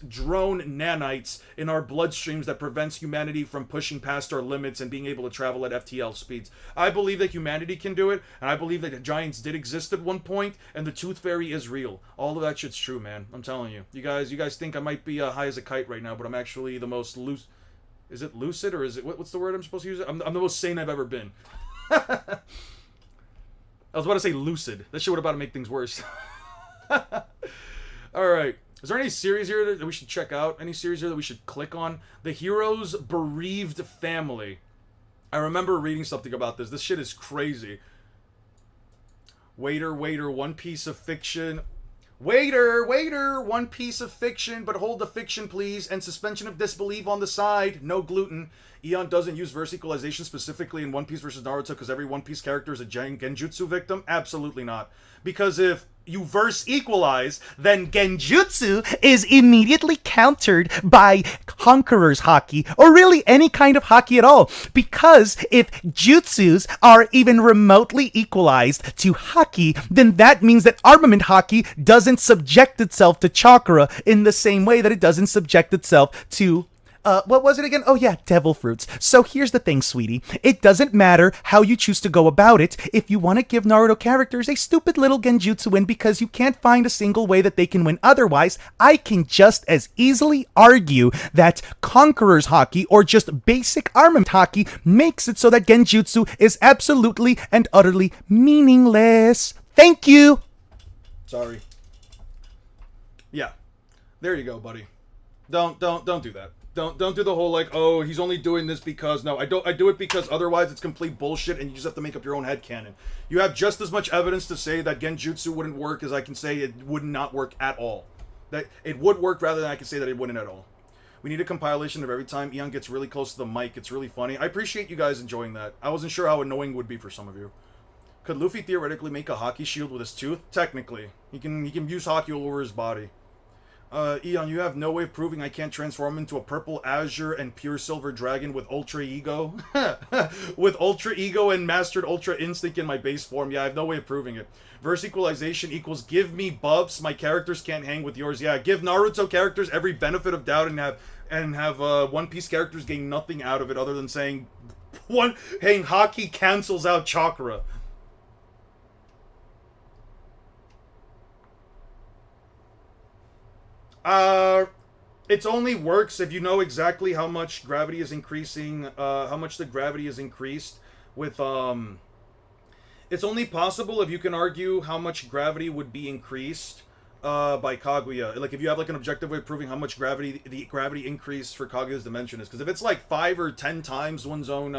nanites in our bloodstreams that prevents humanity from pushing past our limits and being able to travel at FTL speeds. I believe that humanity can do it, and I believe that giants did exist at one point, and the Tooth Fairy is real. All of that shit's true, man. I'm telling you. You guys think I might be high as a kite right now, but I'm actually the most loose. Is it lucid, or is it... What's the word I'm supposed to use? I'm the most sane I've ever been. I was about to say lucid. That shit would about to make things worse. Alright. Is there any series here that we should check out? Any series here that we should click on? The Hero's Bereaved Family. I remember reading something about this. This shit is crazy. Waiter, One Piece of Fiction... Waiter, One Piece of Fiction, but hold the fiction, please, and suspension of disbelief on the side. No gluten. Eon doesn't use verse equalization specifically in One Piece versus Naruto because every One Piece character is a genjutsu victim? Absolutely not. Because if you verse equalize, then Genjutsu is immediately countered by Conqueror's Haki, or really any kind of Haki at all. Because if Jutsus are even remotely equalized to Haki, then that means that Armament Haki doesn't subject itself to Chakra in the same way that it doesn't subject itself to what was it again? Oh yeah, devil fruits. So here's the thing, sweetie. It doesn't matter how you choose to go about it. If you want to give Naruto characters a stupid little genjutsu win because you can't find a single way that they can win otherwise, I can just as easily argue that Conqueror's Haki or just basic Armament Haki makes it so that genjutsu is absolutely and utterly meaningless. Thank you! Sorry. Yeah. There you go, buddy. Don't do that. Don't do the whole like, oh, he's only doing this because I do it because otherwise it's complete bullshit and you just have to make up your own headcanon. You have just as much evidence to say that genjutsu wouldn't work as I can say it would not work at all. That it would work rather than I can say that it wouldn't at all. We need a compilation of every time Eon gets really close to the mic. It's really funny. I appreciate you guys enjoying that. I wasn't sure how annoying it would be for some of you. Could Luffy theoretically make a Haki shield with his tooth? Technically. He can use Haki all over his body. Eon, you have no way of proving I can't transform into a purple azure and pure silver dragon with ultra ego? With ultra ego and mastered ultra instinct in my base form. Yeah, I have no way of proving it. Verse equalization equals give me buffs, my characters can't hang with yours. Yeah, give Naruto characters every benefit of doubt and have One Piece characters gain nothing out of it other than saying Haki cancels out Chakra. It only works if you know exactly how much gravity is increasing, how much the gravity is increased with, it's only possible if you can argue how much gravity would be increased, by Kaguya. Like, if you have, like, an objective way of proving how much gravity, the gravity increase for Kaguya's dimension is. Because if it's, like, 5 or 10 times one's own,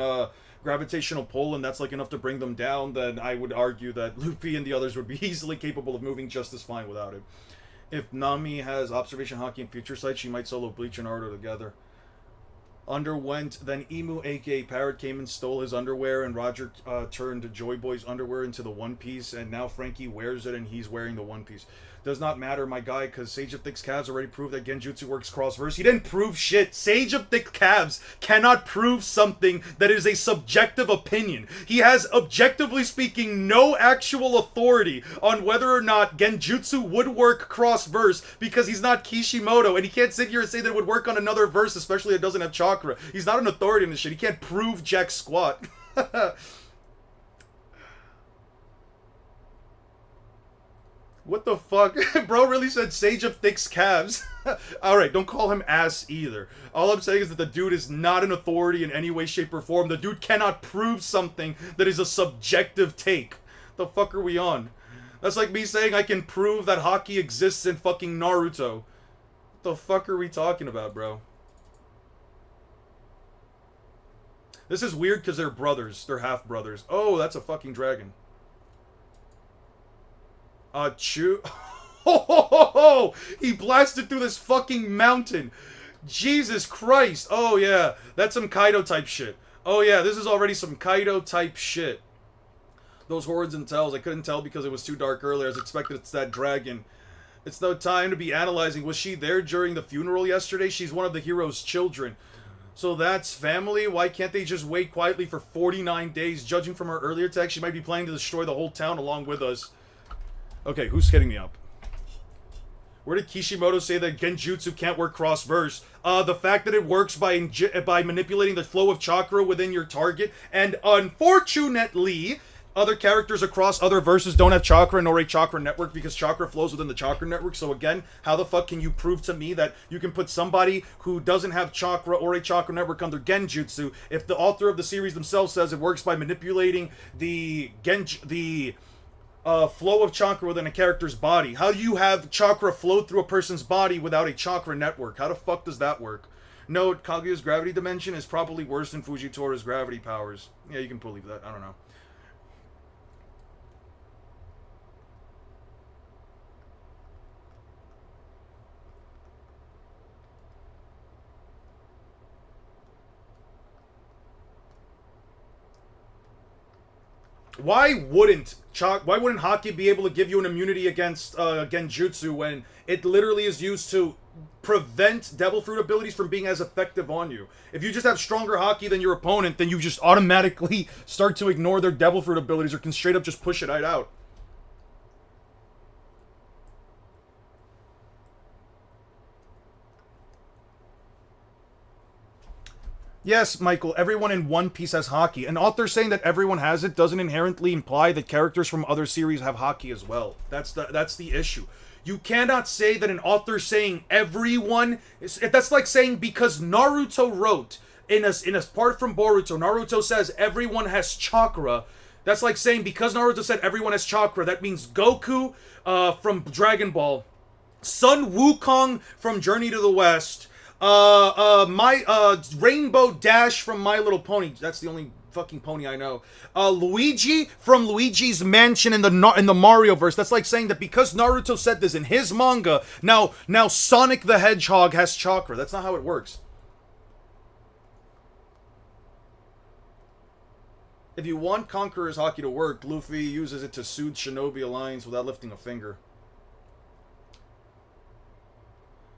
gravitational pull, and that's, like, enough to bring them down, then I would argue that Luffy and the others would be easily capable of moving just as fine without it. If Nami has observation Haki and future sight, she might solo Bleach and Naruto together. Underwent, then Emu aka Parrot came and stole his underwear, and Roger turned Joy Boy's underwear into the One Piece, and now Frankie wears it and he's wearing the One Piece. Does not matter, my guy, because Sage of Thick Calves already proved that Genjutsu works cross-verse. He didn't prove shit. Sage of Thick Calves cannot prove something that is a subjective opinion. He has, objectively speaking, no actual authority on whether or not Genjutsu would work cross-verse because he's not Kishimoto, and he can't sit here and say that it would work on another verse, especially if it doesn't have chakra. He's not an authority in this shit. He can't prove jack squat. What the fuck? Bro really said Sage of Thick Calves. Alright, don't call him ass either. All I'm saying is that the dude is not an authority in any way, shape, or form. The dude cannot prove something that is a subjective take. The fuck are we on? That's like me saying I can prove that Haki exists in fucking Naruto. What the fuck are we talking about, bro? This is weird because they're brothers. They're half-brothers. Oh, that's a fucking dragon. Chew. Oh, he blasted through this fucking mountain. Jesus Christ. Oh, yeah. That's some Kaido type shit. Oh, yeah. This is already some Kaido type shit. Those horns and tails. I couldn't tell because it was too dark earlier. I was expecting it's that dragon. It's no time to be analyzing. Was she there during the funeral yesterday? She's one of the hero's children. So that's family? Why can't they just wait quietly for 49 days? Judging from her earlier text, she might be planning to destroy the whole town along with us. Okay, who's hitting me up? Where did Kishimoto say that Genjutsu can't work cross-verse? The fact that it works by manipulating the flow of chakra within your target, and unfortunately, other characters across other verses don't have chakra nor a chakra network because chakra flows within the chakra network. So again, how the fuck can you prove to me that you can put somebody who doesn't have chakra or a chakra network under Genjutsu if the author of the series themselves says it works by manipulating the flow of chakra within a character's body? How do you have chakra flow through a person's body without a chakra network? How the fuck does that work? Note, Kaguya's gravity dimension is probably worse than Fujitora's gravity powers. Yeah, you can believe that. I don't know. Why wouldn't Why wouldn't Haki be able to give you an immunity against Genjutsu when it literally is used to prevent Devil Fruit abilities from being as effective on you? If you just have stronger Haki than your opponent, then you just automatically start to ignore their Devil Fruit abilities or can straight up just push it right out. Yes, Michael, everyone in One Piece has Haki. An author saying that everyone has it doesn't inherently imply that characters from other series have Haki as well. That's the issue. You cannot say that an author saying everyone that's like saying because Naruto wrote in a part from Boruto, Naruto says everyone has chakra. That's like saying because Naruto said everyone has chakra, that means Goku from Dragon Ball, Sun Wukong from Journey to the West, Rainbow Dash from My Little Pony. That's the only fucking pony I know. Luigi from Luigi's Mansion in the Mario verse. That's like saying that because Naruto said this in his manga, now Sonic the Hedgehog has chakra. That's not how it works. If you want Conqueror's Haki to work, Luffy uses it to soothe Shinobi Alliance without lifting a finger.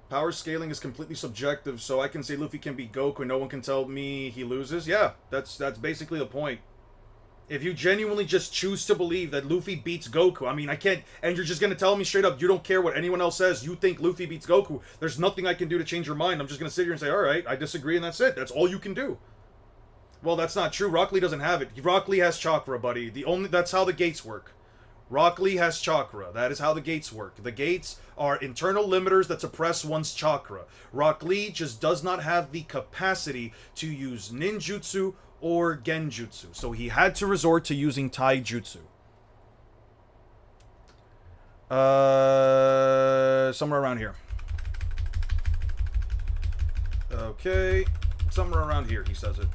Power scaling is completely subjective, so I can say Luffy can beat Goku and no one can tell me he loses. Yeah, that's basically the point. If you genuinely just choose to believe that Luffy beats Goku, I mean, I can't, and you're just going to tell me straight up, you don't care what anyone else says, you think Luffy beats Goku, there's nothing I can do to change your mind. I'm just going to sit here and say, alright, I disagree and that's it. That's all you can do. Well, that's not true. Rock Lee doesn't have it. Rock Lee has chakra, buddy. That's how the gates work. Rock Lee has chakra. That is how the gates work. The gates are internal limiters that suppress one's chakra. Rock Lee just does not have the capacity to use ninjutsu or genjutsu, so he had to resort to using taijutsu. Somewhere around here. Okay, somewhere around here, he says it.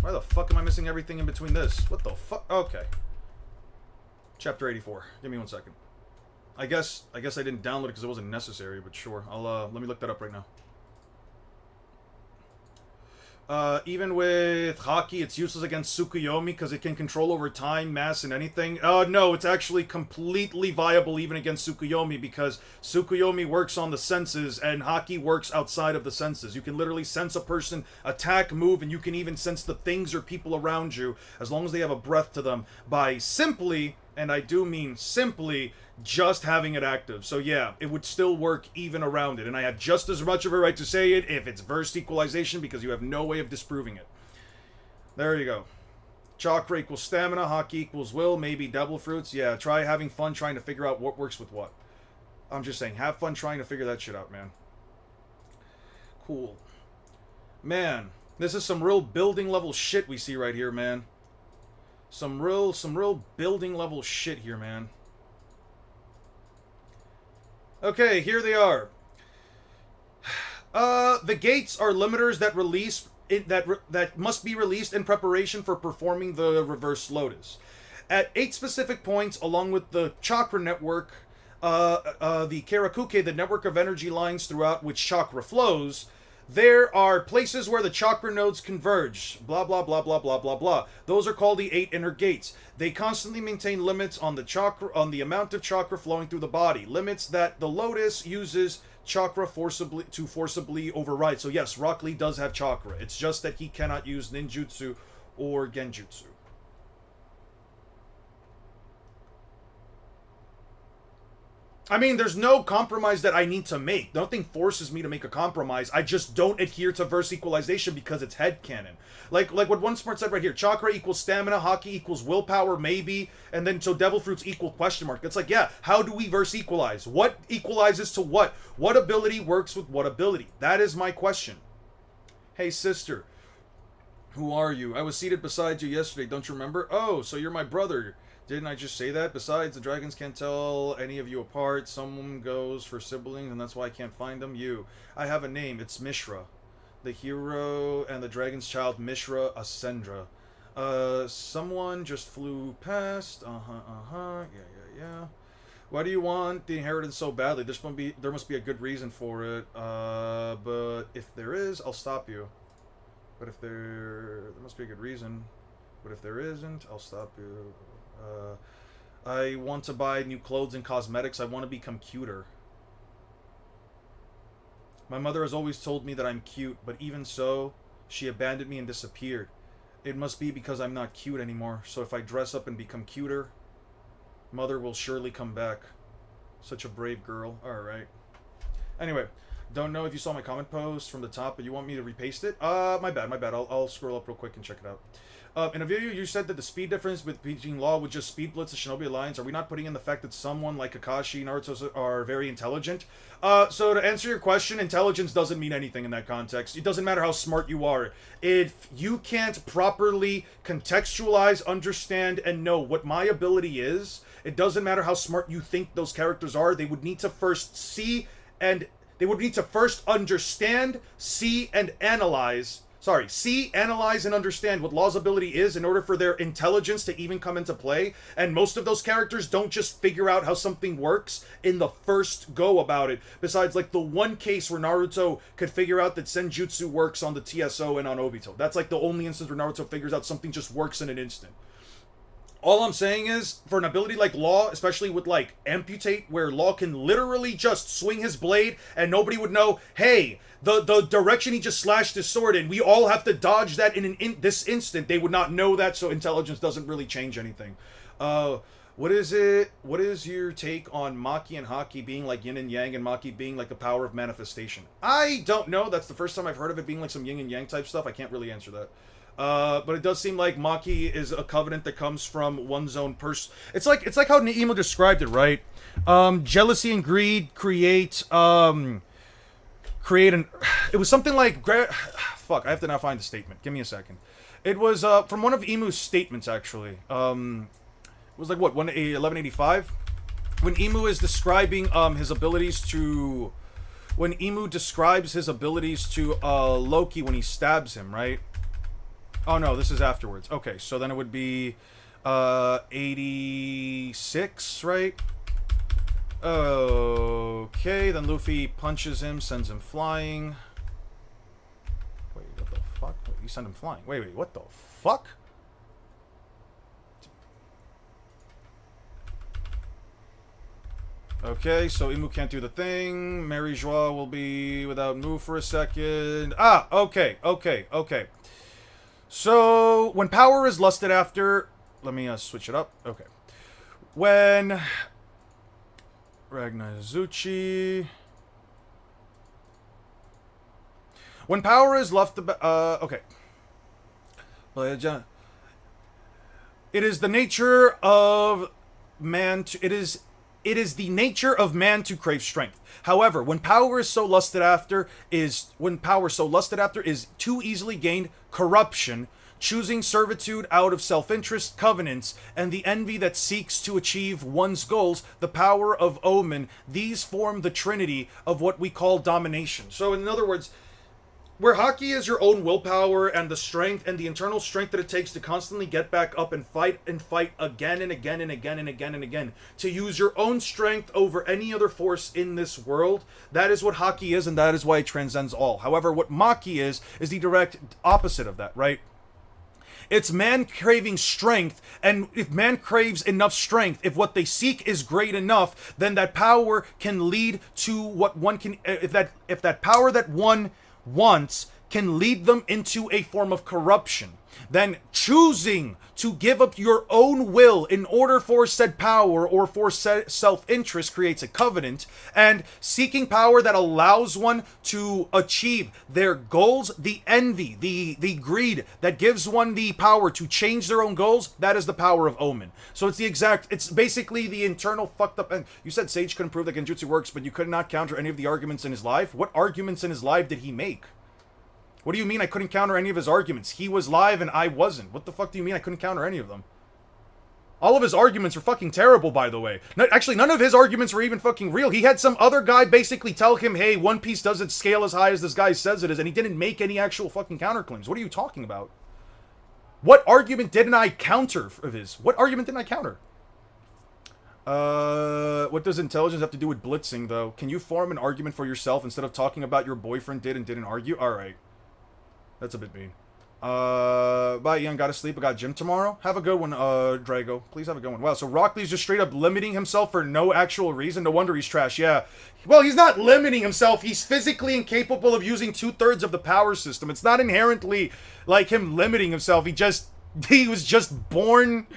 Why the fuck am I missing everything in between this? What the fuck? Okay. Chapter 84. Give me 1 second. I guess I didn't download it because it wasn't necessary, but sure. Let me look that up right now. Even with Haki, it's useless against Tsukuyomi because it can control over time, mass, and anything. No, it's actually completely viable even against Tsukuyomi because Tsukuyomi works on the senses and Haki works outside of the senses. You can literally sense a person, attack, move, and you can even sense the things or people around you as long as they have a breath to them by simply, and I do mean simply, just having it active. So yeah, it would still work even around it, and I have just as much of a right to say it if it's verse equalization because you have no way of disproving it. There you go. Chakra equals stamina, Haki equals will, maybe devil fruits. Yeah, try having fun trying to figure out what works with what. I'm just saying, have fun trying to figure that shit out, man. Cool. Man, this is some real building level shit we see right here, man. Some real building level shit here, man. Okay, here they are. The gates are limiters that that must be released in preparation for performing the Reverse Lotus. At 8 specific points, along with the chakra network, the Karakuke, the network of energy lines throughout which chakra flows, there are places where the chakra nodes converge. Blah, blah, blah, blah, blah, blah, blah. Those are called the 8 inner gates. They constantly maintain limits on the amount of chakra flowing through the body. Limits that the Lotus uses chakra forcibly override. So yes, Rock Lee does have chakra. It's just that he cannot use ninjutsu or genjutsu. I mean, there's no compromise that I need to make. Nothing forces me to make a compromise. I just don't adhere to verse equalization because it's headcanon. Like what One Smart said right here. Chakra equals stamina, Haki equals willpower, maybe, and then so devil fruits equal question mark. It's like, yeah, how do we verse equalize? What equalizes to what? What ability works with what ability? That is my question. Hey, sister. Who are you? I was seated beside you yesterday, don't you remember? Oh, so you're my brother. Didn't I just say that? Besides, the dragons can't tell any of you apart. Someone goes for siblings, and that's why I can't find them. You. I have a name. It's Mishra. The hero and the dragon's child, Mishra Ascendra. Someone just flew past. Yeah. Why do you want the inheritance so badly? There must be a good reason for it. But if there is, I'll stop you. But if there must be a good reason. But if there isn't, I'll stop you. I want to buy new clothes and cosmetics. I want to become cuter. My mother has always told me that I'm cute, but even so, she abandoned me and disappeared. It must be because I'm not cute anymore, so if I dress up and become cuter, mother will surely come back. Such a brave girl. Alright. Anyway, don't know if you saw my comment post from the top, but you want me to repaste it? My bad. I'll scroll up real quick and check it out. In a video, you said that the speed difference between Law would just speed blitz the Shinobi Alliance. Are we not putting in the fact that someone like Kakashi, Naruto are very intelligent? So to answer your question, intelligence doesn't mean anything in that context. It doesn't matter how smart you are. If you can't properly contextualize, understand, and know what my ability is, it doesn't matter how smart you think those characters are. They would need to first see and... They would need to first understand, see, and analyze... see, analyze, and understand what Law's ability is in order for their intelligence to even come into play. And most of those characters don't just figure out how something works in the first go about it. Besides, like, the one case where Naruto could figure out that Senjutsu works on the TSO and on Obito. That's, like, the only instance where Naruto figures out something just works in an instant. All I'm saying is, for an ability like Law, especially with, like, Amputate, where Law can literally just swing his blade and nobody would know, hey, the direction he just slashed his sword in, we all have to dodge that in this instant. They would not know that, so intelligence doesn't really change anything. What is it? What is your take on Maki and Haki being like yin and yang and Maki being like the power of manifestation? I don't know. That's the first time I've heard of it being like some yin and yang type stuff. I can't really answer that. But it does seem like Maki is a covenant that comes from one's own person. It's like how Neemo described it, right? Jealousy and greed create an... It was something like... Fuck, I have to now find the statement. Give me a second. It was from one of Emu's statements, actually. It was like, what, 1185? When Emu is describing his abilities to... When Emu describes his abilities to Loki when he stabs him, right? Oh no, this is afterwards. Okay, so then it would be 86, right? Okay, then Luffy punches him, sends him flying. Wait, what the fuck? Wait, you send him flying. Wait, what the fuck? Okay, so Imu can't do the thing. Mary Joie will be without move for a second. Ah, okay. So, when power is lusted after... Let me switch it up. Okay. When... Ragnazuchi... When power is lusted... okay. It is the nature of man to... It is the nature of man to crave strength. However, when power so lusted after is too easily gained, corruption, choosing servitude out of self-interest, covenants, and the envy that seeks to achieve one's goals, the power of omen, these form the trinity of what we call domination. So in other words, where Haki is your own willpower and the strength and the internal strength that it takes to constantly get back up and fight again and again and again and again and again, to use your own strength over any other force in this world, that is what Haki is, and that is why it transcends all. However, what Maki is the direct opposite of that, right? It's man craving strength, and if man craves enough strength, if what they seek is great enough, then that power can lead to what one can... If that power that one wants can lead them into a form of corruption, then choosing to give up your own will in order for said power or for said self-interest creates a covenant, and seeking power that allows one to achieve their goals, the envy, the greed that gives one the power to change their own goals, that is the power of omen. So it's basically the internal fucked up... And you said Sage couldn't prove that Genjutsu works, but you could not counter any of the arguments in his life? What arguments in his life did he make? What do you mean I couldn't counter any of his arguments? He was live and I wasn't. What the fuck do you mean I couldn't counter any of them? All of his arguments were fucking terrible, by the way. No, actually, none of his arguments were even fucking real. He had some other guy basically tell him, hey, One Piece doesn't scale as high as this guy says it is, and he didn't make any actual fucking counterclaims. What are you talking about? What argument didn't I counter of his? What argument didn't I counter? What does intelligence have to do with blitzing, though? Can you form an argument for yourself instead of talking about your boyfriend did and didn't argue? Alright. That's a bit mean. Bye, Ian. Gotta sleep. I got gym tomorrow. Have a good one, Drago. Please have a good one. Wow, so Rock Lee's just straight up limiting himself for no actual reason. No wonder he's trash. Yeah. Well, he's not limiting himself. He's physically incapable of using 2/3 of the power system. It's not inherently like him limiting himself. He was just born.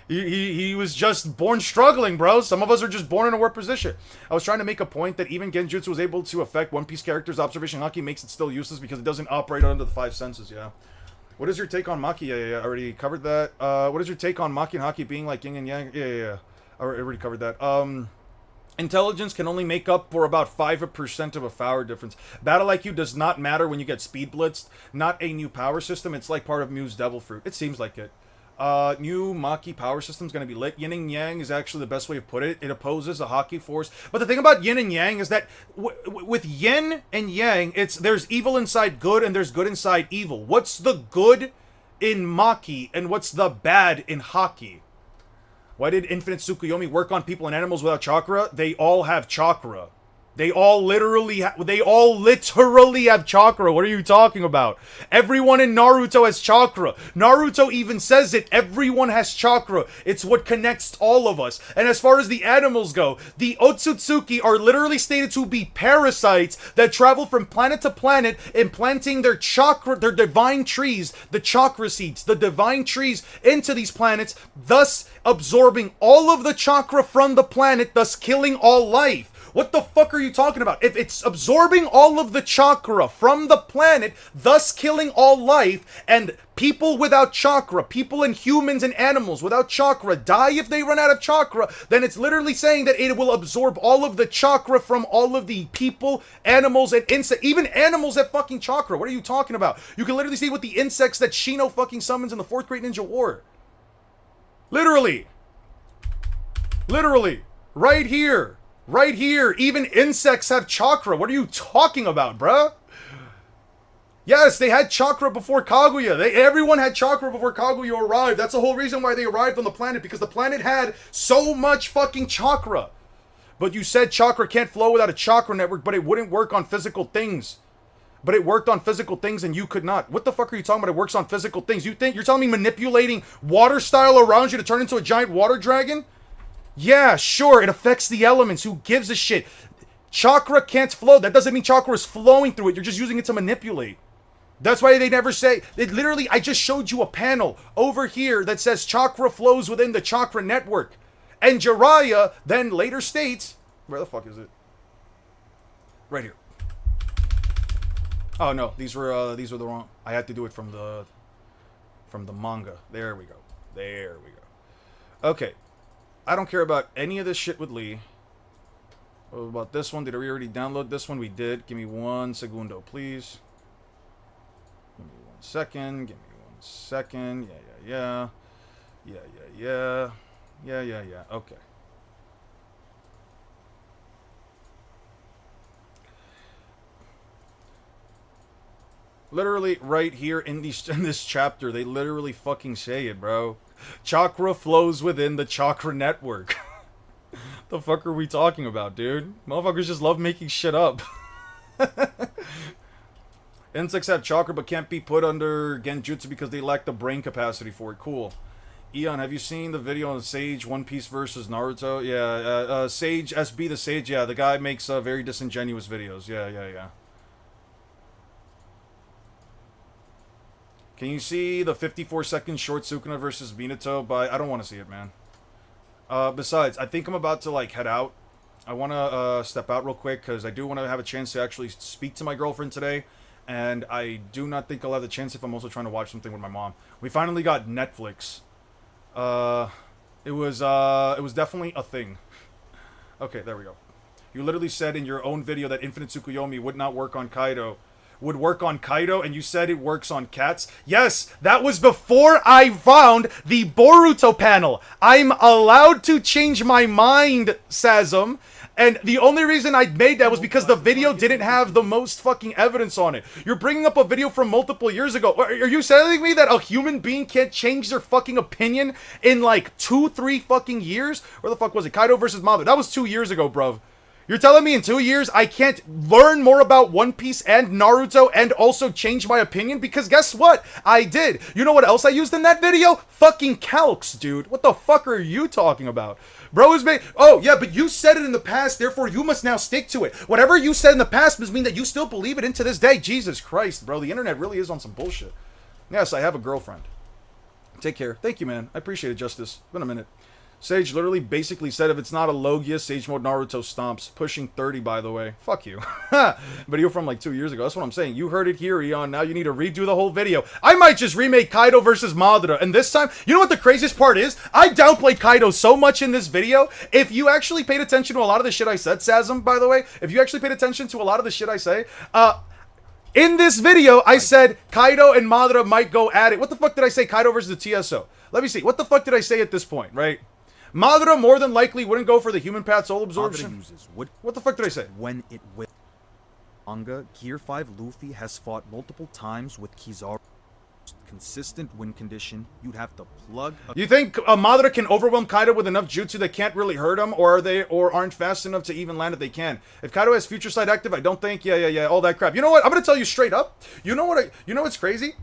He was just born struggling, bro. Some of us are just born in a worse position. I was trying to make a point that even Genjutsu was able to affect One Piece characters' observation haki makes it still useless because it doesn't operate under the 5 senses, yeah. What is your take on Maki? Yeah, I already covered that. What is your take on Maki and haki being like yin and yang? Yeah. I already covered that. Intelligence can only make up for about 5% of a power difference. Battle IQ does not matter when you get speed blitzed. Not a new power system. It's like part of Mew's Devil Fruit. It seems like it. New Maki power system is going to be lit. Yin and Yang is actually the best way to put it. It opposes a haki force. But the thing about Yin and Yang is that with Yin and Yang, there's evil inside good and there's good inside evil. What's the good in Maki and what's the bad in haki? Why did Infinite Tsukuyomi work on people and animals without chakra? They all have chakra. They all literally have chakra. What are you talking about? Everyone in Naruto has chakra. Naruto even says it. Everyone has chakra. It's what connects all of us. And as far as the animals go, the Otsutsuki are literally stated to be parasites that travel from planet to planet, implanting their chakra, their divine trees, the chakra seeds, the divine trees into these planets, thus absorbing all of the chakra from the planet, thus killing all life. What the fuck are you talking about? If it's absorbing all of the chakra from the planet, thus killing all life, and people without chakra, people and humans and animals without chakra die if they run out of chakra, then it's literally saying that it will absorb all of the chakra from all of the people, animals, and insects. Even animals have fucking chakra. What are you talking about? You can literally see with the insects that Shino fucking summons in the 4th Great Ninja War. Literally. Right here. Right here, even insects have chakra. What are you talking about, bruh? Yes, they had chakra before Kaguya. Everyone had chakra before Kaguya arrived. That's the whole reason why they arrived on the planet, because the planet had so much fucking chakra. But you said chakra can't flow without a chakra network, but it wouldn't work on physical things. But it worked on physical things and you could not. What the fuck are you talking about? It works on physical things. You're telling me manipulating water style around you to turn into a giant water dragon? Yeah, sure, it affects the elements. Who gives a shit? Chakra can't flow. That doesn't mean chakra is flowing through it. You're just using it to manipulate. That's why they never say... Literally, I just showed you a panel over here that says chakra flows within the chakra network. And Jiraiya then later states... Where the fuck is it? Right here. Oh, no. These were the wrong... I had to do it from the manga. There we go. Okay. I don't care about any of this shit with Lee. What about this one? Did we already download this one? We did. Give me 1 segundo, please. Give me 1 second. Yeah. Okay. Literally, right here in this chapter, they literally fucking say it, bro. Chakra flows within the chakra network. The fuck are we talking about, dude? Motherfuckers just love making shit up. Insects have chakra but can't be put under genjutsu because they lack the brain capacity for it. Cool. Eon, have you seen the video on Sage, One Piece versus Naruto? Yeah, Sage, SB the Sage, yeah, the guy makes very disingenuous videos. Yeah. Can you see the 54-second short Sukuna versus Minato by... I don't want to see it, man. Besides, I think I'm about to, like, head out. I want to step out real quick, because I do want to have a chance to actually speak to my girlfriend today. And I do not think I'll have the chance if I'm also trying to watch something with my mom. We finally got Netflix. It was definitely a thing. Okay, there we go. You literally said in your own video that Infinite Tsukuyomi would not work on Kaido. Would work on Kaido, and you said it works on cats. Yes, that was before I found the Boruto panel. I'm allowed to change my mind, Sazum. And the only reason I made that was because the video didn't have the most fucking evidence on it. You're bringing up a video from multiple years ago. Are you telling me that a human being can't change their fucking opinion in like 2-3 fucking years? Where the fuck was it? Kaido versus Madara. That was 2 years ago, bruv. You're telling me in 2 years I can't learn more about One Piece and Naruto and also change my opinion? Because guess what? I did. You know what else I used in that video? Fucking calcs, dude. What the fuck are you talking about? Bro is made. Oh, yeah, but you said it in the past, therefore you must now stick to it. Whatever you said in the past must mean that you still believe it into this day. Jesus Christ, bro. The internet really is on some bullshit. Yes, I have a girlfriend. Take care. Thank you, man. I appreciate it, Justice. Been a minute. Sage literally basically said if it's not a Logia, Sage Mode Naruto stomps. Pushing 30, by the way. Fuck you. Video from like 2 years ago. That's what I'm saying. You heard it here, Eon. Now you need to redo the whole video. I might just remake Kaido versus Madara. And this time, you know what the craziest part is? I downplayed Kaido so much in this video. If you actually paid attention to a lot of the shit I said, Sazam, by the way, if you actually paid attention to a lot of the shit I say, in this video, I said Kaido and Madara might go at it. What the fuck did I say? Kaido versus the TSO. Let me see. What the fuck did I say at this point, right? Madara more than likely wouldn't go for the human path soul absorption. What the fuck did I say? When it will. Manga, Gear 5 Luffy has fought multiple times with Kizaru. Consistent win condition, you'd have to plug a You think Madara can overwhelm Kaido with enough jutsu that can't really hurt him, or aren't fast enough to even land if they can? If Kaido has future sight active, I don't think. Yeah, all that crap. You know what? I'm gonna tell you straight up. You know what's crazy?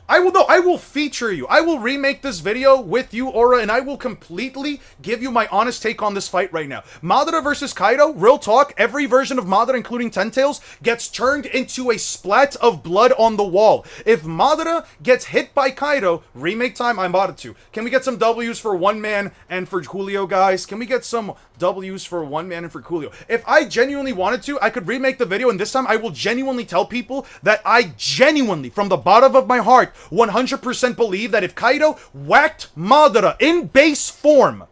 I will feature you. I will remake this video with you, Aura, and I will completely give you my honest take on this fight right now. Madara versus Kaido, real talk, every version of Madara, including Ten Tails, gets turned into a splat of blood on the wall. If Madara gets hit by Kaido, remake time, I'm about to. Can we get some W's for One Man and for Julio, guys? Can we get some W's for One Man and for Julio? If I genuinely wanted to, I could remake the video, and this time I will genuinely tell people that I genuinely, from the bottom of my heart, 100% believe that if Kaido whacked Madara in base form,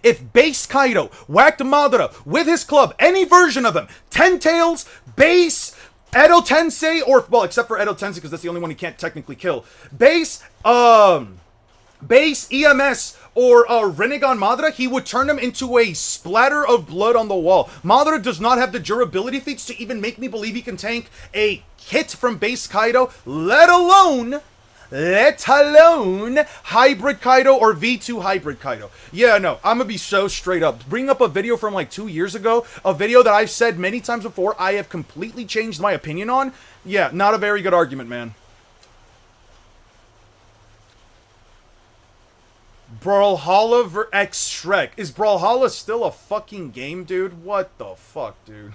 if base Kaido whacked Madara with his club, any version of him, Ten Tails, base, Edo Tensei, or, well, except for Edo Tensei, because that's the only one he can't technically kill, base EMS, or Rinnegan Madara, he would turn him into a splatter of blood on the wall. Madara does not have the durability feats to even make me believe he can tank a hit from base Kaido, let alone hybrid Kaido or V2 hybrid Kaido. Yeah, no, I'm gonna be so straight up. Bring up a video from like 2 years ago, a video that I've said many times before I have completely changed my opinion on. Yeah, not a very good argument, man. Brawlhalla X Shrek. Is Brawlhalla still a fucking game, dude? What the fuck, dude?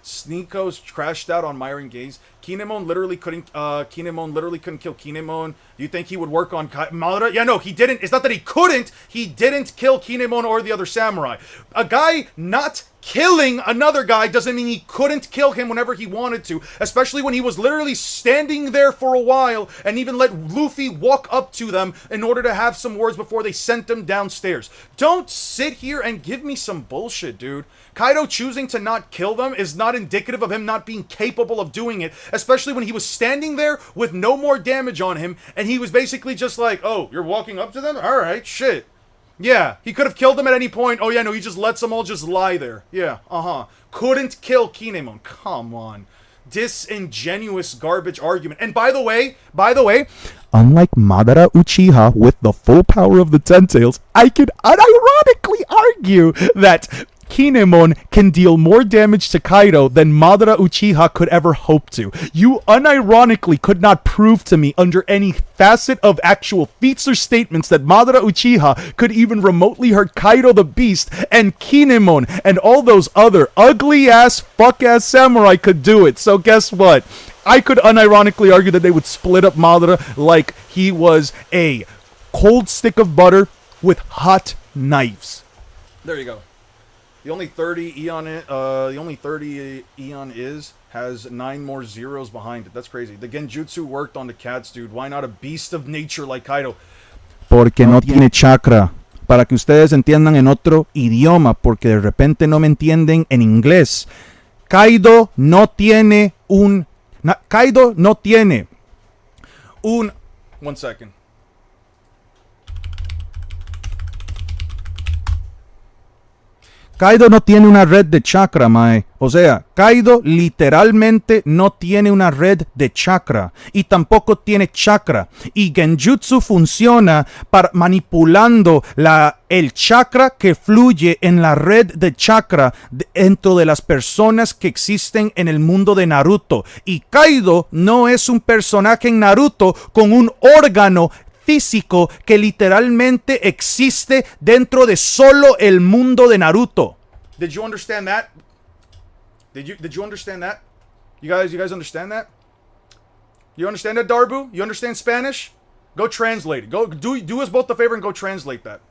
Sneeko's crashed out on Myron Gaze. Kinemon literally couldn't kill Kinemon. Do you think he would work on Madara? Yeah, no, he didn't. It's not that he couldn't. He didn't kill Kinemon or the other samurai. A guy not killing another guy doesn't mean he couldn't kill him whenever he wanted to, especially when he was literally standing there for a while and even let Luffy walk up to them in order to have some words before they sent him downstairs. Don't sit here and give me some bullshit, dude. Kaido choosing to not kill them is not indicative of him not being capable of doing it, especially when he was standing there with no more damage on him, and he was basically just like, oh, you're walking up to them? Alright, shit. Yeah, he could have killed them at any point. Oh yeah, no, he just lets them all just lie there. Yeah, couldn't kill Kinemon. Come on. Disingenuous garbage argument. And by the way, Unlike Madara Uchiha with the full power of the Ten Tails, I could unironically argue that Kinemon can deal more damage to Kaido than Madara Uchiha could ever hope to. You unironically could not prove to me under any facet of actual feats or statements that Madara Uchiha could even remotely hurt Kaido the Beast, and Kinemon and all those other ugly-ass, fuck-ass samurai could do it. So guess what? I could unironically argue that they would split up Madara like he was a cold stick of butter with hot knives. There you go. The only 30 Eon has 9 more zeros behind it. That's crazy. The Genjutsu worked on the cats, dude. Why not a beast of nature like Kaido? Porque no tiene chakra. Para que ustedes entiendan en otro idioma, porque de repente no me entienden en inglés. Kaido no tiene un... Kaido no tiene un... 1 second. Kaido no tiene una red de chakra, mae. O sea, Kaido literalmente no tiene una red de chakra. Y tampoco tiene chakra. Y Genjutsu funciona para manipulando el chakra que fluye en la red de chakra dentro de las personas que existen en el mundo de Naruto. Y Kaido no es un personaje en Naruto con un órgano físico que literalmente existe dentro de solo el mundo de Naruto. Did you understand that? Did you understand that? You guys understand that? You understand that, Darbu? You understand Spanish? Go translate it. Go do us both the favor and go translate that.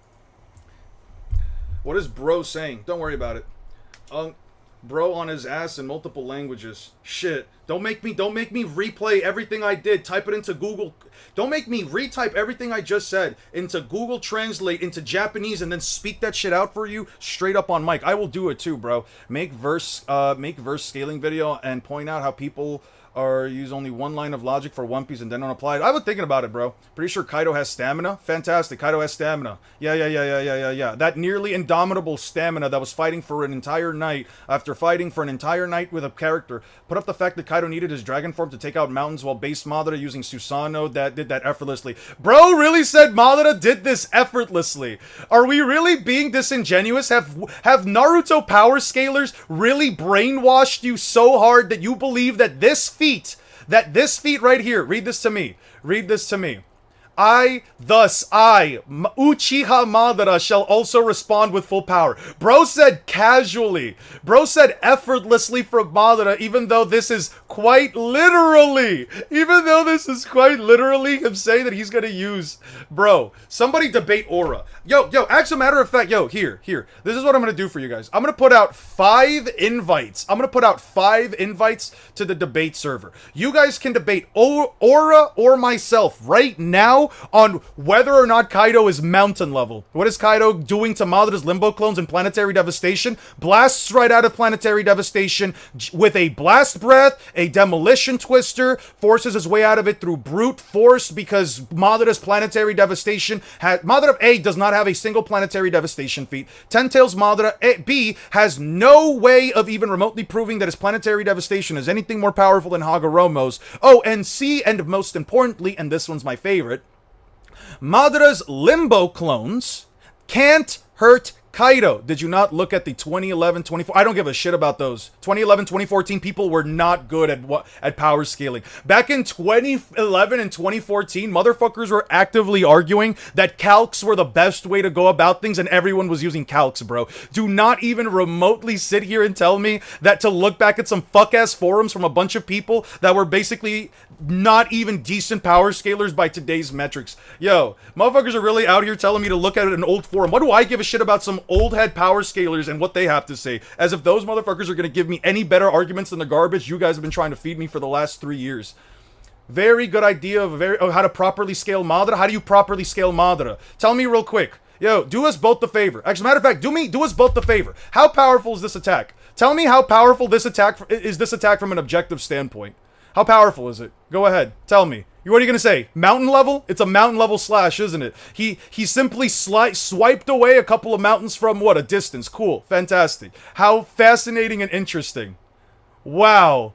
What is bro saying? Don't worry about it. Bro on his ass in multiple languages. Shit. Don't make me replay everything I did. Type it into Google. Don't make me retype everything I just said into Google Translate into Japanese and then speak that shit out for you straight up on mic. I will do it too, bro. Make verse scaling video and point out how people or use only one line of logic for One Piece and then don't apply it. I was thinking about it, bro. Pretty sure Kaido has stamina. Fantastic. Kaido has stamina. Yeah. That nearly indomitable stamina that was fighting for an entire night after fighting for an entire night with a character. Put up the fact that Kaido needed his dragon form to take out mountains while base Madara using Susanoo that did that effortlessly. Bro really said Madara did this effortlessly. Are we really being disingenuous? Have Naruto power scalers really brainwashed you so hard that you believe that this feat right here, read this to me. Uchiha Madara shall also respond with full power. Bro said casually. Bro said effortlessly from Madara, even though this is quite literally him saying that he's gonna use. Bro, somebody debate Aura. Yo, as a matter of fact, here. This is what I'm gonna do for you guys. I'm gonna put out 5 invites. To the debate server. You guys can debate Aura or myself right now on whether or not Kaido is mountain level. What is Kaido doing to Madara's Limbo clones in Planetary Devastation? Blasts right out of Planetary Devastation with a Blast Breath, a Demolition Twister, forces his way out of it through brute force because Madara's Planetary Devastation Madara A does not have a single Planetary Devastation feat. Ten Tails Madara B has no way of even remotely proving that his Planetary Devastation is anything more powerful than Hagoromo's. Oh, and C, and most importantly, and this one's my favorite, Madara's Limbo clones can't hurt Kaido. Did you not look at the 2011-24? I don't give a shit about those. 2011-2014 people were not good at power scaling. Back in 2011 and 2014, motherfuckers were actively arguing that calcs were the best way to go about things and everyone was using calcs, bro. Do not even remotely sit here and tell me that to look back at some fuck-ass forums from a bunch of people that were basically not even decent power scalers by today's metrics. Yo, motherfuckers are really out here telling me to look at an old forum. What do I give a shit about some old head power scalers and what they have to say? As if those motherfuckers are gonna give me any better arguments than the garbage you guys have been trying to feed me for the last 3 years. Very good idea of how to properly scale Madara. How do you properly scale Madara? Tell me real quick. Yo, do us both the favor. Actually, matter of fact, do us both the favor. How powerful is this attack? Tell me how powerful this attack from an objective standpoint. How powerful is it? Go ahead. Tell me. What are you going to say? Mountain level? It's a mountain level slash, isn't it? He simply swiped away a couple of mountains from what? A distance. Cool. Fantastic. How fascinating and interesting. Wow.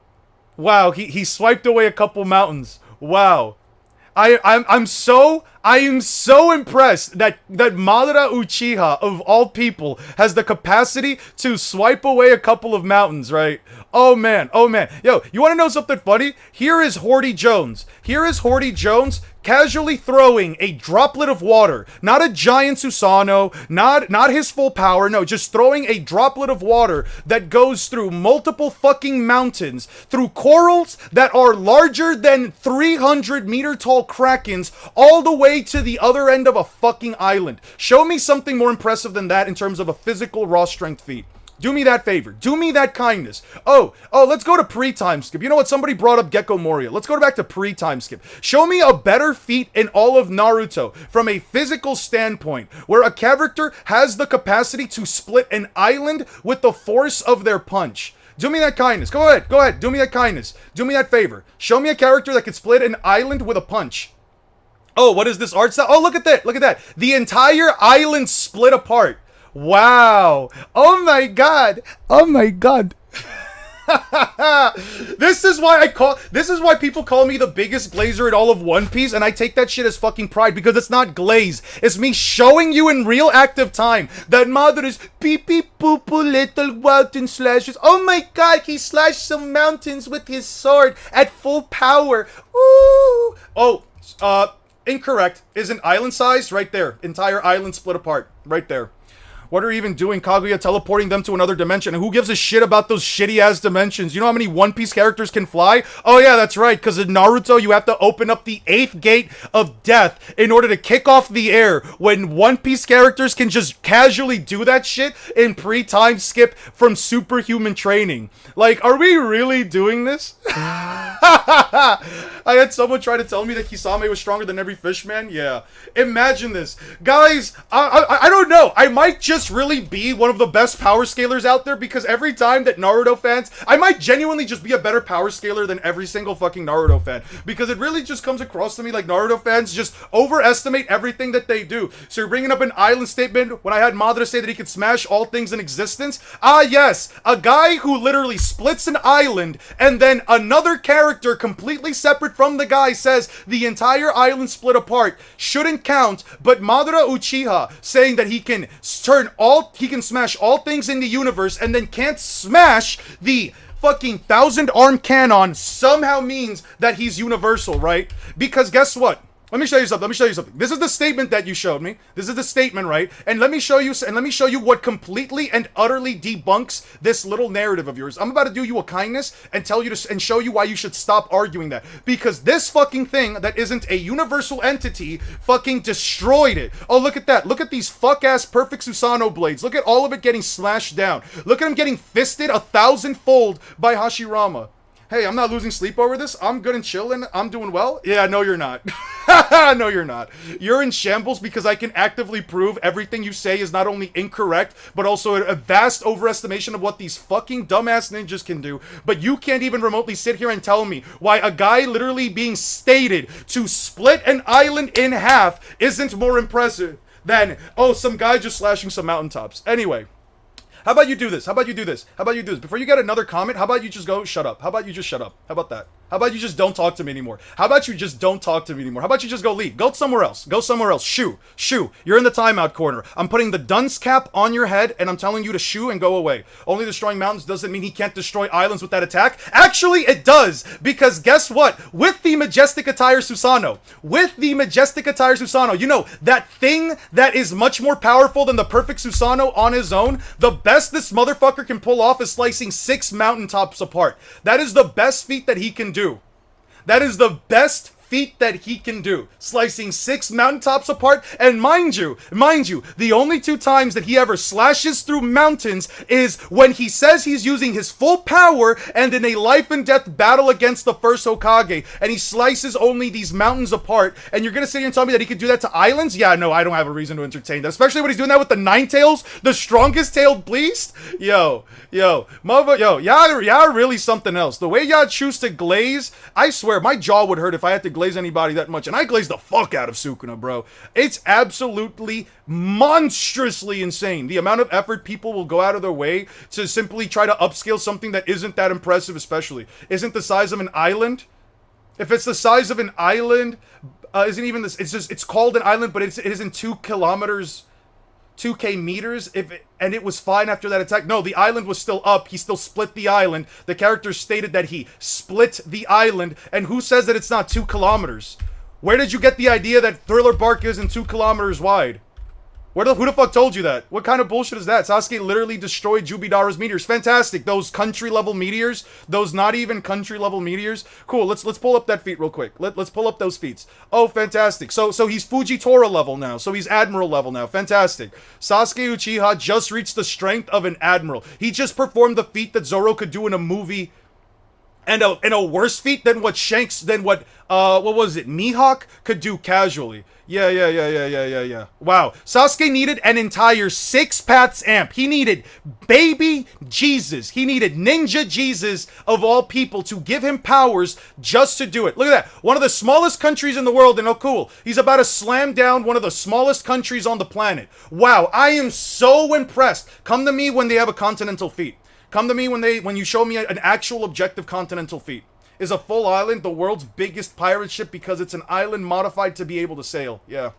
He swiped away a couple mountains. Wow. I am so impressed that Madara Uchiha, of all people, has the capacity to swipe away a couple of mountains, right? Oh man. Yo, you want to know something funny? Here is Horty Jones casually throwing a droplet of water. Not a giant Susanoo, not his full power, no, just throwing a droplet of water that goes through multiple fucking mountains, through corals that are larger than 300-meter tall krakens, all the way to the other end of a fucking island. Show me something more impressive than that in terms of a physical raw strength feat. Do me that favor. Do me that kindness. Oh, let's go to pre-time skip. You know what? Somebody brought up Gecko Moria. Let's go back to pre-time skip. Show me a better feat in all of Naruto from a physical standpoint where a character has the capacity to split an island with the force of their punch. Do me that kindness. Go ahead. Do me that kindness. Do me that favor. Show me a character that can split an island with a punch. Oh, what is this art style? Oh, look at that. The entire island split apart. Wow. Oh my god. Oh my god. This is why people call me the biggest Glazer in all of One Piece, and I take that shit as fucking pride, because it's not glaze. It's me showing you in real active time that mother is pee pee poo poo little mountain slashes. Oh my god, he slashed some mountains with his sword at full power. Ooh. Oh, incorrect. Isn't island size? Right there. Entire island split apart. Right there. What are you even doing, Kaguya, teleporting them to another dimension? And who gives a shit about those shitty-ass dimensions? You know how many One Piece characters can fly? Oh yeah, that's right, because in Naruto, you have to open up the 8th gate of death in order to kick off the air, when One Piece characters can just casually do that shit in pre-time skip from superhuman training. Like, are we really doing this? I had someone try to tell me that Kisame was stronger than every fishman. Yeah. Imagine this. Guys, I don't know. I might just really be one of the best power scalers out there, because every time that Naruto fans, I might genuinely just be a better power scaler than every single fucking Naruto fan, because it really just comes across to me like Naruto fans just overestimate everything that they do. So you're bringing up an island statement when I had Madara say that he could smash all things in existence. Ah yes, a guy who literally splits an island, and then another character completely separate from the guy says the entire island split apart shouldn't count, but Madara Uchiha saying that he can smash all things in the universe and then can't smash the fucking 1,000-arm cannon somehow means that he's universal, right? Because guess what? Let me show you something. This is the statement that you showed me. This is the statement, right? And let me show you what completely and utterly debunks this little narrative of yours. I'm about to do you a kindness and tell you to, and show you why you should stop arguing that. Because this fucking thing that isn't a universal entity fucking destroyed it. Oh, look at that. Look at these fuck-ass perfect Susanoo blades. Look at all of it getting slashed down. Look at him getting fisted 1,000-fold by Hashirama. Hey, I'm not losing sleep over this. I'm good and chilling. I'm doing well. Yeah, no, you're not. No, you're not. You're in shambles because I can actively prove everything you say is not only incorrect, but also a vast overestimation of what these fucking dumbass ninjas can do. But you can't even remotely sit here and tell me why a guy literally being stated to split an island in half isn't more impressive than, oh, some guy just slashing some mountaintops. Anyway. How about you do this? Before you get another comment, how about you just go shut up? How about you just shut up? How about that? How about you just don't talk to me anymore? How about you just don't talk to me anymore? How about you just go leave? Go somewhere else. Shoo. You're in the timeout corner. I'm putting the dunce cap on your head, and I'm telling you to shoo and go away. Only destroying mountains doesn't mean he can't destroy islands with that attack. Actually, it does. Because guess what? With the Majestic Attire Susanoo, you know, that thing that is much more powerful than the perfect Susanoo on his own, the best this motherfucker can pull off is slicing 6 mountaintops apart. That is the best feat that he can do. That is the best feat that he can do, slicing 6 mountaintops apart. And mind you, the only 2 times that he ever slashes through mountains is when he says he's using his full power and in a life and death battle against the first Hokage, and he slices only these mountains apart. And you're gonna sit here and tell me that he could do that to islands? Yeah, no, I don't have a reason to entertain that, especially when he's doing that with the 9 tails, the strongest tailed beast. Y'all really something else. The way y'all choose to glaze, I swear my jaw would hurt if I had to glaze anybody that much, and I glaze the fuck out of Sukuna, bro. It's absolutely monstrously insane the amount of effort people will go out of their way to simply try to upscale something that isn't that impressive, especially isn't the size of an island. If it's the size of an island, isn't even this, it's called an island, but it isn't 2 kilometers 2k meters, and it was fine after that attack. No, the island was still up. He still split the island. The character stated that he split the island, and who says that it's not 2 kilometers? Where did you get the idea that Thriller Bark isn't 2 kilometers wide? Who the fuck told you that? What kind of bullshit is that? Sasuke literally destroyed Jubidara's meteors. Fantastic. Those country-level meteors. Those not even country-level meteors. Cool, let's pull up that feat real quick. Let's pull up those feats. Oh, fantastic. So he's Fujitora level now. So he's Admiral level now. Fantastic. Sasuke Uchiha just reached the strength of an Admiral. He just performed the feat that Zoro could do in a movie and a worse feat than what what was it, Mihawk could do casually. Yeah. Wow. Sasuke needed an entire 6 paths amp. He needed baby Jesus. He needed ninja Jesus of all people to give him powers just to do it. Look at that. One of the smallest countries in the world, and oh cool, he's about to slam down one of the smallest countries on the planet. Wow, I am so impressed. Come to me when they have a continental feat. Come to me when you show me an actual objective continental feat. Is a full island the world's biggest pirate ship because it's an island modified to be able to sail? Yeah.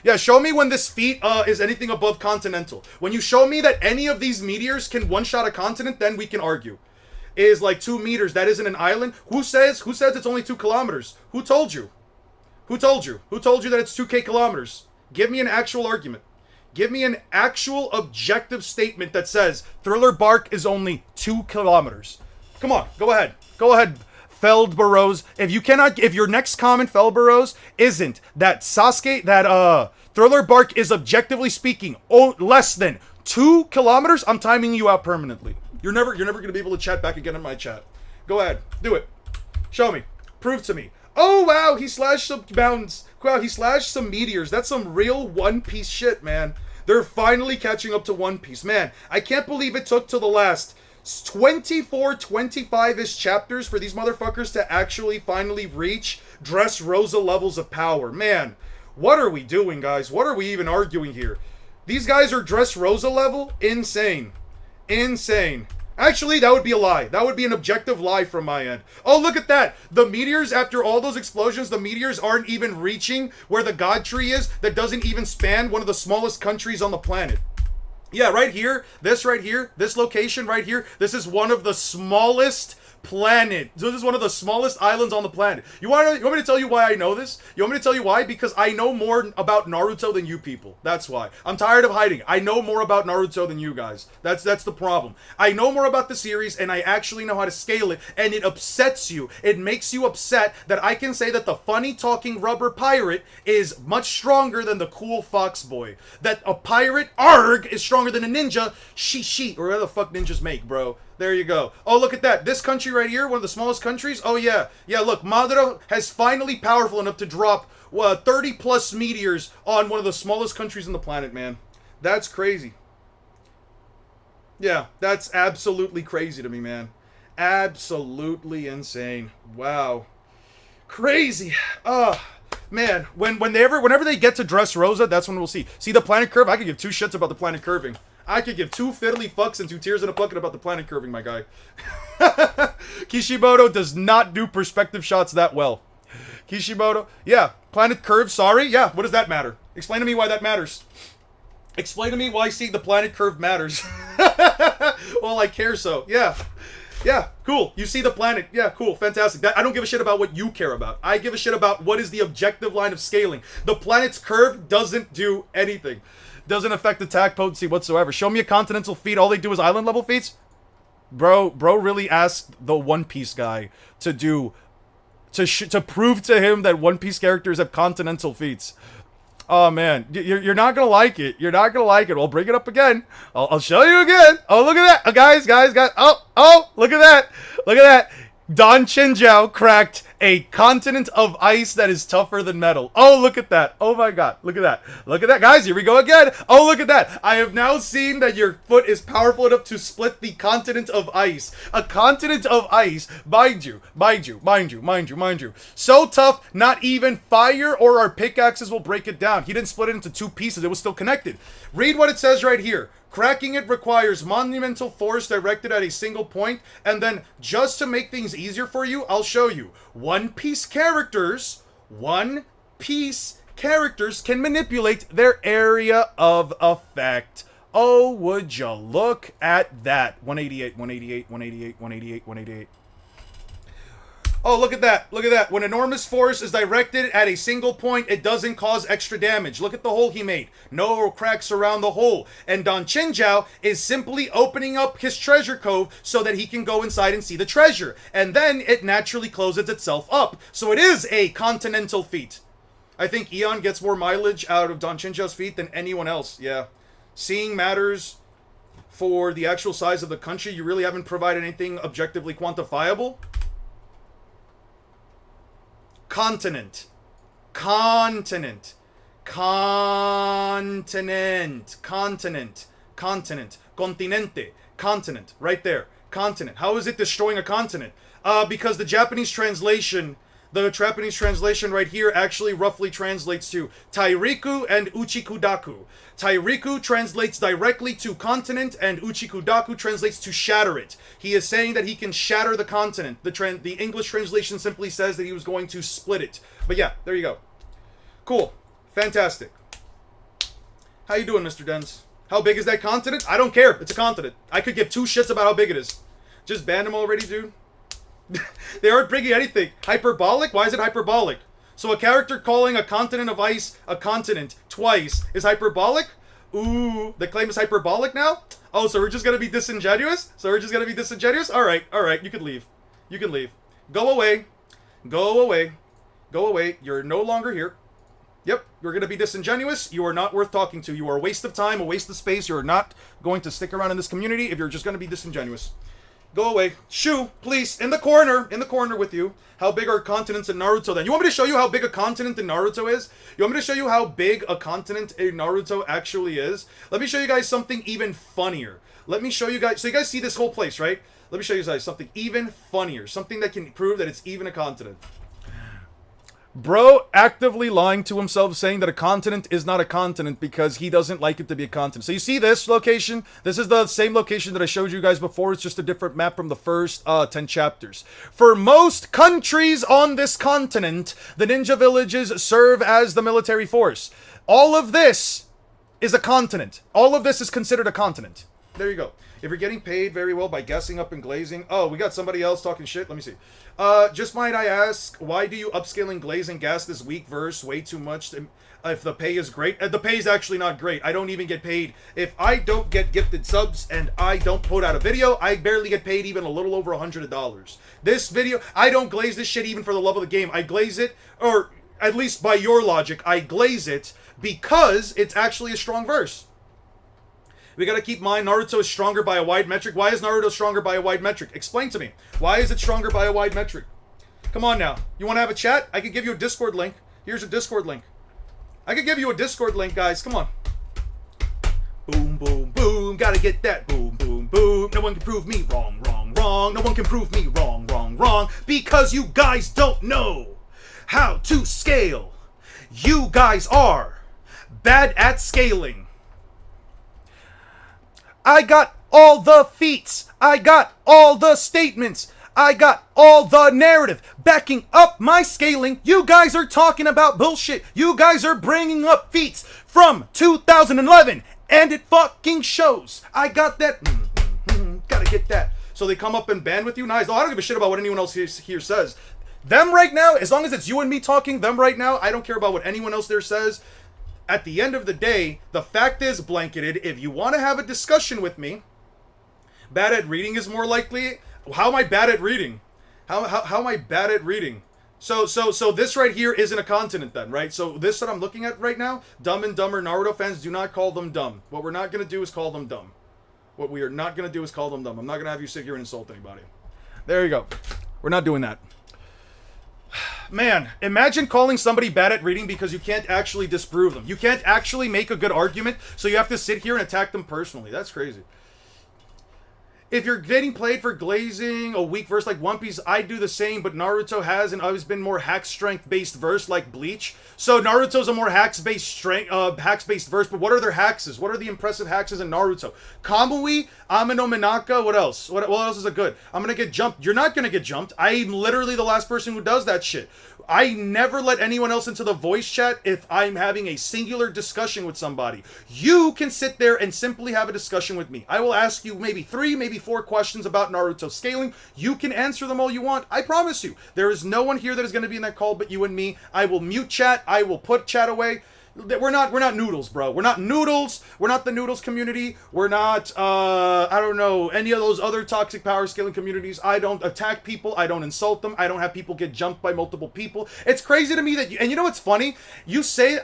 Yeah, show me when this feat is anything above continental. When you show me that any of these meteors can one-shot a continent, then we can argue. Is like 2 meters, that isn't an island? Who says it's only 2 kilometers? Who told you? Who told you? Who told you that it's 2K kilometers? Give me an actual argument. Give me an actual objective statement that says Thriller Bark is only 2 kilometers. Come on, go ahead. Go ahead, Feldburrows. If your next comment, Feldburrows, isn't that Thriller Bark is objectively speaking less than 2 kilometers, I'm timing you out permanently. You're never gonna be able to chat back again in my chat. Go ahead, do it. Show me. Prove to me. Oh wow, he slashed some mountains. Wow, he slashed some meteors. That's some real One Piece shit, man. They're finally catching up to One Piece. Man, I can't believe it took till the last 24, 25-ish chapters for these motherfuckers to actually finally reach Dressrosa levels of power. Man, what are we doing, guys? What are we even arguing here? These guys are Dressrosa level? Insane. Insane. Actually, that would be a lie. That would be an objective lie from my end. Oh, look at that. The meteors, after all those explosions, the meteors aren't even reaching where the God Tree is that doesn't even span one of the smallest countries on the planet. Yeah, right here, this location right here, this is one of the smallest planet. So this is one of the smallest islands on the planet. You want me to tell you why I know this? You want me to tell you why? Because I know more about Naruto than you people. That's why. I'm tired of hiding. I know more about Naruto than you guys. That's the problem. I know more about the series, and I actually know how to scale it, and it upsets you. It makes you upset that I can say that the funny talking rubber pirate is much stronger than the cool fox boy. That a pirate, arg, is stronger than a ninja, she, or whatever the fuck ninjas make, bro. There you go. Oh, look at that. This country right here, one of the smallest countries. Oh, yeah. Yeah, look. Madara has finally powerful enough to drop 30 plus meteors on one of the smallest countries on the planet, man. That's crazy. Yeah, that's absolutely crazy to me, man. Absolutely insane. Wow. Crazy. Man, whenever they get to Dressrosa, that's when we'll see. See the planet curve? I could give 2 shits about the planet curving. I could give 2 fiddly fucks and 2 tears in a bucket about the planet curving, my guy. Kishimoto does not do perspective shots that well. Kishimoto, yeah, planet curve, sorry, yeah, what does that matter? Explain to me why that matters. Explain to me why seeing the planet curve matters. Well, I care so, yeah. Yeah, cool. You see the planet. Yeah, cool. Fantastic. I don't give a shit about what you care about. I give a shit about what is the objective line of scaling. The planet's curve doesn't do anything. Doesn't affect attack potency whatsoever. Show me a continental feat. All they do is island level feats? Bro really asked the One Piece guy to prove to him that One Piece characters have continental feats. Oh man, you're not gonna like it. You're not gonna like it. I'll bring it up again. I'll show you again. Oh, look at that, guys. Oh, look at that. Look at that. Don Chinjiao cracked a continent of ice that is tougher than metal. Oh, look at that. Oh my god. Look at that. Look at that. Guys, here we go again. Oh, look at that. I have now seen that your foot is powerful enough to split the continent of ice. A continent of ice, mind you. So tough, not even fire or our pickaxes will break it down. He didn't split it into 2 pieces. It was still connected. Read what it says right here. Cracking it requires monumental force directed at a single point, and then just to make things easier for you, I'll show you. One Piece characters can manipulate their area of effect. Oh, would you look at that. 188. Oh, look at that. Look at that. When enormous force is directed at a single point, it doesn't cause extra damage. Look at the hole he made. No cracks around the hole. And Don Chinjiao is simply opening up his treasure cove so that he can go inside and see the treasure. And then it naturally closes itself up. So it is a continental feat. I think Eon gets more mileage out of Don Chinjiao's feat than anyone else. Yeah. Seeing matters for the actual size of the country. You really haven't provided anything objectively quantifiable. continent. Continent. Continent. Continent. Continent. Continente. Continent. Right there. Continent. How is it destroying a continent? Because the Japanese translation right here actually roughly translates to Tairiku and Uchikudaku. Tairiku translates directly to continent, and Uchikudaku translates to shatter it. He is saying that he can shatter the continent. The English translation simply says that he was going to split it. But yeah, there you go. Cool. Fantastic. How you doing, Mr. Dens? How big is that continent? I don't care. It's a continent. I could give two shits about how big it is. Just ban him already, dude. They aren't bringing anything. Hyperbolic? Why is it hyperbolic? So a character calling a continent of ice a continent twice is hyperbolic? Ooh, the claim is hyperbolic now? Oh, so we're just gonna be disingenuous? Alright, you can leave. You can leave. Go away. Go away. Go away. You're no longer here. Yep, you're gonna be disingenuous. You are not worth talking to. You are a waste of time, a waste of space. You're not going to stick around in this community if you're just gonna be disingenuous. Go away. Shu, please, in the corner with you. How big are continents in Naruto then? You want me to show you how big a continent in Naruto is? You want me to show you how big a continent in Naruto actually is? Let me show you guys something even funnier. Let me show you guys, so you guys see this whole place, right? Let me show you guys something even funnier. Something that can prove that it's even a continent. Bro actively lying to himself, saying that a continent is not a continent because he doesn't like it to be a continent. So you see this location? This is the same location that I showed you guys before. It's just a different map from the first 10 chapters. For most countries on this continent, the ninja villages serve as the military force. All of this is a continent. All of this is considered a continent. There you go. If you're getting paid very well by guessing up and glazing... Oh, we got somebody else talking shit. Let me see. Just might I ask, why do you upscale and glaze and gas this weak verse way too much if the pay is great? The pay is actually not great. I don't even get paid. If I don't get gifted subs and I don't put out a video, I barely get paid even a little over $100. This video, I don't glaze this shit even for the love of the game. I glaze it, or at least by your logic, I glaze it because it's actually a strong verse. We gotta keep in mind, Naruto is stronger by a wide metric. Why is Naruto stronger by a wide metric? Explain to me. Why is it stronger by a wide metric? Come on now. You wanna have a chat? I could give you a Discord link. Here's a Discord link. I could give you a Discord link, guys. Come on. Boom, boom, boom. Gotta get that. Boom, boom, boom. No one can prove me wrong, wrong, wrong. No one can prove me wrong, wrong, wrong. Because you guys don't know how to scale. You guys are bad at scaling. I got all the feats. I got all the statements. I got all the narrative backing up my scaling. You guys are talking about bullshit. You guys are bringing up feats from 2011, and it fucking shows. I got that. Gotta get that. So they come up and band with you? Nice. No, I don't give a shit about what anyone else here says. Them right now, as long as it's you and me talking, them right now, I don't care about what anyone else there says. At the end of the day, the fact is, blanketed, if you want to have a discussion with me, bad at reading is more likely. How am I bad at reading? How am I bad at reading? So this right here isn't a continent then, right? So this that I'm looking at right now, Dumb and Dumber Naruto fans, do not call them dumb. What we're not going to do is call them dumb. What we are not going to do is call them dumb. I'm not going to have you sit here and insult anybody. There you go. We're not doing that. Man, imagine calling somebody bad at reading because you can't actually disprove them. You can't actually make a good argument, so you have to sit here and attack them personally. That's crazy. If you're getting played for glazing a weak verse like One Piece, I do the same, but Naruto has and always been more hack strength based verse like Bleach. So Naruto's a more hacks based verse, but what are their haxes? What are the impressive haxes in Naruto? Kamui, Amino Minaka, what else? What else is a good? I'm gonna get jumped. You're not gonna get jumped. I'm literally the last person who does that shit. I never let anyone else into the voice chat if I'm having a singular discussion with somebody. You can sit there and simply have a discussion with me. I will ask you maybe 3, maybe 4 questions about Naruto scaling. You can answer them all you want. I promise you. There is no one here that is going to be in that call but you and me. I will mute chat. I will put chat away. We're not noodles, bro. We're not noodles. We're not the noodles community. We're not, I don't know, any of those other toxic power scaling communities. I don't attack people. I don't insult them. I don't have people get jumped by multiple people. It's crazy to me that, and you know what's funny? You say,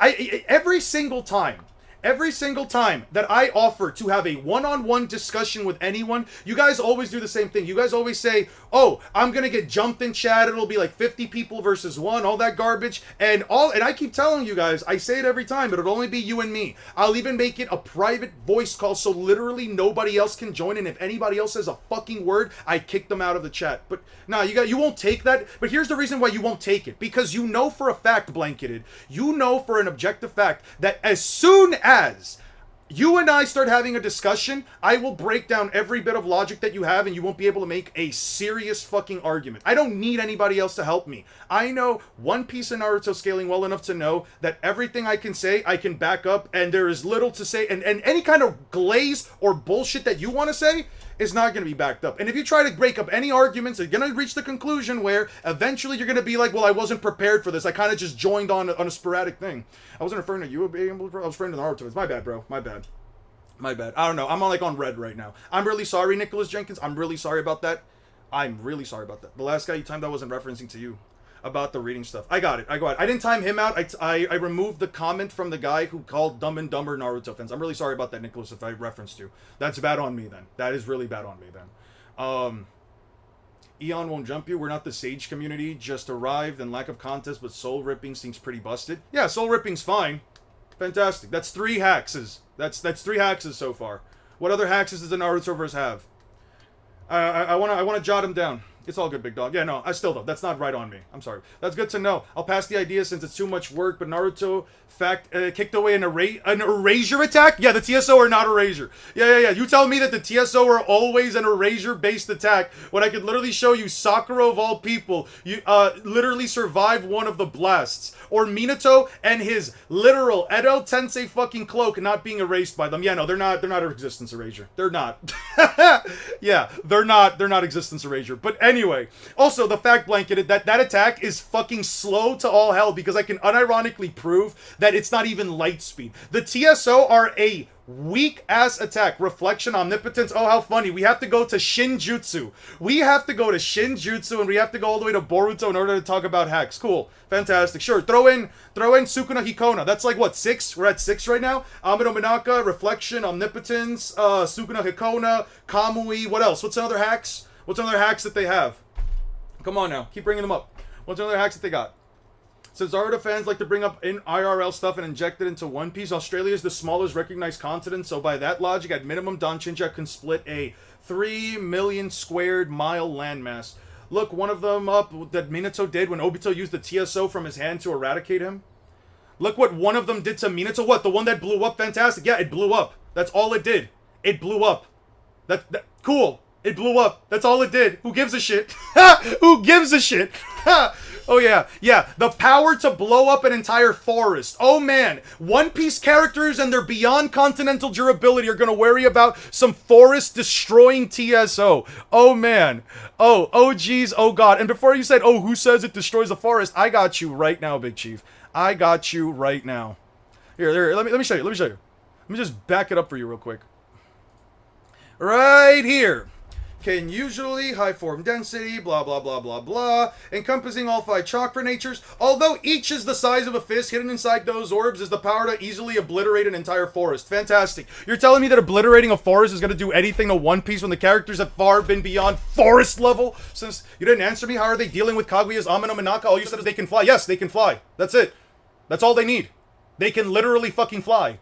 every single time every single time that I offer to have a one-on-one discussion with anyone, you guys always do the same thing. You guys always say, oh, I'm gonna get jumped in chat, it'll be like 50 people versus one, all that garbage, and I keep telling you guys, I say it every time, but it'll only be you and me. I'll even make it a private voice call so literally nobody else can join, and if anybody else says a fucking word, I kick them out of the chat. But nah, you won't take that. But here's the reason why you won't take it, because you know for a fact, Blanketed, you know for an objective fact that as soon as you and I start having a discussion, I will break down every bit of logic that you have, and you won't be able to make a serious fucking argument. I don't need anybody else to help me. I know One Piece and Naruto scaling well enough to know that everything I can say, I can back up, and there is little to say, and any kind of glaze or bullshit that you want to say is not going to be backed up. And if you try to break up any arguments, you're going to reach the conclusion where eventually you're going to be like, well, I wasn't prepared for this. I kind of just joined on a sporadic thing. I wasn't referring to you. I was referring to Naruto. It's my bad, bro. My bad. My bad. I don't know. I'm on red right now. I'm really sorry, Nicholas Jenkins. I'm really sorry about that. I'm really sorry about that. The last guy you timed out wasn't referencing to you about the reading stuff. I got it. I didn't time him out. I removed the comment from the guy who called Dumb and Dumber Naruto fans. I'm really sorry about that, Nicholas, if I referenced you. That's bad on me then. That is really bad on me then. Eon won't jump you. We're not the Sage community. Just arrived and lack of contest, but soul ripping seems pretty busted. Yeah, soul ripping's fine. Fantastic. That's 3 haxes. That's 3 haxes so far. What other haxes does the Narutoverse have? I wanna jot them down. It's all good, big dog. Yeah, no, I still don't. That's not right on me. I'm sorry. That's good to know. I'll pass the idea since it's too much work, but Naruto kicked away an erasure attack? Yeah, the TSO are not erasure. Yeah. You tell me that the TSO are always an erasure-based attack when I could literally show you Sakura of all people literally survive one of the blasts. Or Minato and his literal Edo Tensei fucking cloak not being erased by them. Yeah, no, they're not existence erasure. They're not. Yeah, they're not existence erasure. But anyway, also the fact, Blanketed, that attack is fucking slow to all hell because I can unironically prove that it's not even light speed. The TSO are a weak-ass attack. Reflection, Omnipotence, oh how funny. We have to go to Shinjutsu. We have to go to Shinjutsu and we have to go all the way to Boruto in order to talk about hacks. Cool. Fantastic. Sure, throw in Sukuna Hikona. That's like, what, 6? We're at 6 right now? Amino Minaka, Reflection, Omnipotence, Sukuna Hikona, Kamui, what else? What's another hacks? What's another hacks that they have? Come on now, keep bringing them up. What's another hacks that they got? Since Naruto fans like to bring up in IRL stuff and inject it into One Piece, Australia is the smallest recognized continent, so by that logic, at minimum, Don Chincha can split a 3 million squared mile landmass. Look one of them up that Minato did when Obito used the TSO from his hand to eradicate him. Look what one of them did to Minato. What? The one that blew up? Fantastic. Yeah, it blew up. That's all it did. It blew up. That cool. It blew up. That's all it did. Who gives a shit? Who gives a shit? Oh yeah, the power to blow up an entire forest. Oh man, One Piece characters and their beyond continental durability are gonna worry about some forest destroying TSO. Oh man. Oh geez, oh god. And before you said, oh, who says it destroys the forest? I got you right now, Big Chief. I got you right now. Here, let me show you. Let me just back it up for you real quick. Right here. Can usually high form density, blah blah blah blah blah, encompassing all 5 chakra natures. Although each is the size of a fist, hidden inside those orbs is the power to easily obliterate an entire forest. Fantastic. You're telling me that obliterating a forest is going to do anything to One Piece when the characters have far been beyond forest level? Since you didn't answer me, how are they dealing with Kaguya's Amino Minaka? All you said is they can fly. Yes, they can fly. That's it. That's all they need. They can literally fucking fly.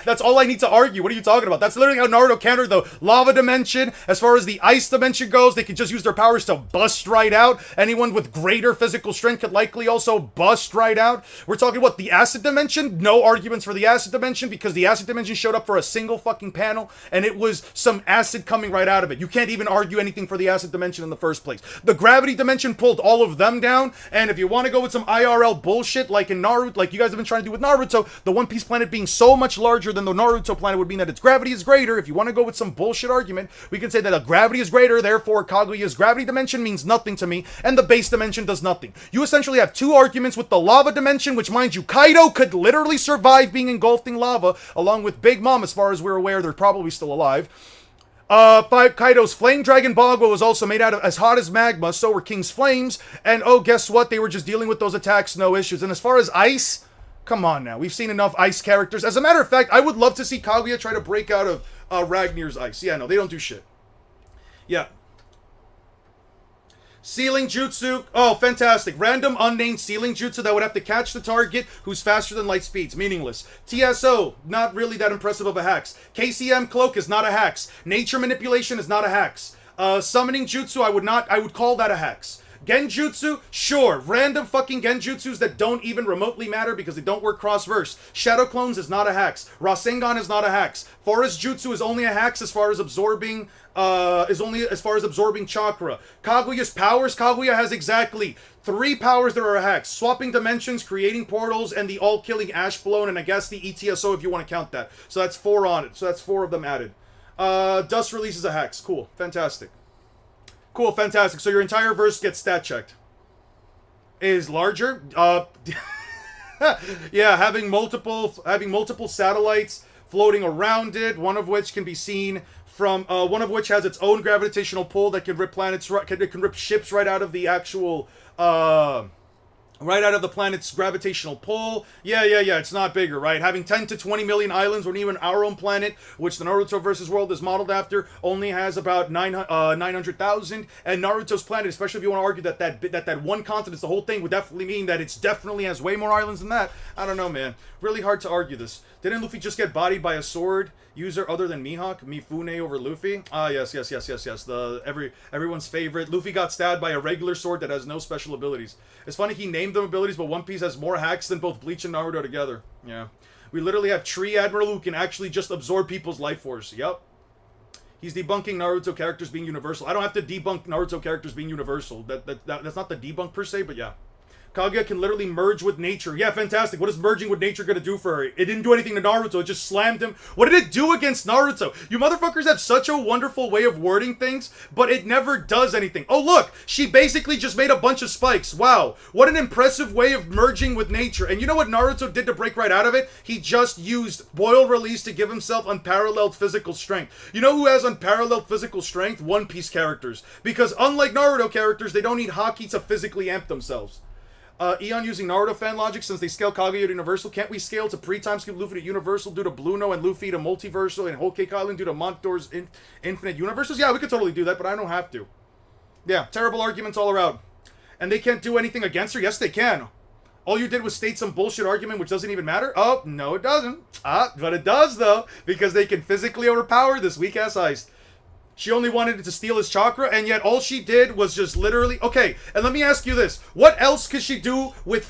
That's all I need to argue. What are you talking about? That's literally how Naruto countered the lava dimension. As far as the ice dimension goes, they can just use their powers to bust right out. Anyone with greater physical strength could likely also bust right out. We're talking about the acid dimension. No arguments for the acid dimension because the acid dimension showed up for a single fucking panel and it was some acid coming right out of it. You can't even argue anything for the acid dimension in the first place. The gravity dimension pulled all of them down, and if you want to go with some IRL bullshit like in Naruto, like you guys have been trying to do with Naruto, the One Piece planet being so much larger than the Naruto planet would mean that its gravity is greater. If you want to go with some bullshit argument, we can say that a gravity is greater, therefore Kaguya's gravity dimension means nothing to me, and the base dimension does nothing. You essentially have 2 arguments with the lava dimension, which, mind you, Kaido could literally survive being engulfed in lava, along with Big Mom. As far as we're aware, they're probably still alive. Kaido's Flame Dragon Bagua was also made out of as hot as magma, so were King's Flames, and oh, guess what? They were just dealing with those attacks, no issues. And as far as ice, Come on now. We've seen enough ice characters. As a matter of fact, I would love to see Kaguya try to break out of Ragnir's ice. Yeah, no, they don't do shit. Yeah. Sealing Jutsu. Oh, fantastic. Random unnamed sealing Jutsu that would have to catch the target who's faster than light speeds. Meaningless. TSO. Not really that impressive of a hacks. KCM Cloak is not a hacks. Nature Manipulation is not a hacks. Summoning Jutsu, I would call that a hacks. Genjutsu, sure. Random fucking Genjutsus that don't even remotely matter because they don't work cross-verse. Shadow Clones is not a hacks. Rasengan is not a hacks. Forest Jutsu is only a hacks as far as absorbing chakra. Kaguya's powers, Kaguya has exactly 3 powers that are a hacks. Swapping dimensions, creating portals, and the all-killing Ash Blown, and I guess the ETSO if you want to count that. So that's 4 on it. So that's 4 of them added. Dust Release is a hacks. Cool. Fantastic. Cool, fantastic. So your entire verse gets stat checked. Is larger? Yeah, having multiple satellites floating around it, one of which can be seen from one of which has its own gravitational pull that can rip planets, can rip ships right out of the actual right out of the planet's gravitational pull. Yeah, it's not bigger, right? Having 10 to 20 million islands, or even our own planet, which the Naruto versus world is modeled after, only has about 900,000. And Naruto's planet, especially if you want to argue that one continent is the whole thing, would definitely mean that it's definitely has way more islands than that. I don't know, man. Really hard to argue this. Didn't Luffy just get bodied by a sword user other than Mihawk? Mifune over Luffy? Ah, yes. Everyone's favorite. Luffy got stabbed by a regular sword that has no special abilities. It's funny he named them abilities, but One Piece has more hacks than both Bleach and Naruto together. Yeah. We literally have Tree Admiral who can actually just absorb people's life force. Yep. He's debunking Naruto characters being universal. I don't have to debunk Naruto characters being universal. That's not the debunk per se, but yeah. Kaguya can literally merge with nature. Yeah, fantastic. What is merging with nature gonna do for her? It didn't do anything to Naruto. It just slammed him. What did it do against Naruto? You motherfuckers have such a wonderful way of wording things, but it never does anything. Oh, look. She basically just made a bunch of spikes. Wow. What an impressive way of merging with nature. And you know what Naruto did to break right out of it? He just used Boil Release to give himself unparalleled physical strength. You know who has unparalleled physical strength? One Piece characters. Because unlike Naruto characters, they don't need Haki to physically amp themselves. Eon using Naruto fan logic, since they scale Kaguya to Universal, can't we scale to pre-time skip Luffy to Universal due to Blueno and Luffy to Multiversal and Whole-Cake Island due to Montour's Infinite Universes? Yeah, we could totally do that, but I don't have to. Yeah, terrible arguments all around. And they can't do anything against her? Yes, they can. All you did was state some bullshit argument which doesn't even matter? Oh, no it doesn't. But it does, though, because they can physically overpower this weak-ass ice. She only wanted to steal his chakra, and yet all she did was just literally... Okay, and let me ask you this. What else could she do with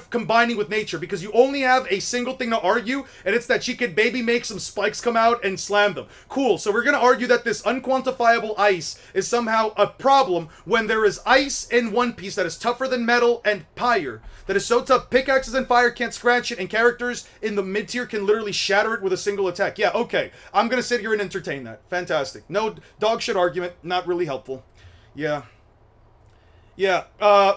combining with nature? Because you only have a single thing to argue, and it's that she could maybe make some spikes come out and slam them. Cool, so we're going to argue that this unquantifiable ice is somehow a problem when there is ice in One Piece that is tougher than metal and pyre. That is so tough, pickaxes and fire can't scratch it, and characters in the mid-tier can literally shatter it with a single attack. Yeah, okay. I'm going to sit here and entertain that. Fantastic. No dog shit argument. Not really helpful. Yeah. Yeah.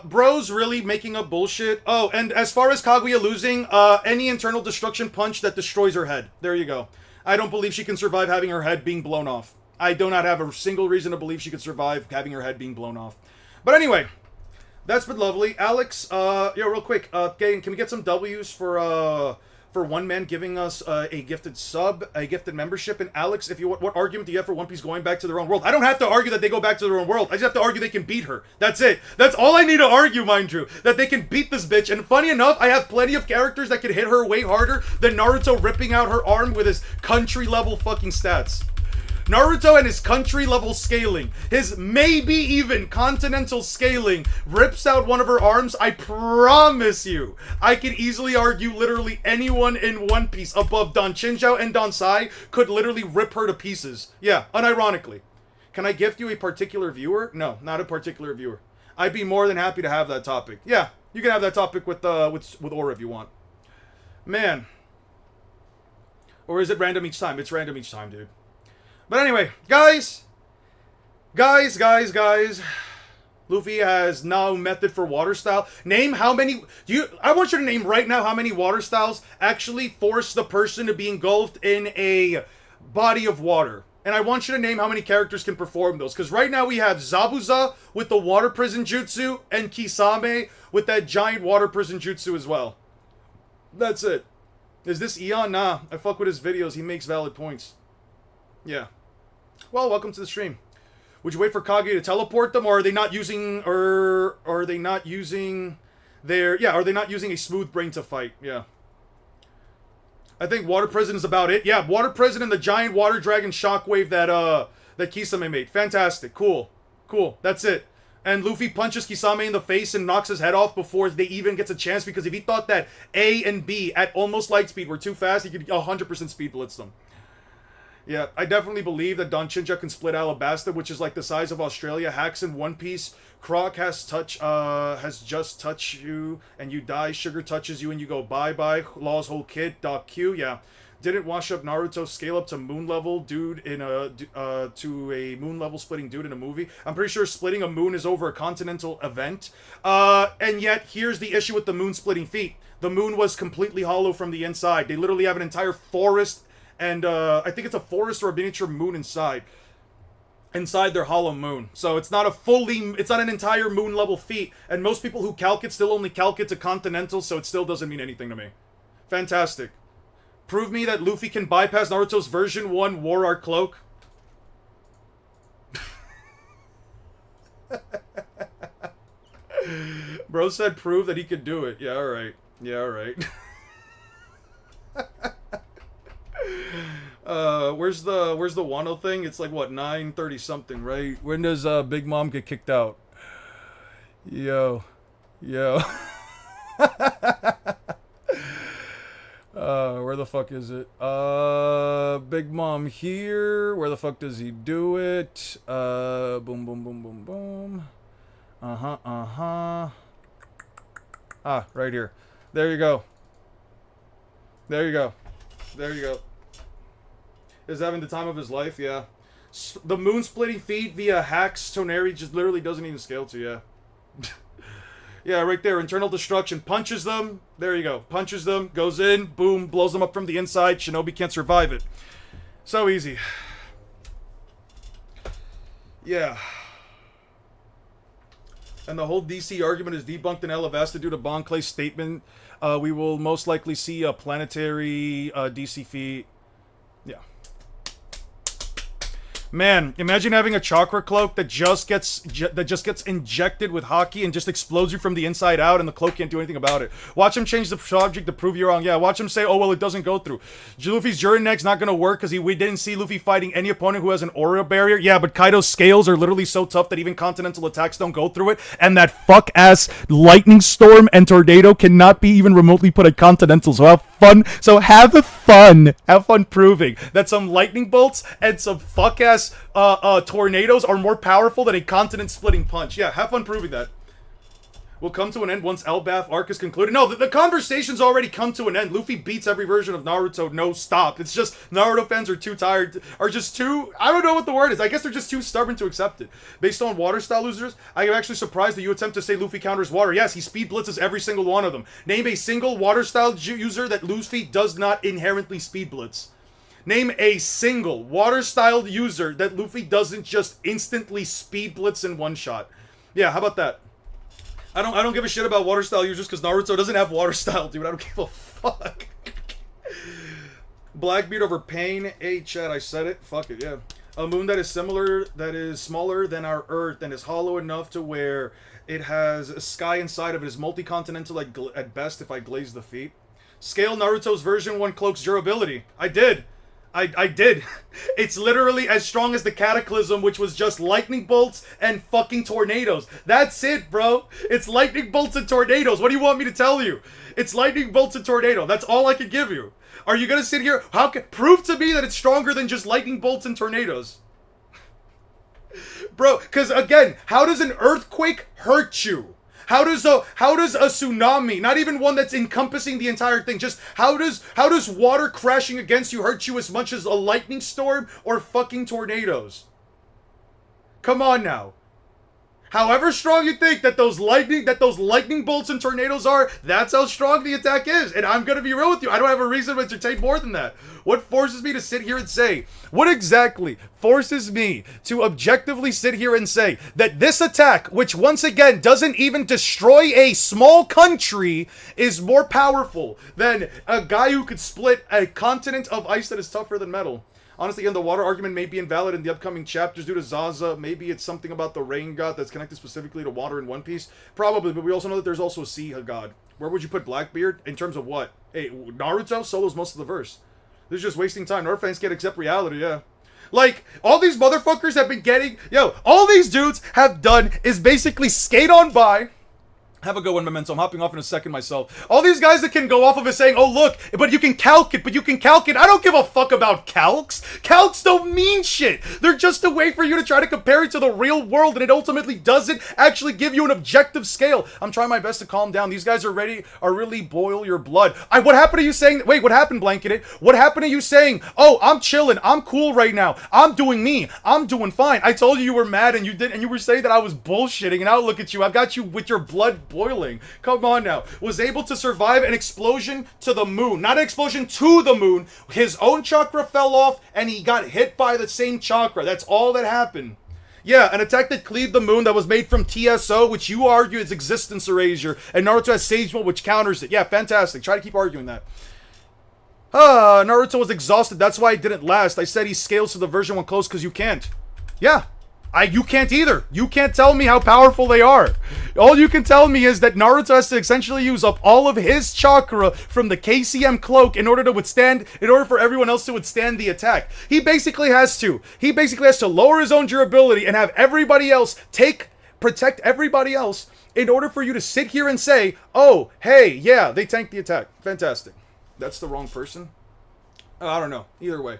Bro's really making up bullshit. Oh, and as far as Kaguya losing, any internal destruction punch that destroys her head. There you go. I don't believe she can survive having her head being blown off. I do not have a single reason to believe she could survive having her head being blown off. But anyway... That's been lovely. Alex, real quick, can we get some W's for one man giving us a gifted sub, a gifted membership? And Alex, what argument do you have for One Piece going back to their own world? I don't have to argue that they go back to their own world. I just have to argue they can beat her. That's it. That's all I need to argue, mind you. That they can beat this bitch. And funny enough, I have plenty of characters that can hit her way harder than Naruto ripping out her arm with his country level fucking stats. Naruto and his country level scaling, his maybe even continental scaling, rips out one of her arms. I promise you, I can easily argue literally anyone in One Piece above Don Chinchou and Don Sai could literally rip her to pieces. Yeah, unironically. Can I gift you a particular viewer? No, not a particular viewer. I'd be more than happy to have that topic. Yeah, you can have that topic with Aura if you want. Man. Or is it random each time? It's random each time, dude. But anyway, guys, Luffy has no method for water style. Name how many, I want you to name right now how many water styles actually force the person to be engulfed in a body of water. And I want you to name how many characters can perform those. Because right now we have Zabuza with the water prison jutsu and Kisame with that giant water prison jutsu as well. That's it. Is this Eon? Nah, I fuck with his videos. He makes valid points. Yeah. Well, welcome to the stream. Would you wait for Kage to teleport them, or are they not using, or are they not using their, yeah, are they not using a smooth brain to fight? Yeah. I think Water Prison is about it. Yeah, Water Prison and the giant water dragon shockwave that Kisame made. Fantastic. Cool. Cool. That's it. And Luffy punches Kisame in the face and knocks his head off before they even gets a chance, because if he thought that A and B at almost light speed were too fast, he could 100% speed blitz them. Yeah, I definitely believe that Don Chincha can split Alabasta, which is like the size of Australia. Hacks in One Piece. Croc has just touched you and you die. Sugar touches you and you go bye-bye. Law's whole kid. Doc Q, yeah. Didn't wash up Naruto scale up to moon level dude in a to a moon level splitting dude in a movie. I'm pretty sure splitting a moon is over a continental event. And yet here's the issue with the moon splitting feat. The moon was completely hollow from the inside. They literally have an entire forest, and I think it's a forest or a miniature moon inside their hollow moon. So it's not an entire moon level feat. And most people who calc it still only calc it to continental, so it still doesn't mean anything to me. Fantastic. Prove me that Luffy can bypass Naruto's version 1 War Art Cloak. Bro said prove that he could do it. Yeah, alright. Yeah, alright. Where's the Wano thing? It's like, what, 9:30 something, right? When does Big Mom get kicked out? Yo. Where the fuck is it? Big Mom here. Where the fuck does he do it? Boom, boom, boom, boom, boom. Ah, right here. There you go. Is having the time of his life, yeah. The moon splitting feat via hacks Toneri just literally doesn't even scale to, yeah. Yeah, right there. Internal destruction. Punches them. There you go. Punches them. Goes in. Boom. Blows them up from the inside. Shinobi can't survive it. So easy. Yeah. And the whole DC argument is debunked in Alabasta due to Bon Clay's statement. We will most likely see a planetary DC feat. Yeah. Man, imagine having a chakra cloak that just gets injected with hockey and just explodes you from the inside out, and the cloak can't do anything about it. Watch him change the subject to prove you wrong. Yeah, watch him say, oh, well, it doesn't go through. Luffy's Jurineg's not going to work because we didn't see Luffy fighting any opponent who has an aura barrier. Yeah, but Kaido's scales are literally so tough that even continental attacks don't go through it, and that fuck-ass lightning storm and tornado cannot be even remotely put at continental, so have fun. Have fun proving that some lightning bolts and some fuck-ass tornadoes are more powerful than a continent-splitting punch. Yeah, have fun proving that. Will come to an end once Elbaf arc is concluded. No, the conversation's already come to an end. Luffy beats every version of Naruto, no stop. It's just Naruto fans are too tired, are just too, I don't know what the word is. I guess they're just too stubborn to accept it. Based on water style losers, I am actually surprised that you attempt to say Luffy counters water. Yes, he speed blitzes every single one of them. Name a single water style user that Luffy does not inherently speed blitz. Name a single water-styled user that Luffy doesn't just instantly speed blitz in one shot. Yeah, how about that? I don't give a shit about water-style users because Naruto doesn't have water-style, dude. I don't give a fuck. Blackbeard over Pain. Hey, chat, I said it. Fuck it, yeah. A moon that is smaller than our Earth and is hollow enough to where it has a sky inside of it. Is multi-continental at best if I glaze the feet. Scale Naruto's version 1 cloak's durability. I did. I did. It's literally as strong as the Cataclysm, which was just lightning bolts and fucking tornadoes. That's it, bro. It's lightning bolts and tornadoes. What do you want me to tell you? It's lightning bolts and tornado. That's all I can give you. Are you gonna sit here? Prove to me that it's stronger than just lightning bolts and tornadoes? Bro, because again, how does an earthquake hurt you? How does a tsunami, not even one that's encompassing the entire thing, just how does water crashing against you hurt you as much as a lightning storm or fucking tornadoes? Come on now. However strong you think that those lightning bolts and tornadoes are, that's how strong the attack is. And I'm gonna be real with you. I don't have a reason to entertain more than that. What forces me to sit here and say? What exactly forces me to objectively sit here and say that this attack, which once again doesn't even destroy a small country, is more powerful than a guy who could split a continent of ice that is tougher than metal? Honestly, again, the water argument may be invalid in the upcoming chapters due to Zaza. Maybe it's something about the rain god that's connected specifically to water in One Piece. Probably, but we also know that there's also a sea god. Where would you put Blackbeard? In terms of what? Hey, Naruto solos most of the verse. This is just wasting time. Naruto fans can't accept reality, yeah. Like, all these motherfuckers have been getting... Yo, all these dudes have done is basically skate on by... Have a good one, Memento. I'm hopping off in a second myself. All these guys that can go off of it saying, oh, look, but you can calc it, but you can calc it. I don't give a fuck about calcs. Calcs don't mean shit. They're just a way for you to try to compare it to the real world, and it ultimately doesn't actually give you an objective scale. I'm trying my best to calm down. These guys are really boil your blood. What happened to you saying, wait, what happened, Blanketed? What happened to you saying, oh, I'm chilling, I'm cool right now, I'm doing me, I'm doing fine. I told you were mad, and you were saying that I was bullshitting, and now look at you. I've got you with your blood boiling. Come on now. Was able to survive an explosion to the moon. Not an explosion to the moon. His own chakra fell off and he got hit by the same chakra. That's all that happened. Yeah, an attack that cleaved the moon that was made from TSO, which you argue is existence erasure, and Naruto has Sage Mode, which counters it. Yeah, fantastic. Try to keep arguing that. Naruto was exhausted. That's why it didn't last. I said he scales to the version 1 close because you can't. Yeah. You can't either. You can't tell me how powerful they are. All you can tell me is that Naruto has to essentially use up all of his chakra from the KCM cloak in order for everyone else to withstand the attack. He basically has to lower his own durability and have everybody else protect everybody else in order for you to sit here and say, oh, hey, yeah, they tanked the attack. Fantastic. That's the wrong person? I don't know. Either way.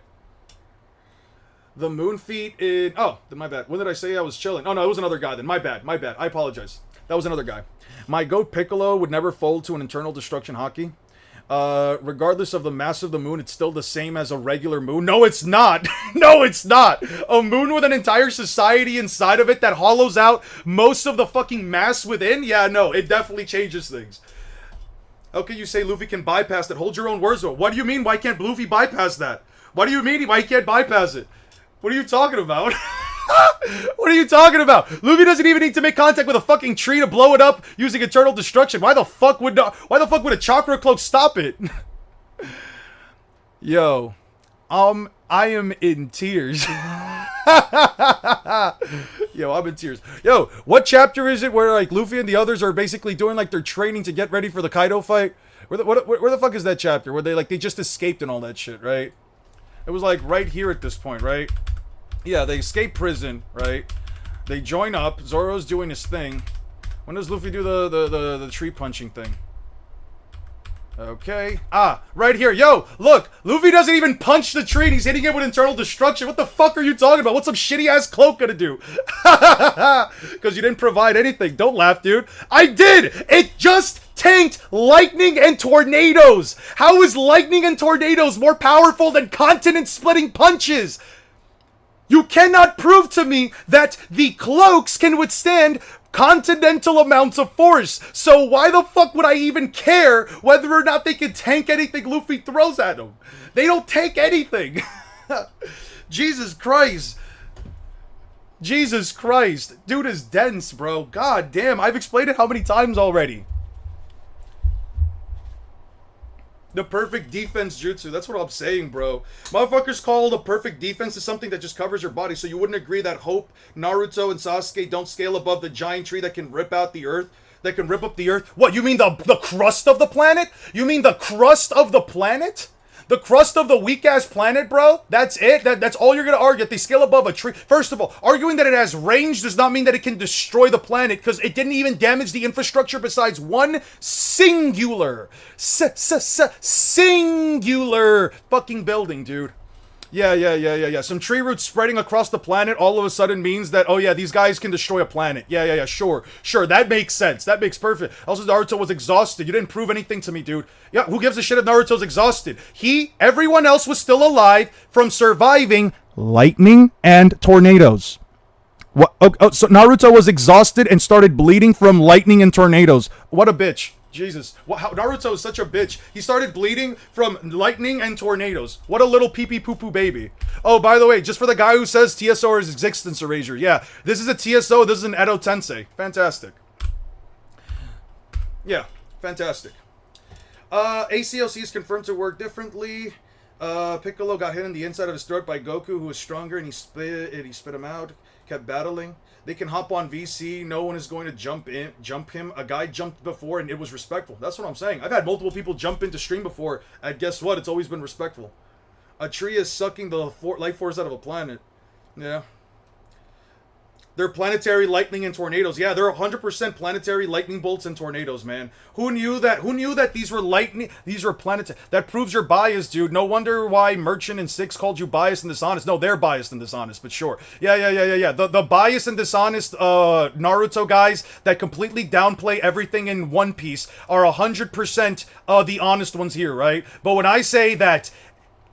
The moon feet in... Oh, my bad. When did I say I was chilling? Oh, no, it was another guy then. My bad. I apologize. That was another guy. My goat Piccolo would never fold to an internal destruction hockey. Regardless of the mass of the moon, it's still the same as a regular moon. No, it's not. No, it's not. A moon with an entire society inside of it that hollows out most of the fucking mass within? Yeah, no, it definitely changes things. How can you say Luffy can bypass that? Hold your own words, though. What do you mean, why can't Luffy bypass that? What do you mean, why he can't bypass it? What are you talking about? What are you talking about? Luffy doesn't even need to make contact with a fucking tree to blow it up using eternal destruction. Why the fuck would a chakra cloak stop it? Yo, I am in tears. Yo, I'm in tears. Yo, what chapter is it where like Luffy and the others are basically doing like their training to get ready for the Kaido fight? Where the fuck is that chapter where they just escaped and all that shit, right? It was like right here at this point, right? Yeah, they escape prison, right? They join up. Zoro's doing his thing. When does Luffy do the tree punching thing? Okay. Right here. Yo, look. Luffy doesn't even punch the tree and he's hitting it with internal destruction. What the fuck are you talking about? What's some shitty ass cloak gonna do? Because you didn't provide anything. Don't laugh, dude. I did! It just tanked lightning and tornadoes! How is lightning and tornadoes more powerful than continent-splitting punches? You cannot prove to me that the cloaks can withstand continental amounts of force. So why the fuck would I even care whether or not they can tank anything Luffy throws at them? They don't tank anything. Jesus Christ. Jesus Christ. Dude is dense, bro. God damn. I've explained it how many times already? The perfect defense jutsu. That's what I'm saying, bro. Motherfuckers call the perfect defense to something that just covers your body. So you wouldn't agree that Hope, Naruto, and Sasuke don't scale above the giant tree that can rip out the earth? That can rip up the earth? What, you mean the crust of the planet? You mean the crust of the planet? The crust of the weak-ass planet, bro? That's it? That's all you're gonna argue? That they scale above a tree? First of all, arguing that it has range does not mean that it can destroy the planet, because it didn't even damage the infrastructure besides one singular fucking building, dude. Yeah. Some tree roots spreading across the planet all of a sudden means that, oh yeah, these guys can destroy a planet. Yeah, sure. That makes sense. That makes perfect. Also, Naruto was exhausted. You didn't prove anything to me, dude. Yeah, who gives a shit if Naruto's exhausted? Everyone else was still alive from surviving lightning and tornadoes. What? Oh, so Naruto was exhausted and started bleeding from lightning and tornadoes. What a bitch. Jesus. Naruto is such a bitch. He started bleeding from lightning and tornadoes. What a little pee-pee poo-poo baby. Oh, by the way, just for the guy who says TSO is existence erasure. Yeah, this is a TSO. This is an Edo Tensei. Fantastic. Yeah, fantastic. ACLC is confirmed to work differently. Piccolo got hit in the inside of his throat by Goku, who was stronger, and he spit him out. Kept battling. They can hop on VC. No one is going to jump him. A guy jumped before, and it was respectful. That's what I'm saying. I've had multiple people jump into stream before, and guess what? It's always been respectful. A tree is sucking the life force out of a planet. Yeah. They're planetary lightning and tornadoes. Yeah, they're 100% planetary lightning bolts and tornadoes, man. Who knew that? Who knew that these were lightning? These were planetary. That proves you're biased, dude. No wonder why Merchant and Six called you biased and dishonest. No, they're biased and dishonest, but sure. Yeah. The biased and dishonest Naruto guys that completely downplay everything in One Piece are 100% the honest ones here, right? But when I say that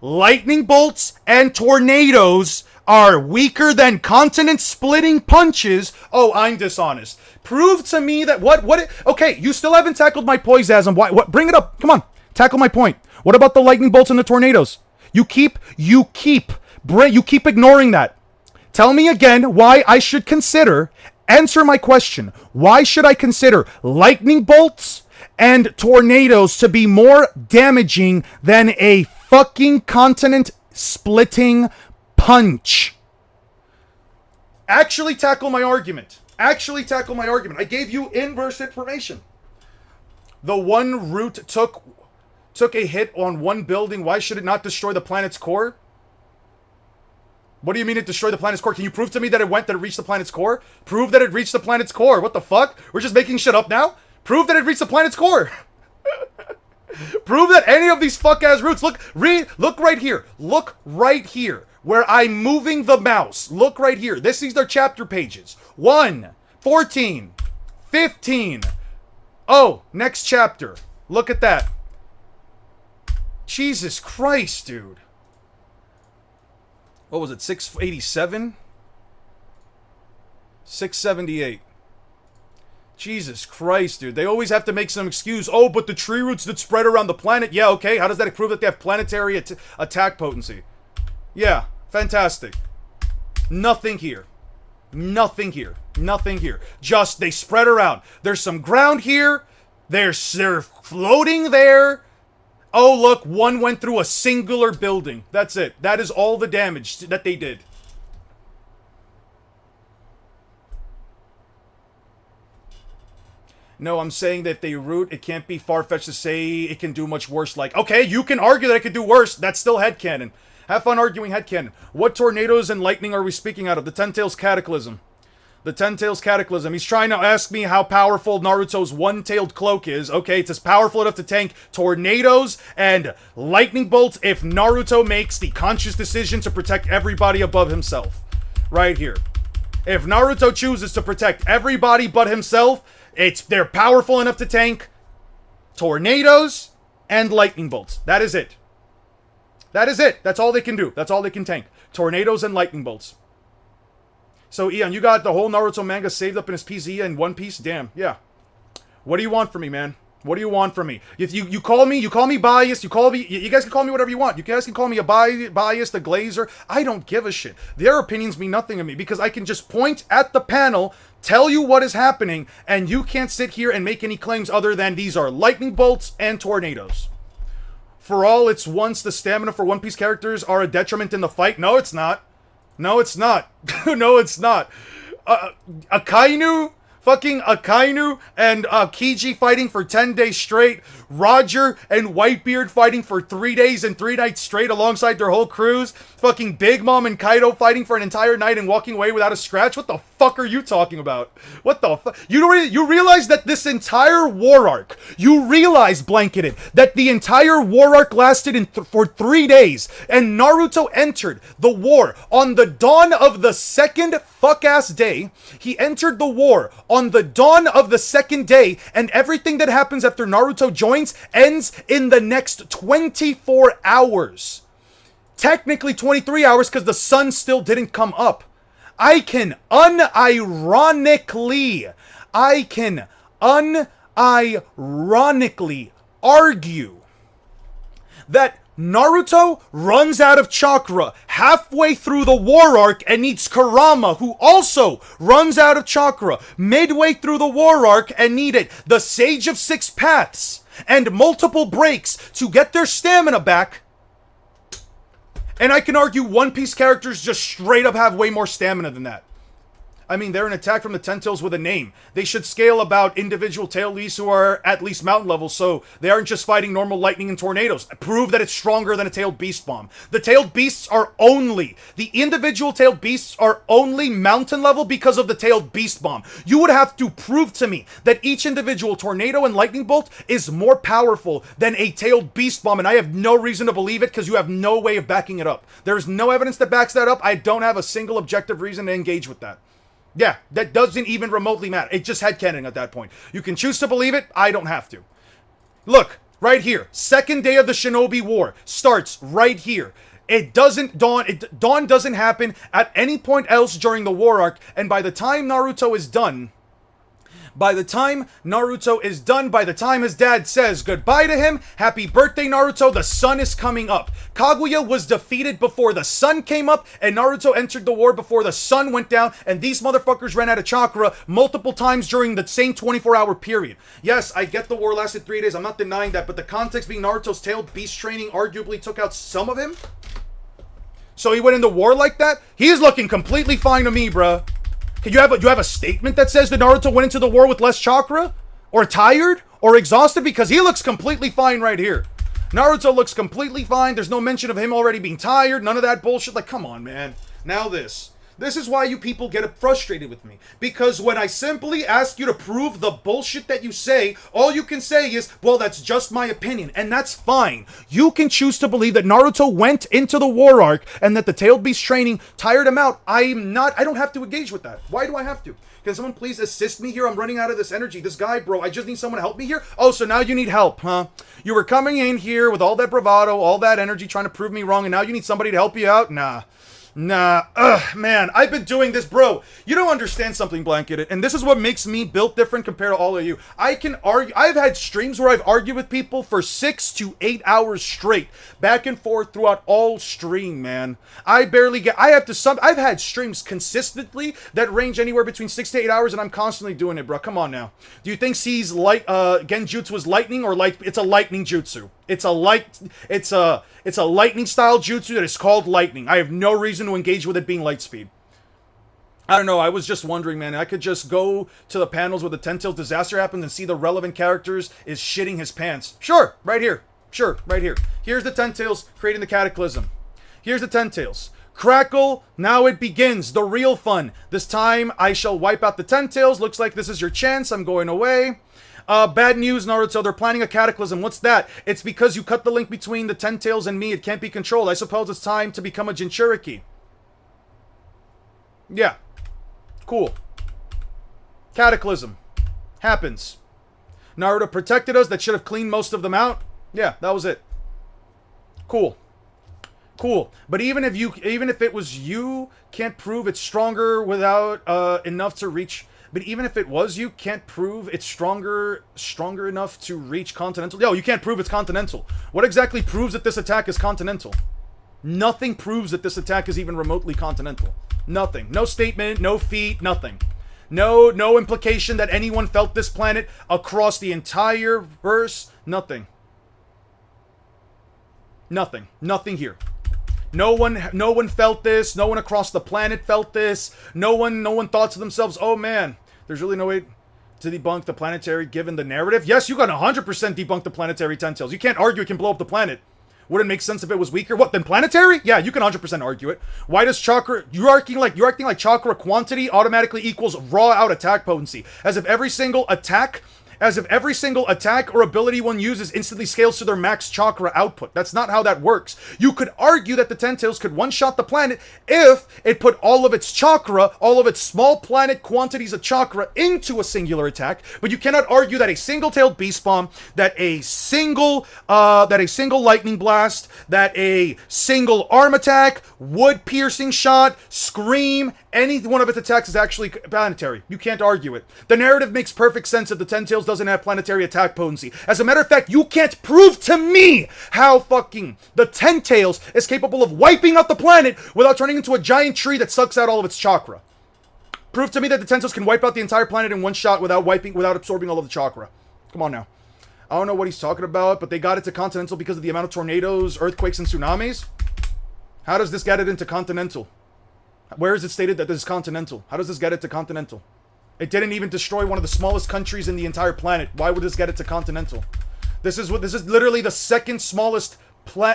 lightning bolts and tornadoes are weaker than continent-splitting punches, oh, I'm dishonest. Prove to me that okay, you still haven't tackled my poisasm. What? Bring it up. Come on, tackle my point. What about the lightning bolts and the tornadoes? You keep ignoring that. Tell me again why I should consider. Answer my question. Why should I consider lightning bolts and tornadoes to be more damaging than a fucking continent-splitting punch? Actually tackle my argument. I gave you inverse information. The one root took a hit on one building. Why should it not destroy the planet's core? What do you mean it destroyed the planet's core? Can you prove to me that it reached the planet's core? Prove that it reached the planet's core. What the fuck? We're just making shit up now? Prove that it reached the planet's core. Prove that any of these fuck-ass roots. Look right here. Look right here. Where I'm moving the mouse. Look right here. These are chapter pages. 1, 14, 15. Oh, next chapter. Look at that. Jesus Christ, dude. What was it? 687? 678. Jesus Christ, dude. They always have to make some excuse. Oh, but the tree roots that spread around the planet. Yeah, okay. How does that prove that they have planetary attack potency? Yeah, fantastic. Nothing here. Just, they spread around. There's some ground here. They're floating there. Oh, look, one went through a singular building. That's it. That is all the damage that they did. No, I'm saying that if they root, it can't be far-fetched to say it can do much worse. Like, okay, you can argue that it could do worse. That's still headcanon. Have fun arguing headcanon. What tornadoes and lightning are we speaking out of? The Ten Tails Cataclysm. The Ten Tails Cataclysm. He's trying to ask me how powerful Naruto's one-tailed cloak is. Okay, it's powerful enough to tank tornadoes and lightning bolts if Naruto makes the conscious decision to protect everybody above himself. Right here. If Naruto chooses to protect everybody but himself, they're powerful enough to tank tornadoes and lightning bolts. That is it. That's all they can do. That's all they can tank. Tornadoes and lightning bolts. So, Eon, you got the whole Naruto manga saved up in his PC and One Piece? Damn, yeah. What do you want from me, man? What do you want from me? If you call me biased, you guys can call me whatever you want. You guys can call me a biased, a glazer. I don't give a shit. Their opinions mean nothing to me because I can just point at the panel, tell you what is happening, and you can't sit here and make any claims other than these are lightning bolts and tornadoes. For all it's once, the stamina for One Piece characters are a detriment in the fight. No, it's not. No, it's not. No, it's not. Akainu and Kiji fighting for 10 days straight. Roger and Whitebeard fighting for 3 days and 3 nights straight alongside their whole crews. Fucking Big Mom and Kaido fighting for an entire night and walking away without a scratch. What the fuck are you talking about? What the fuck? You realize that this entire war arc, you realize, Blanketed, that the entire war arc lasted for 3 days, and Naruto entered the war on the dawn of the second fuck-ass day. He entered the war on the dawn of the second day, and everything that happens after Naruto joins ends in the next 24 hours. Technically 23 hours because the sun still didn't come up. I can unironically argue that Naruto runs out of chakra halfway through the war arc and needs Kurama, who also runs out of chakra midway through the war arc and needed the Sage of Six Paths and multiple breaks to get their stamina back. And I can argue One Piece characters just straight up have way more stamina than that. I mean, they're an attack from the Ten Tails with a name. They should scale about individual tail beasts who are at least mountain level, so they aren't just fighting normal lightning and tornadoes. Prove that it's stronger than a tailed beast bomb. The tailed beasts are only, the individual tailed beasts are only mountain level because of the tailed beast bomb. You would have to prove to me that each individual tornado and lightning bolt is more powerful than a tailed beast bomb, and I have no reason to believe it because you have no way of backing it up. There's no evidence that backs that up. I don't have a single objective reason to engage with that. Yeah, that doesn't even remotely matter. It just headcanon at that point. You can choose to believe it. I don't have to. Look, right here. Second day of the Shinobi War starts right here. It doesn't dawn. Dawn doesn't happen at any point else during the war arc. And by the time Naruto is done, by the time his dad says goodbye to him, happy birthday Naruto, the sun is coming up. Kaguya was defeated before the sun came up, and Naruto entered the war before the sun went down, and these motherfuckers ran out of chakra multiple times during the same 24-hour period. Yes, I get the war lasted 3 days, I'm not denying that, but the context being Naruto's tailed beast training arguably took out some of him. So he went into war like that? He's looking completely fine to me, bruh. You have a statement that says that Naruto went into the war with less chakra? Or tired? Or exhausted? Because he looks completely fine right here. Naruto looks completely fine. There's no mention of him already being tired. None of that bullshit. Like, come on, man. Now this. This is why you people get frustrated with me. Because when I simply ask you to prove the bullshit that you say, all you can say is, well, that's just my opinion. And that's fine. You can choose to believe that Naruto went into the war arc and that the tailed beast training tired him out. I don't have to engage with that. Why do I have to? Can someone please assist me here? I'm running out of this energy. This guy, bro, I just need someone to help me here. Oh, so now you need help, huh? You were coming in here with all that bravado, all that energy trying to prove me wrong, and now you need somebody to help you out? Nah, man, I've been doing this, bro. You don't understand something, Blanketed, and this is what makes me built different compared to all of you. I can argue. I've had streams where I've argued with people for 6 to 8 hours straight, back and forth throughout all stream, man. I've had streams consistently that range anywhere between 6 to 8 hours, and I'm constantly doing it, bro. Come on now. Do you think C's Genjutsu is lightning or light? It's a lightning jutsu. It's a lightning style jutsu that is called lightning. I have no reason to engage with it being light speed. I don't know, I was just wondering, man. I could just go to the panels where the Ten Tails disaster happens and see the relevant characters is shitting his pants. Sure, right here. Sure, right here. Here's the Ten Tails creating the cataclysm. Here's the Ten Tails. Crackle, now it begins, the real fun. This time I shall wipe out the Ten Tails. Looks like this is your chance. I'm going away. Bad news, Naruto. They're planning a cataclysm. What's that? It's because you cut the link between the Ten Tails and me. It can't be controlled. I suppose it's time to become a Jinchuriki. Yeah. Cool. Cataclysm. Happens. Naruto protected us. That should have cleaned most of them out. Yeah, that was it. Cool. Cool. But even if it was you, can't prove it's stronger without enough to reach. But even if it was you, can't prove it's stronger enough to reach continental. Yo, you can't prove it's continental. What exactly proves that this attack is continental? Nothing proves that this attack is even remotely continental. Nothing. No statement, no feat, nothing. No implication that anyone felt this planet across the entire verse. Nothing. Nothing. Nothing here. No one felt this. No one across the planet felt this. No one thought to themselves, oh man, there's really no way to debunk the planetary given the narrative. Yes, you got 100% debunk the planetary Ten Tails. You can't argue it can blow up the planet. Wouldn't it make sense if it was weaker? What, then planetary? Yeah, you can 100% argue it. Why does chakra... You're acting like chakra quantity automatically equals raw out attack potency. As if every single attack or ability one uses instantly scales to their max chakra output. That's not how that works. You could argue that the Ten Tails could one-shot the planet if it put all of its chakra, all of its small planet quantities of chakra into a singular attack, but you cannot argue that a single-tailed beast bomb, that a single lightning blast, that a single arm attack, wood-piercing shot, scream, Any one of its attacks is actually planetary. You can't argue it. The narrative makes perfect sense if the Ten Tails doesn't have planetary attack potency. As a matter of fact, you can't prove to me how fucking the Ten Tails is capable of wiping out the planet without turning into a giant tree that sucks out all of its chakra. Prove to me that the Ten Tails can wipe out the entire planet in one shot without absorbing all of the chakra. Come on now. I don't know what he's talking about, but they got it to continental because of the amount of tornadoes, earthquakes, and tsunamis. How does this get it into continental? Where is it stated that this is continental? How does this get it to continental? It didn't even destroy one of the smallest countries in the entire planet. Why would this get it to continental? This is literally the second smallest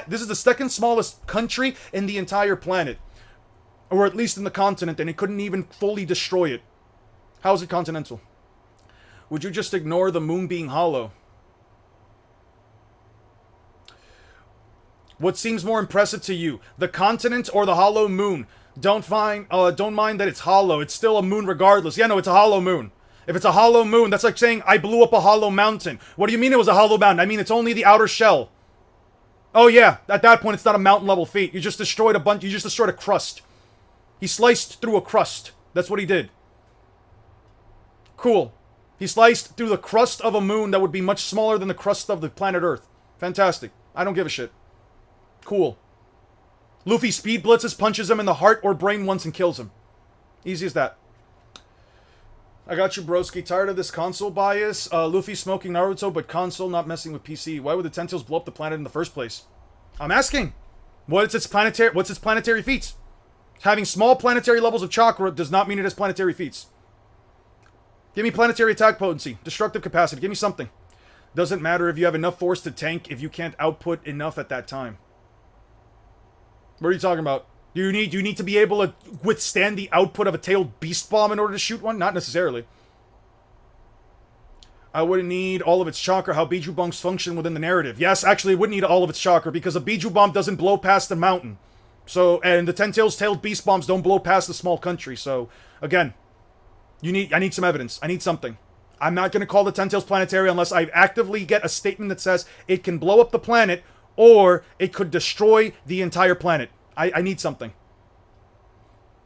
this is the second smallest country in the entire planet. Or at least in the continent, and it couldn't even fully destroy it. How is it continental? Would you just ignore the moon being hollow? What seems more impressive to you, the continent or the hollow moon? Don't mind that it's hollow. It's still a moon regardless. Yeah, no, it's a hollow moon. If it's a hollow moon, that's like saying I blew up a hollow mountain. What do you mean it was a hollow mountain? I mean, it's only the outer shell. Oh yeah, at that point, it's not a mountain level feat. You just destroyed a crust. He sliced through a crust. That's what he did. Cool. He sliced through the crust of a moon that would be much smaller than the crust of the planet Earth. Fantastic. I don't give a shit. Cool. Luffy speed blitzes, punches him in the heart or brain once and kills him. Easy as that. I got you, broski. Tired of this console bias? Luffy smoking Naruto, but console not messing with PC. Why would the Ten Tails blow up the planet in the first place? I'm asking. What's its planetary feats? Having small planetary levels of chakra does not mean it has planetary feats. Give me planetary attack potency, destructive capacity. Give me something. Doesn't matter if you have enough force to tank if you can't output enough at that time. What are you talking about? Do you need to be able to withstand the output of a tailed beast bomb in order to shoot one? Not necessarily. I wouldn't need all of its chakra, how Biju bombs function within the narrative. Yes, actually, it would need all of its chakra because a Biju bomb doesn't blow past the mountain. So, and the Ten Tails tailed beast bombs don't blow past the small country. So, again, I need some evidence. I need something. I'm not going to call the Ten Tails planetary unless I actively get a statement that says it can blow up the planet or it could destroy the entire planet. I need something.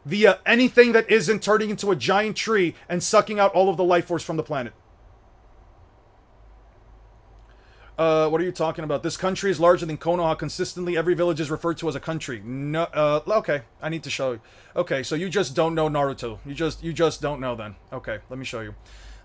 Via anything that isn't turning into a giant tree and sucking out all of the life force from the planet. What are you talking about? This country is larger than Konoha. Consistently, every village is referred to as a country. No, okay. I need to show you. Okay, so you just don't know Naruto. You just don't know then. Okay, let me show you.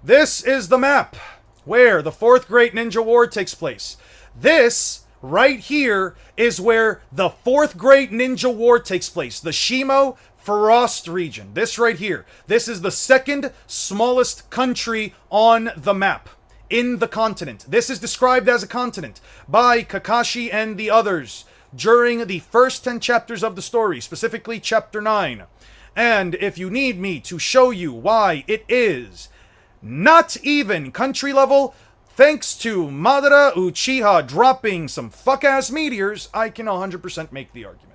This is the map where the Fourth Great Ninja War takes place. This right here is where the Fourth Great Ninja War takes place. The Shimo Frost region. This right here. This is the second smallest country on the map. In the continent. This is described as a continent by Kakashi and the others during the first 10 chapters of the story, specifically chapter 9. And if you need me to show you why it is not even country level, thanks to Madara Uchiha dropping some fuck-ass meteors, I can 100% make the argument.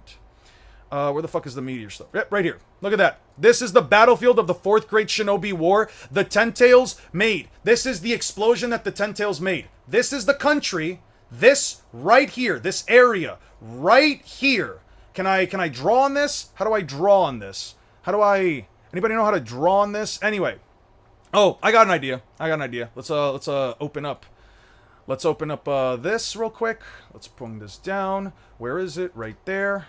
Where the fuck is the meteor stuff? Yep, right here. Look at that. This is the battlefield of the Fourth Great Shinobi War. The Ten Tails made. This is the explosion that the Ten Tails made. This is the country. This right here. This area. Right here. Can I draw on this? How do I draw on this? Anybody know how to draw on this? Anyway. Oh, I got an idea. Let's open up. Let's open up this real quick. Let's bring this down. Where is it? Right there.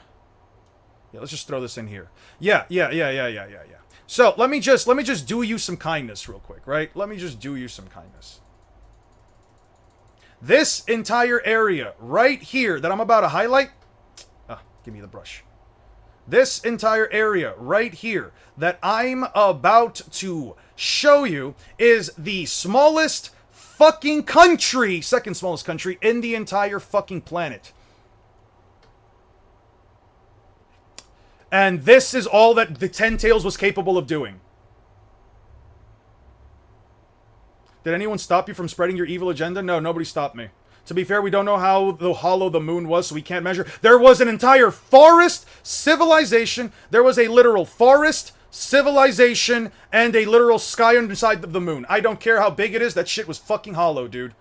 Yeah, let's just throw this in here. Yeah. So, let me just do you some kindness real quick, right? Let me just do you some kindness. This entire area right here that I'm about to highlight... give me the brush. This entire area right here that I'm about to show you is the smallest fucking country, second smallest country in the entire fucking planet. And this is all that the Ten Tails was capable of doing. Did anyone stop you from spreading your evil agenda? No, nobody stopped me. To be fair, we don't know how hollow the moon was, so we can't measure. There was an entire forest civilization. There was a literal forest civilization and a literal sky inside of the moon. I don't care how big it is. That shit was fucking hollow, dude.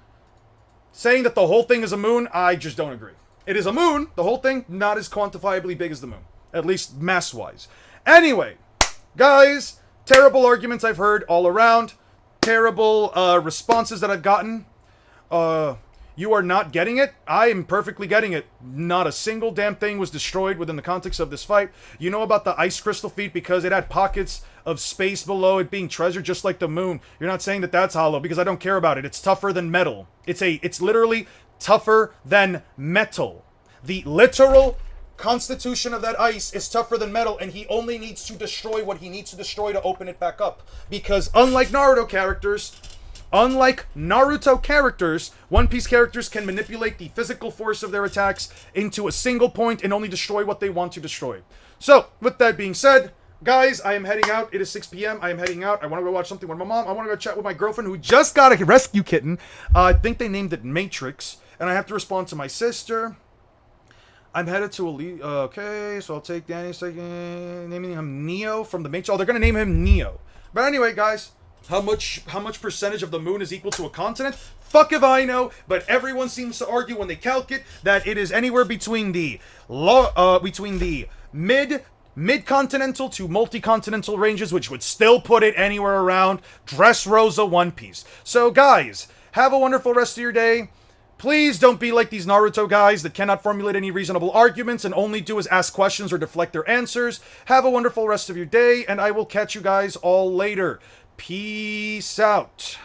Saying that the whole thing is a moon, I just don't agree. It is a moon. The whole thing, not as quantifiably big as the moon. At least mass-wise. Anyway, Guys, terrible arguments I've heard all around. Terrible responses that I've gotten. You are not getting it. I am perfectly getting it. Not a single damn thing was destroyed within the context of this fight. You know about the ice crystal feat because it had pockets of space below it being treasure just like the moon. You're not saying that that's hollow because I don't care about it. It's tougher than metal. It's literally tougher than metal. The literal constitution of that ice is tougher than metal, and he only needs to destroy what he needs to destroy to open it back up. Because unlike Naruto characters, One Piece characters can manipulate the physical force of their attacks into a single point and only destroy what they want to destroy. So, with that being said, guys, I am heading out. It is 6 p.m. I am heading out. I want to go watch something with my mom. I want to go chat with my girlfriend who just got a rescue kitten. I think they named it Matrix. And I have to respond to my sister. I'm headed to Elite. Okay, so I'll take Danny second. Naming him Neo from the Matrix. Oh, they're going to name him Neo. But anyway, guys, how much percentage of the moon is equal to a continent? Fuck if I know, but everyone seems to argue when they calc it that it is anywhere between the mid-continental to multi-continental ranges, which would still put it anywhere around Dressrosa One Piece. So guys, have a wonderful rest of your day. Please don't be like these Naruto guys that cannot formulate any reasonable arguments and only do is ask questions or deflect their answers. Have a wonderful rest of your day, and I will catch you guys all later. Peace out.